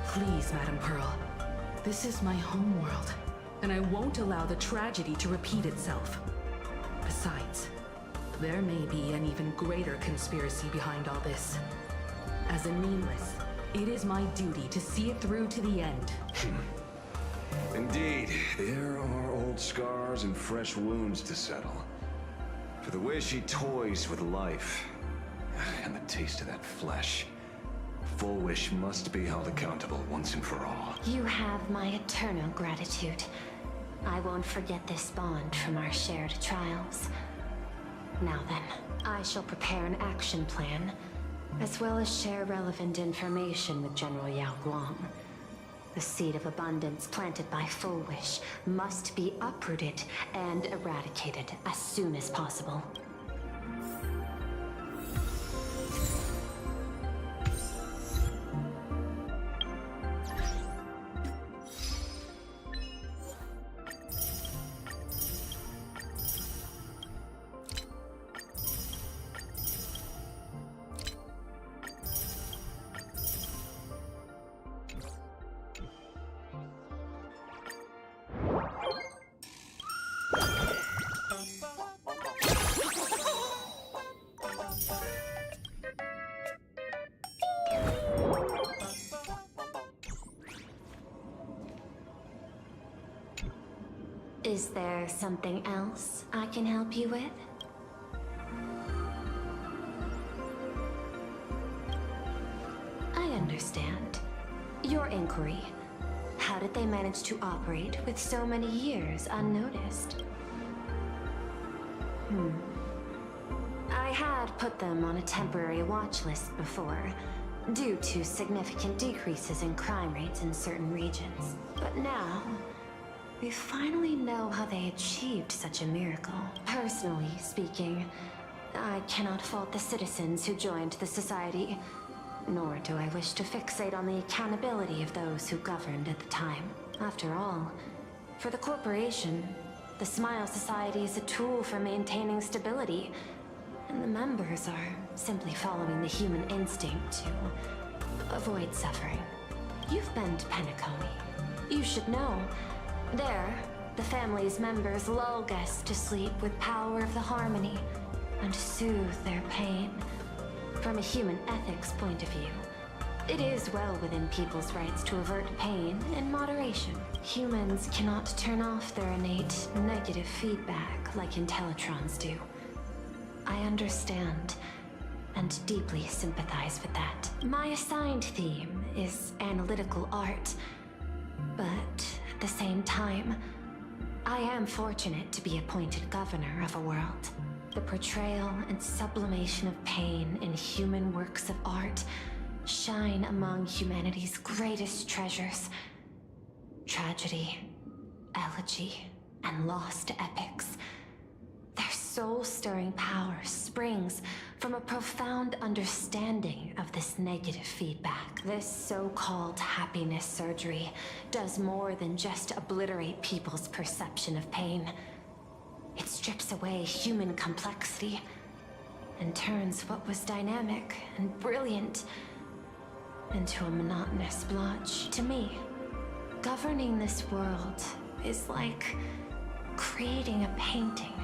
Please, Madam Pearl. This is my homeworld, and I won't allow the tragedy to repeat itself. Besides, there may be an even greater conspiracy behind all this. As a nameless, it is my duty to see it through to the end. Indeed, there are old scars and fresh wounds to settle. For the way she toys with life, and the taste of that flesh, Full Wish must be held accountable once and for all. You have my eternal gratitude. I won't forget this bond from our shared trials. Now then, I shall prepare an action plan as well as share relevant information with General Yao Guang. The seed of abundance planted by Full Wish must be uprooted and eradicated as soon as possible. Is there something else I can help you with? I understand. Your inquiry. How did they manage to operate with so many years unnoticed? I had put them on a temporary watch list before, due to significant decreases in crime rates in certain regions. But now, we finally know how they achieved such a miracle. Personally speaking, I cannot fault the citizens who joined the society, nor do I wish to fixate on the accountability of those who governed at the time. After all, for the corporation, the Smile Society is a tool for maintaining stability, and the members are simply following the human instinct to avoid suffering. You've been to Penacony. You should know. There, the family's members lull guests to sleep with power of the harmony and soothe their pain. From a human ethics point of view, it is well within people's rights to avert pain in moderation. Humans cannot turn off their innate negative feedback like Intellitrons do. I understand and deeply sympathize with that. My assigned theme is analytical art, but at the same time, I am fortunate to be appointed governor of a world. The portrayal and sublimation of pain in human works of art shine among humanity's greatest treasures. Tragedy, elegy, and lost epics. Their soul-stirring power springs from a profound understanding of this negative feedback. This so-called happiness surgery does more than just obliterate people's perception of pain. It strips away human complexity and turns what was dynamic and brilliant into a monotonous blotch. To me, governing this world is like creating a painting.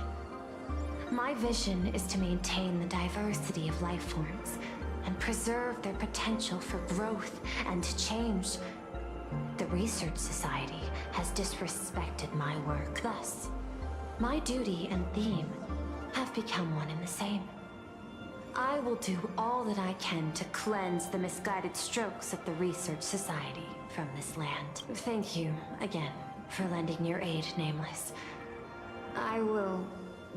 My vision is to maintain the diversity of life forms and preserve their potential for growth and change. The Research Society has disrespected my work. Thus, my duty and theme have become one and the same. I will do all that I can to cleanse the misguided strokes of the Research Society from this land. Thank you again for lending your aid, Nameless. I will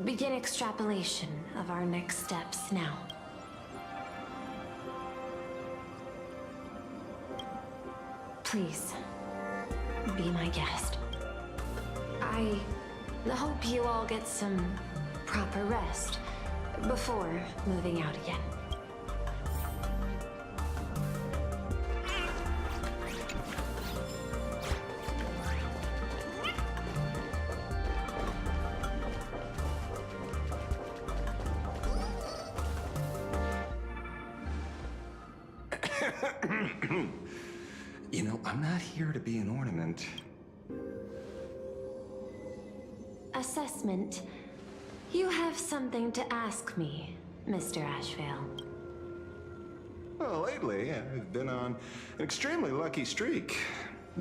begin extrapolation of our next steps now. Please, be my guest. I hope you all get some proper rest before moving out again. You know, I'm not here to be an ornament. Assessment. You have something to ask me, Mr. Ashvale. Well, lately, I've been on an extremely lucky streak.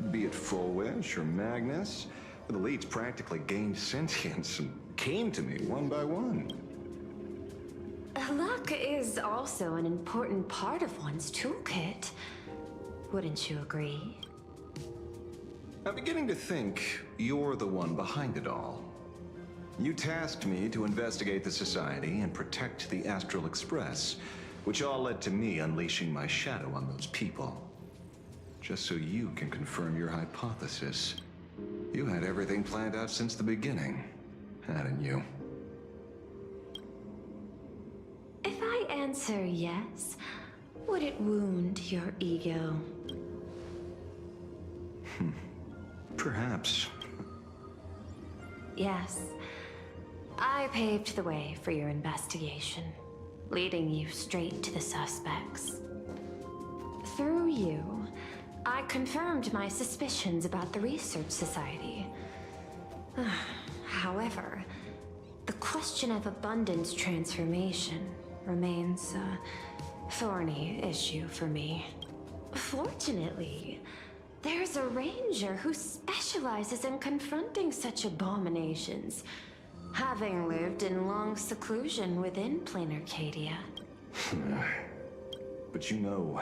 Be it Full Wish or Magnus, the elites practically gained sentience and came to me one by one. Luck is also an important part of one's toolkit. Wouldn't you agree? I'm beginning to think you're the one behind it all. You tasked me to investigate the Society and protect the Astral Express. which all led to me unleashing my shadow on those people. Just so you can confirm your hypothesis. You had everything planned out since the beginning, hadn't you? If I answer yes, would it wound your ego? Perhaps. Yes. I paved the way for your investigation, leading you straight to the suspects. Through you, I confirmed my suspicions about the Research Society. However, the question of abundance transformation remains a thorny issue for me. Fortunately, there's a ranger who specializes in confronting such abominations, having lived in long seclusion within plain Arcadia. But you know,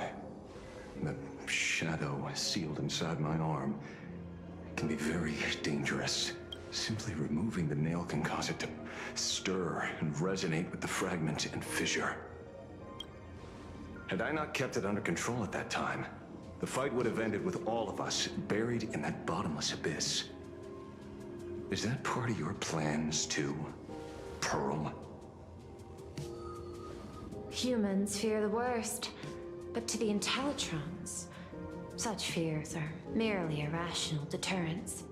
the shadow sealed inside my arm can be very dangerous. Simply removing the nail can cause it to stir and resonate with the fragment and fissure. Had I not kept it under control at that time, the fight would have ended with all of us buried in that bottomless abyss. Is that part of your plans too, Pearl? Humans fear the worst, but to the Intellitrons, such fears are merely irrational deterrents.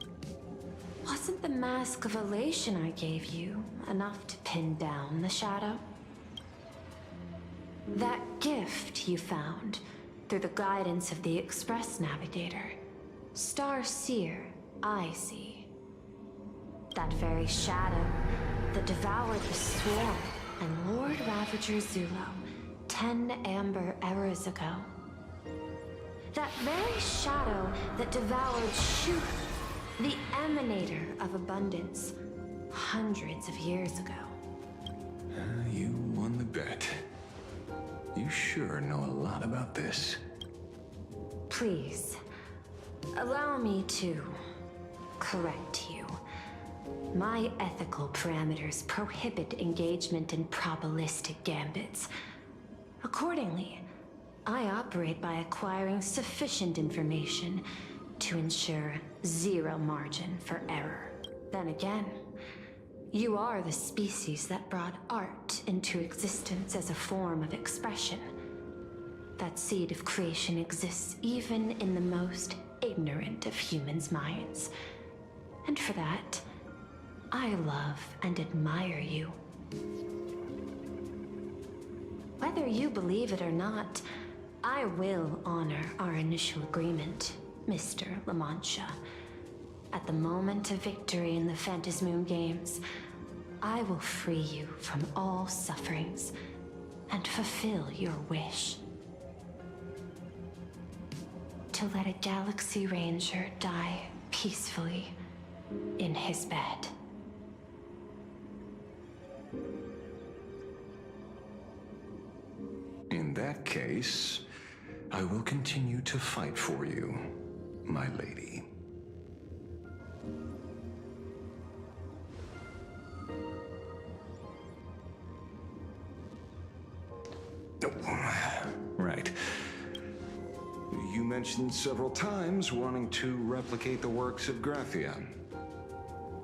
Wasn't the mask of elation I gave you enough to pin down the shadow? That gift you found through the guidance of the Express Navigator, Star Seer, I see. That very shadow that devoured the Swarm and Lord Ravager Zulo 10 amber eras ago. That very shadow that devoured Shu, the emanator of abundance, hundreds of years ago. You won the bet. You sure know a lot about this. Please, allow me to correct you. My ethical parameters prohibit engagement in probabilistic gambits. Accordingly, I operate by acquiring sufficient information to ensure zero margin for error. Then again, you are the species that brought art into existence as a form of expression. That seed of creation exists even in the most ignorant of humans' minds. And for that, I love and admire you. Whether you believe it or not, I will honor our initial agreement, Mr. La Mancha. At the moment of victory in the Phantasmoon Games, I will free you from all sufferings and fulfill your wish. To let a Galaxy Ranger die peacefully in his bed. In that case, I will continue to fight for you, my lady. Right. You mentioned several times wanting to replicate the works of Graphia.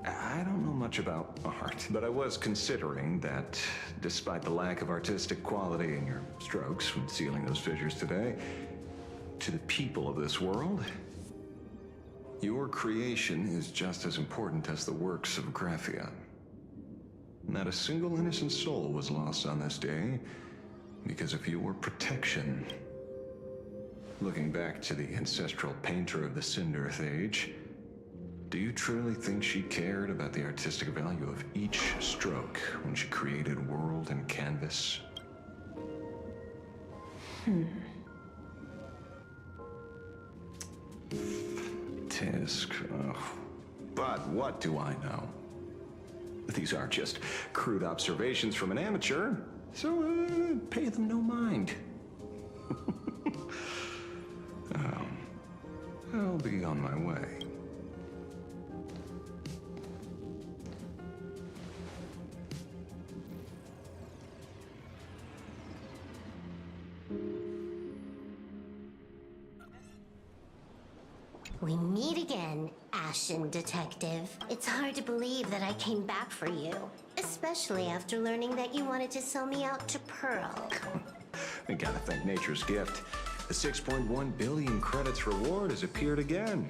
I don't know much about art, but I was considering that despite the lack of artistic quality in your strokes when sealing those fissures today, to the people of this world, your creation is just as important as the works of Graphia. Not a single innocent soul was lost on this day because of your protection. Looking back to the ancestral painter of the Cinderearth Age, do you truly think she cared about the artistic value of each stroke when she created world and canvas? Tisk, but what do I know? These are just crude observations from an amateur, so pay them no mind. I'll be on my way. We meet again, Ashen Detective. It's hard to believe that I came back for you, especially after learning that you wanted to sell me out to Pearl. I gotta thank nature's gift. The 6.1 billion credits reward has appeared again.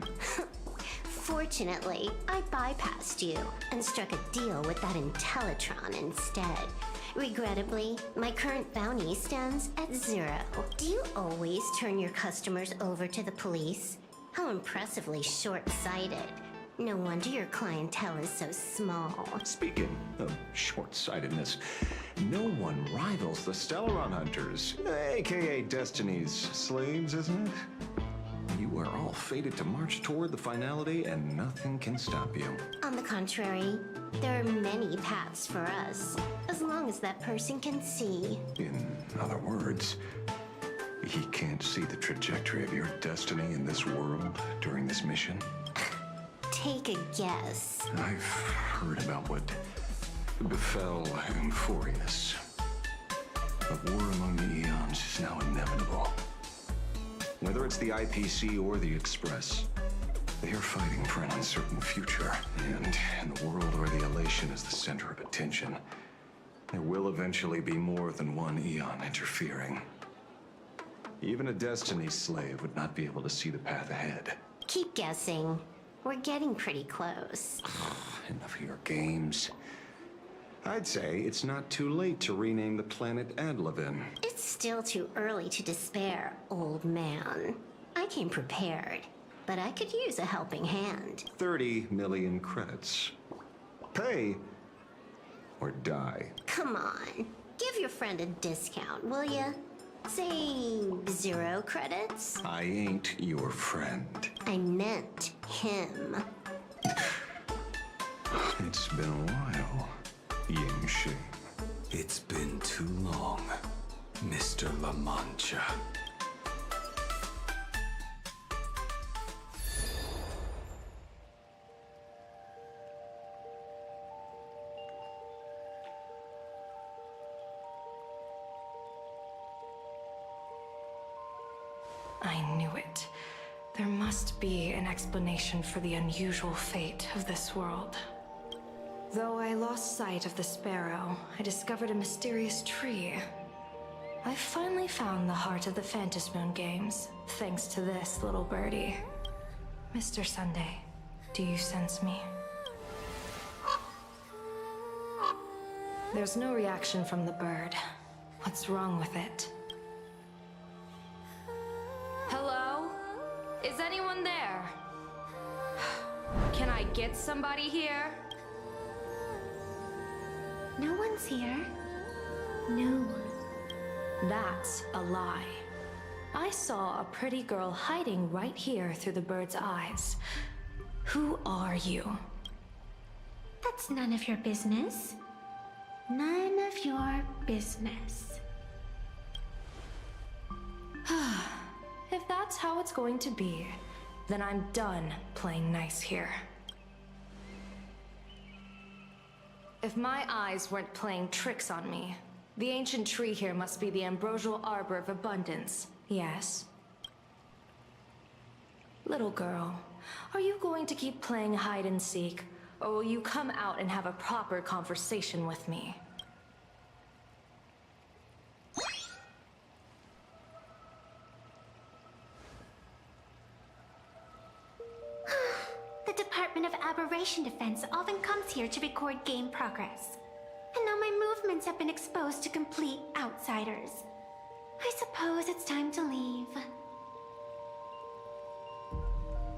Fortunately, I bypassed you and struck a deal with that Intellitron instead. Regrettably, my current bounty stands at 0. Do you always turn your customers over to the police? How impressively short-sighted. No wonder your clientele is so small. Speaking of short-sightedness, no one rivals the Stellaron Hunters, aka Destiny's slaves, isn't it? You are all fated to march toward the finality, and nothing can stop you. On the contrary, there are many paths for us, as long as that person can see. In other words, he can't see the trajectory of your destiny in this world during this mission? Take a guess. I've heard about what befell Euphorius. A war among the eons is now inevitable. Whether it's the IPC or the Express, they are fighting for an uncertain future. And in the world where the elation is the center of attention, there will eventually be more than one eon interfering. Even a Destiny slave would not be able to see the path ahead. Keep guessing. We're getting pretty close. Enough of your games. I'd say it's not too late to rename the planet Adlevin. It's still too early to despair, old man. I came prepared, but I could use a helping hand. 30 million credits. Pay or die. Come on. Give your friend a discount, will ya? Say 0 credits? I ain't your friend. I meant him. It's been a while, Ying Shing. It's been too long, Mr. La Mancha. I knew it. There must be an explanation for the unusual fate of this world. Though I lost sight of the sparrow, I discovered a mysterious tree. I finally found the heart of the Phantom Moon games, thanks to this little birdie. Mr. Sunday, do you sense me? There's no reaction from the bird. What's wrong with it? Hello? Is anyone there? Can I get somebody here? No one's here. No. That's a lie. I saw a pretty girl hiding right here through the bird's eyes. Who are you? That's none of your business. None of your business. If that's how it's going to be, then I'm done playing nice here. If my eyes weren't playing tricks on me, the ancient tree here must be the ambrosial arbor of abundance, yes? Little girl, are you going to keep playing hide and seek, or will you come out and have a proper conversation with me? The Department of Aberration Defense often comes here to record game progress. And now my movements have been exposed to complete outsiders. I suppose it's time to leave.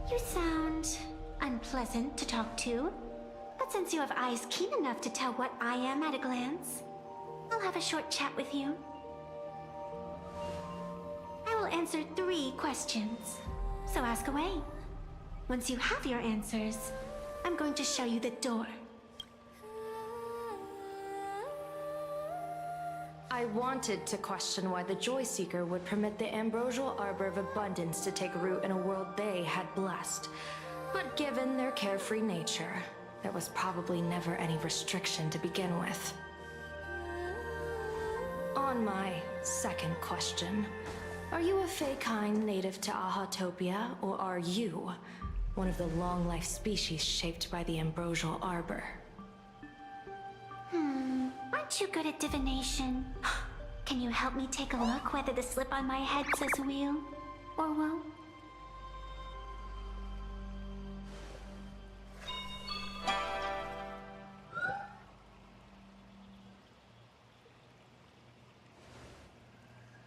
You sound unpleasant to talk to. But since you have eyes keen enough to tell what I am at a glance, I'll have a short chat with you. I will answer 3 questions, so ask away. Once you have your answers, I'm going to show you the door. I wanted to question why the Joy Seeker would permit the ambrosial arbor of abundance to take root in a world they had blessed. But given their carefree nature, there was probably never any restriction to begin with. On my second question, are you a Fey kind native to Ahatopia, or are you one of the long-life species shaped by the ambrosial arbor. Aren't you good at divination? Can you help me take a look whether the slip on my head says wheel or woe?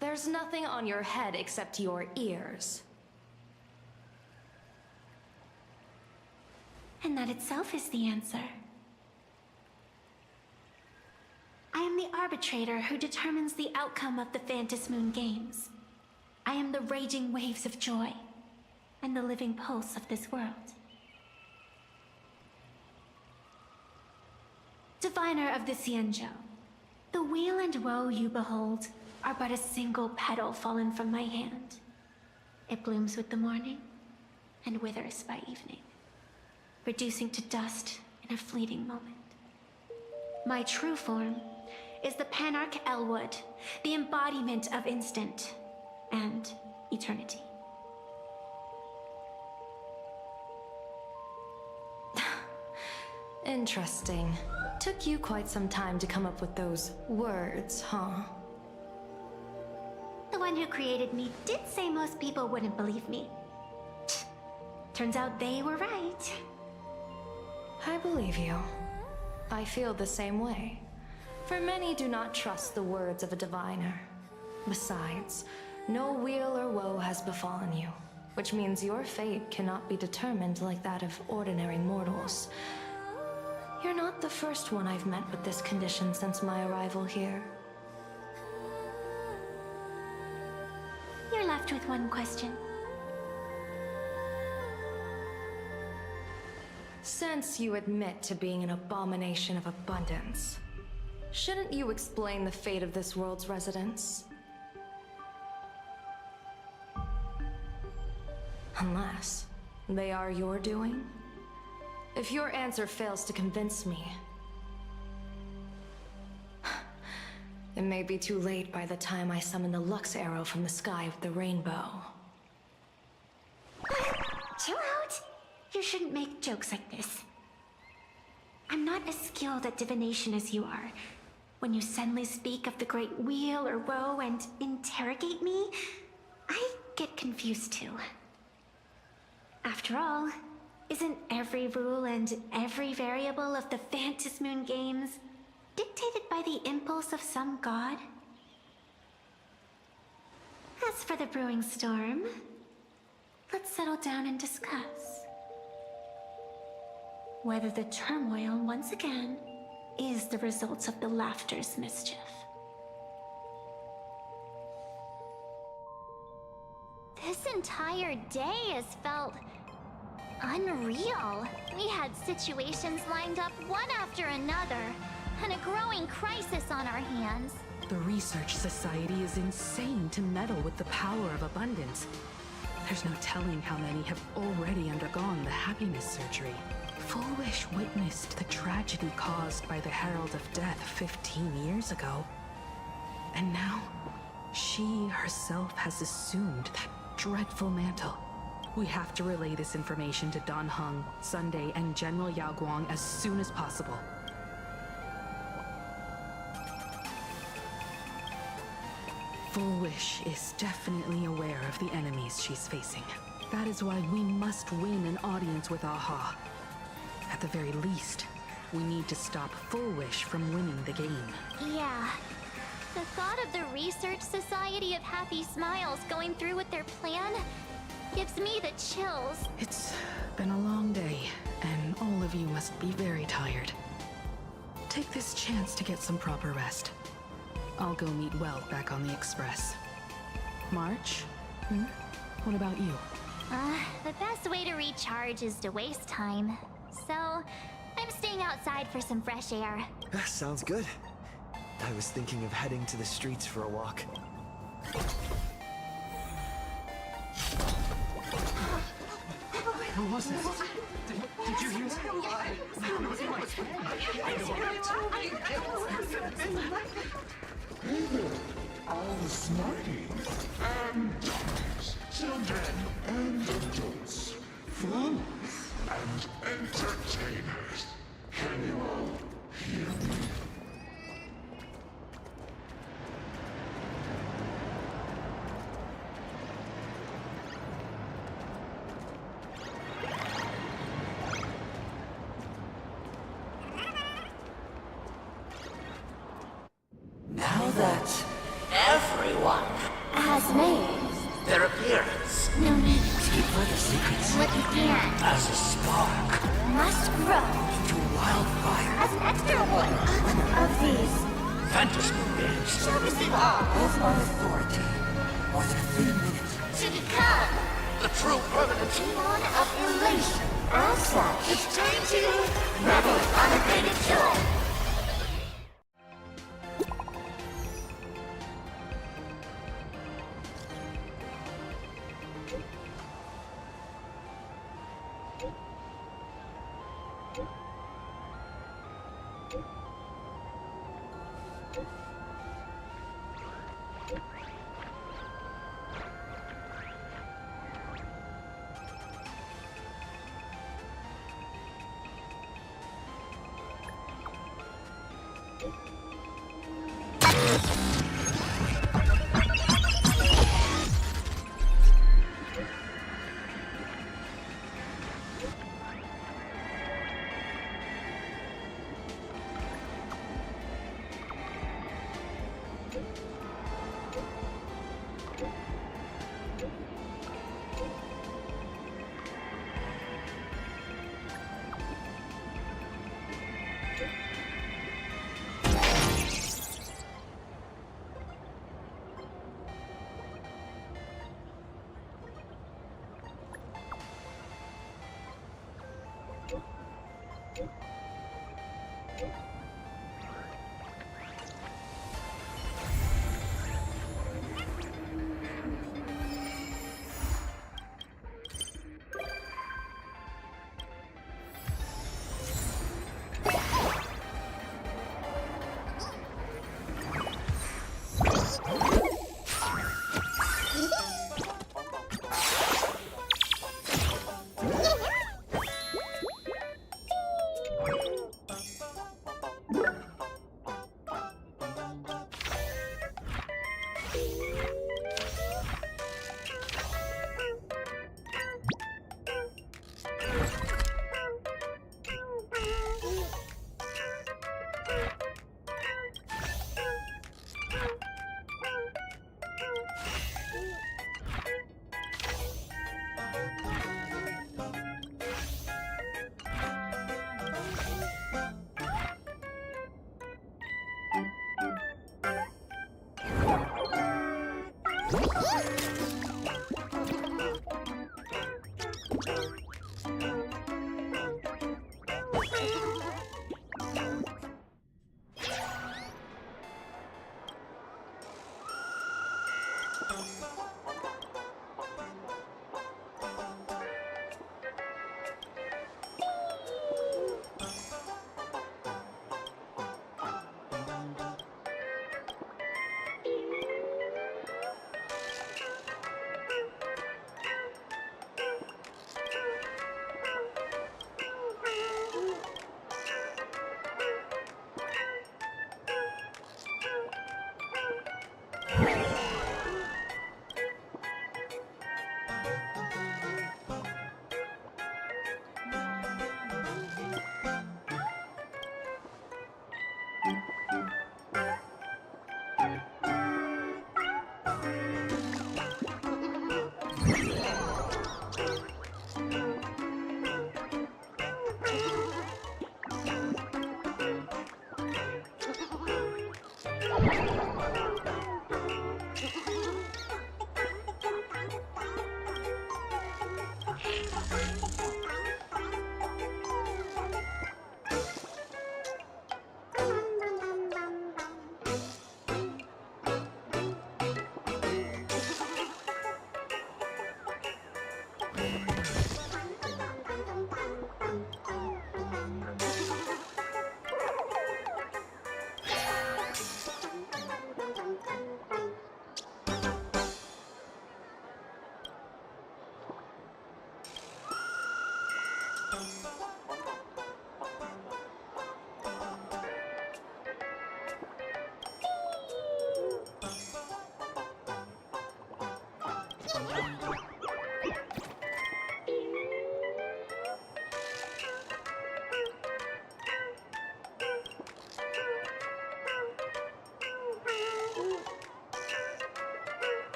There's nothing on your head except your ears. And that itself is the answer. I am the arbitrator who determines the outcome of the Phantasmoon Games. I am the raging waves of joy and the living pulse of this world. Diviner of the Xianzhou, the weal and woe you behold are but a single petal fallen from my hand. It blooms with the morning and withers by evening, reducing to dust in a fleeting moment. My true form is the Panarch Elwood, the embodiment of instant and eternity. Interesting. Took you quite some time to come up with those words, huh? The one who created me did say most people wouldn't believe me. Turns out they were right. I believe you. I feel the same way. For many do not trust the words of a diviner. Besides, no weal or woe has befallen you, which means your fate cannot be determined like that of ordinary mortals. You're not the first one I've met with this condition since my arrival here. You're left with one question. Since you admit to being an abomination of abundance, shouldn't you explain the fate of this world's residents? Unless they are your doing? If your answer fails to convince me, it may be too late by the time I summon the Lux Arrow from the sky with the rainbow. Chill out! You shouldn't make jokes like this. I'm not as skilled at divination as you are. When you suddenly speak of the great wheel or woe and interrogate me, I get confused too. After all, isn't every rule and every variable of the Phantasmoon Games dictated by the impulse of some god? As for the brewing storm, let's settle down and discuss whether the turmoil once again is the result of the laughter's mischief. This entire day has felt unreal. We had situations lined up one after another, and a growing crisis on our hands. The Research Society is insane to meddle with the power of abundance. There's no telling how many have already undergone the happiness surgery. Full Wish witnessed the tragedy caused by the Herald of Death 15 years ago. And now, she herself has assumed that dreadful mantle. We have to relay this information to Dan Heng, Sunday, and General Yao Guang as soon as possible. Full Wish is definitely aware of the enemies she's facing. That is why we must win an audience with Aha. At the very least, we need to stop Full Wish from winning the game. Yeah. The thought of the Research Society of Happy Smiles going through with their plan gives me the chills. It's been a long day, and all of you must be very tired. Take this chance to get some proper rest. I'll go meet Well back on the Express. March? What about you? The best way to recharge is to waste time. So, I'm staying outside for some fresh air. Sounds good. I was thinking of heading to the streets for a walk. Who was that? Did you hear All smarties and dummies, children and adults. Fun and entertainers. Can you all hear me? Now that everyone Has made their appearance, no need to keep further secrets what you can. as a spark Must grow into wildfire. as an extra one of these. Fantasy games Shall receive all of my authority more than 3 minutes to become the true permanent one of elation. As such, it's time to revel in unabated joy.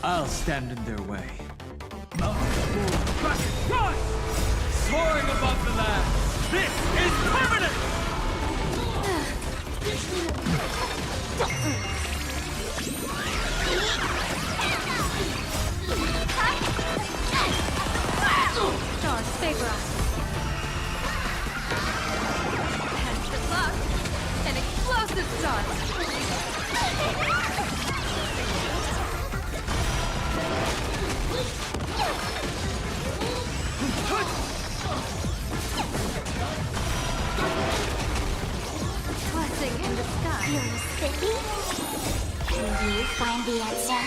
I'll stand in their way. Crushing God! Soaring above the land! This is permanent! Stars favor us. Hence the clock. An explosive start. Blessing in disguise. You're Spiffy? Can you find the answer?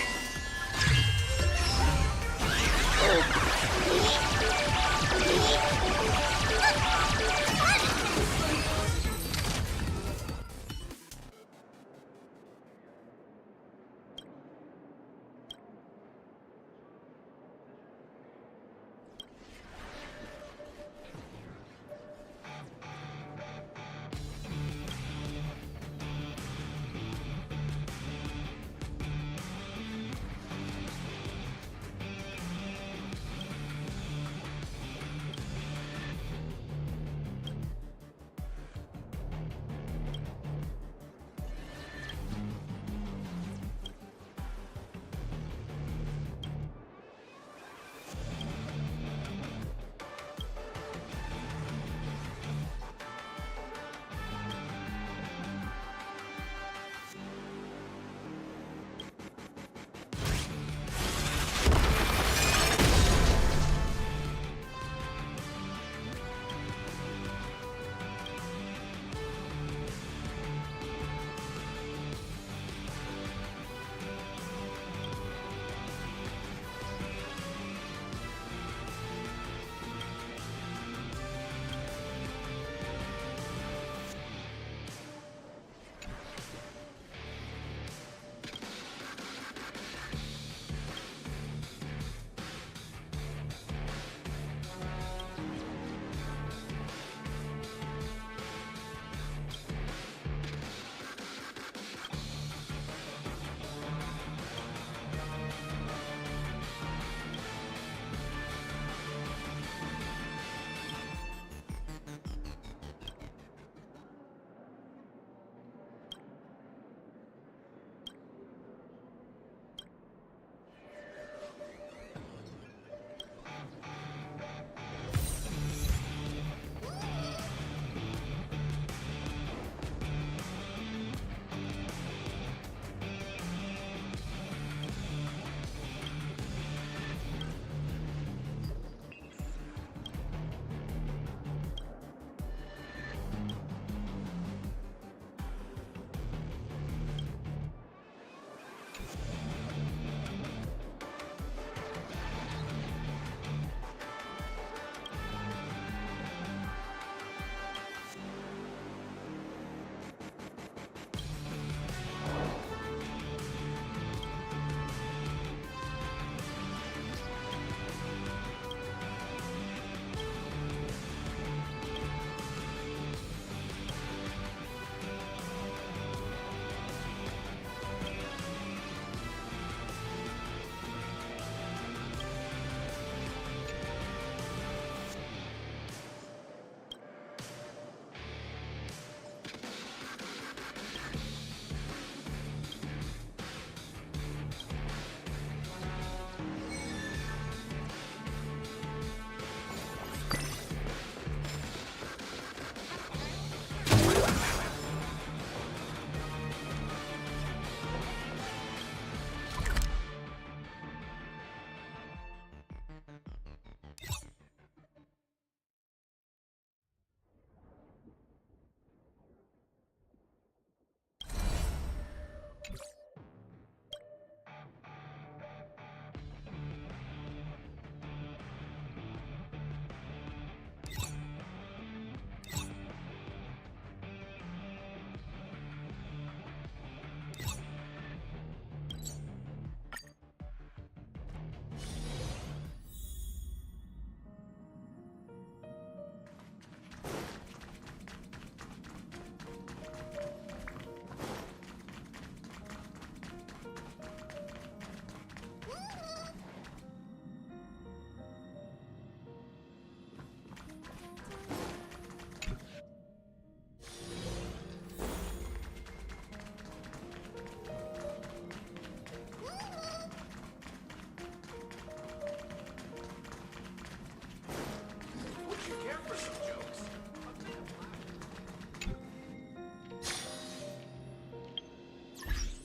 here for some jokes.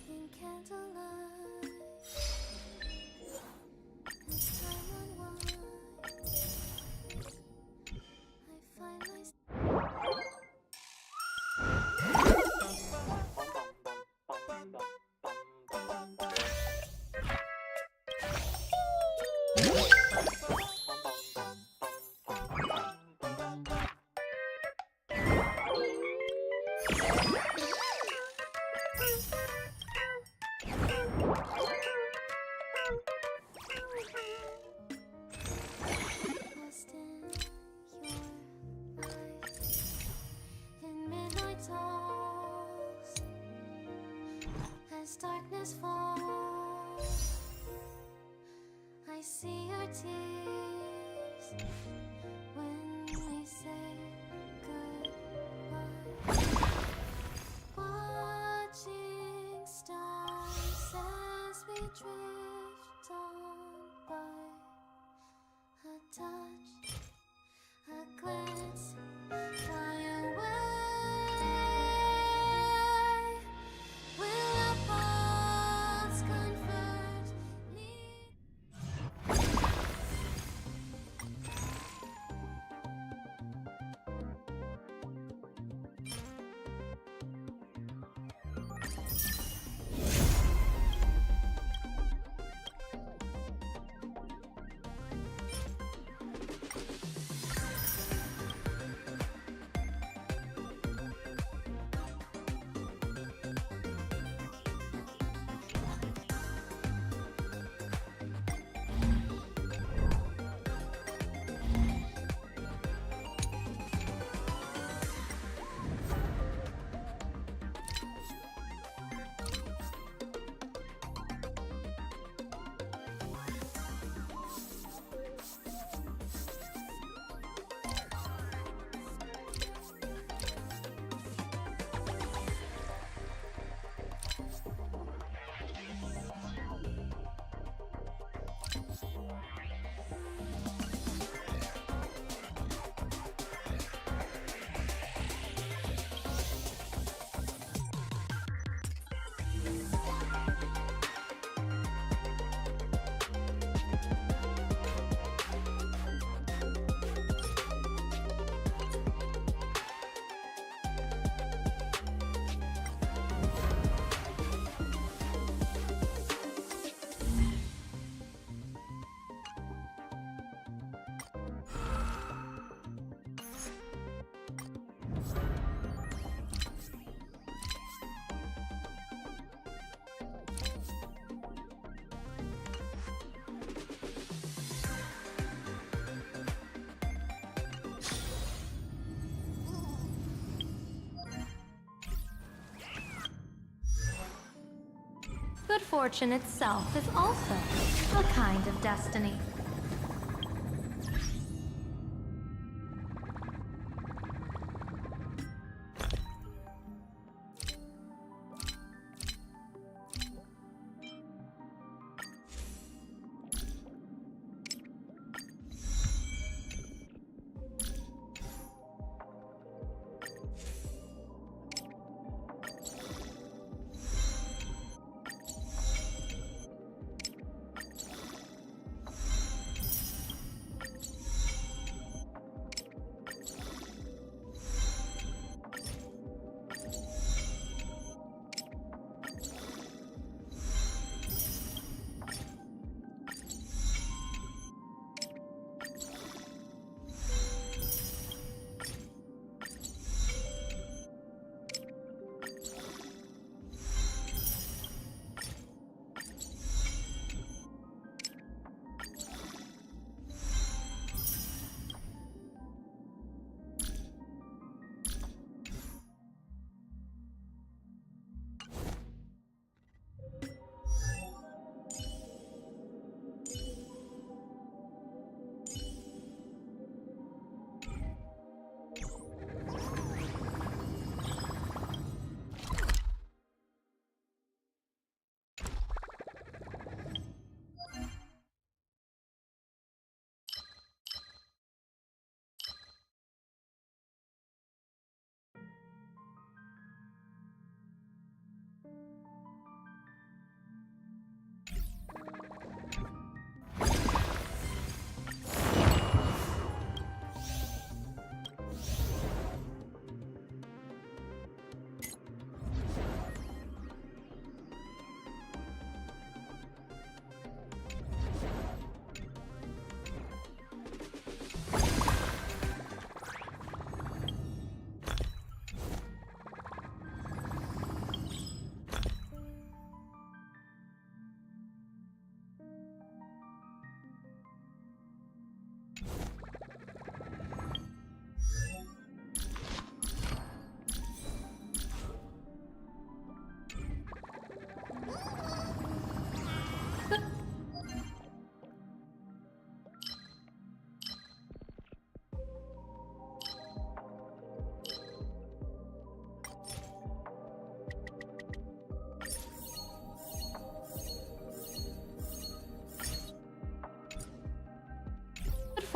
In candlelight, as time unwinds, I find myself. Lost in your light, in midnight talks, as darkness falls, I see your tears when we say goodbye. Watching stars as we drift on by. A touch, a glance, fly away. Will our paths converge? Good fortune itself is also a kind of destiny.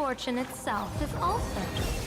fortune itself is also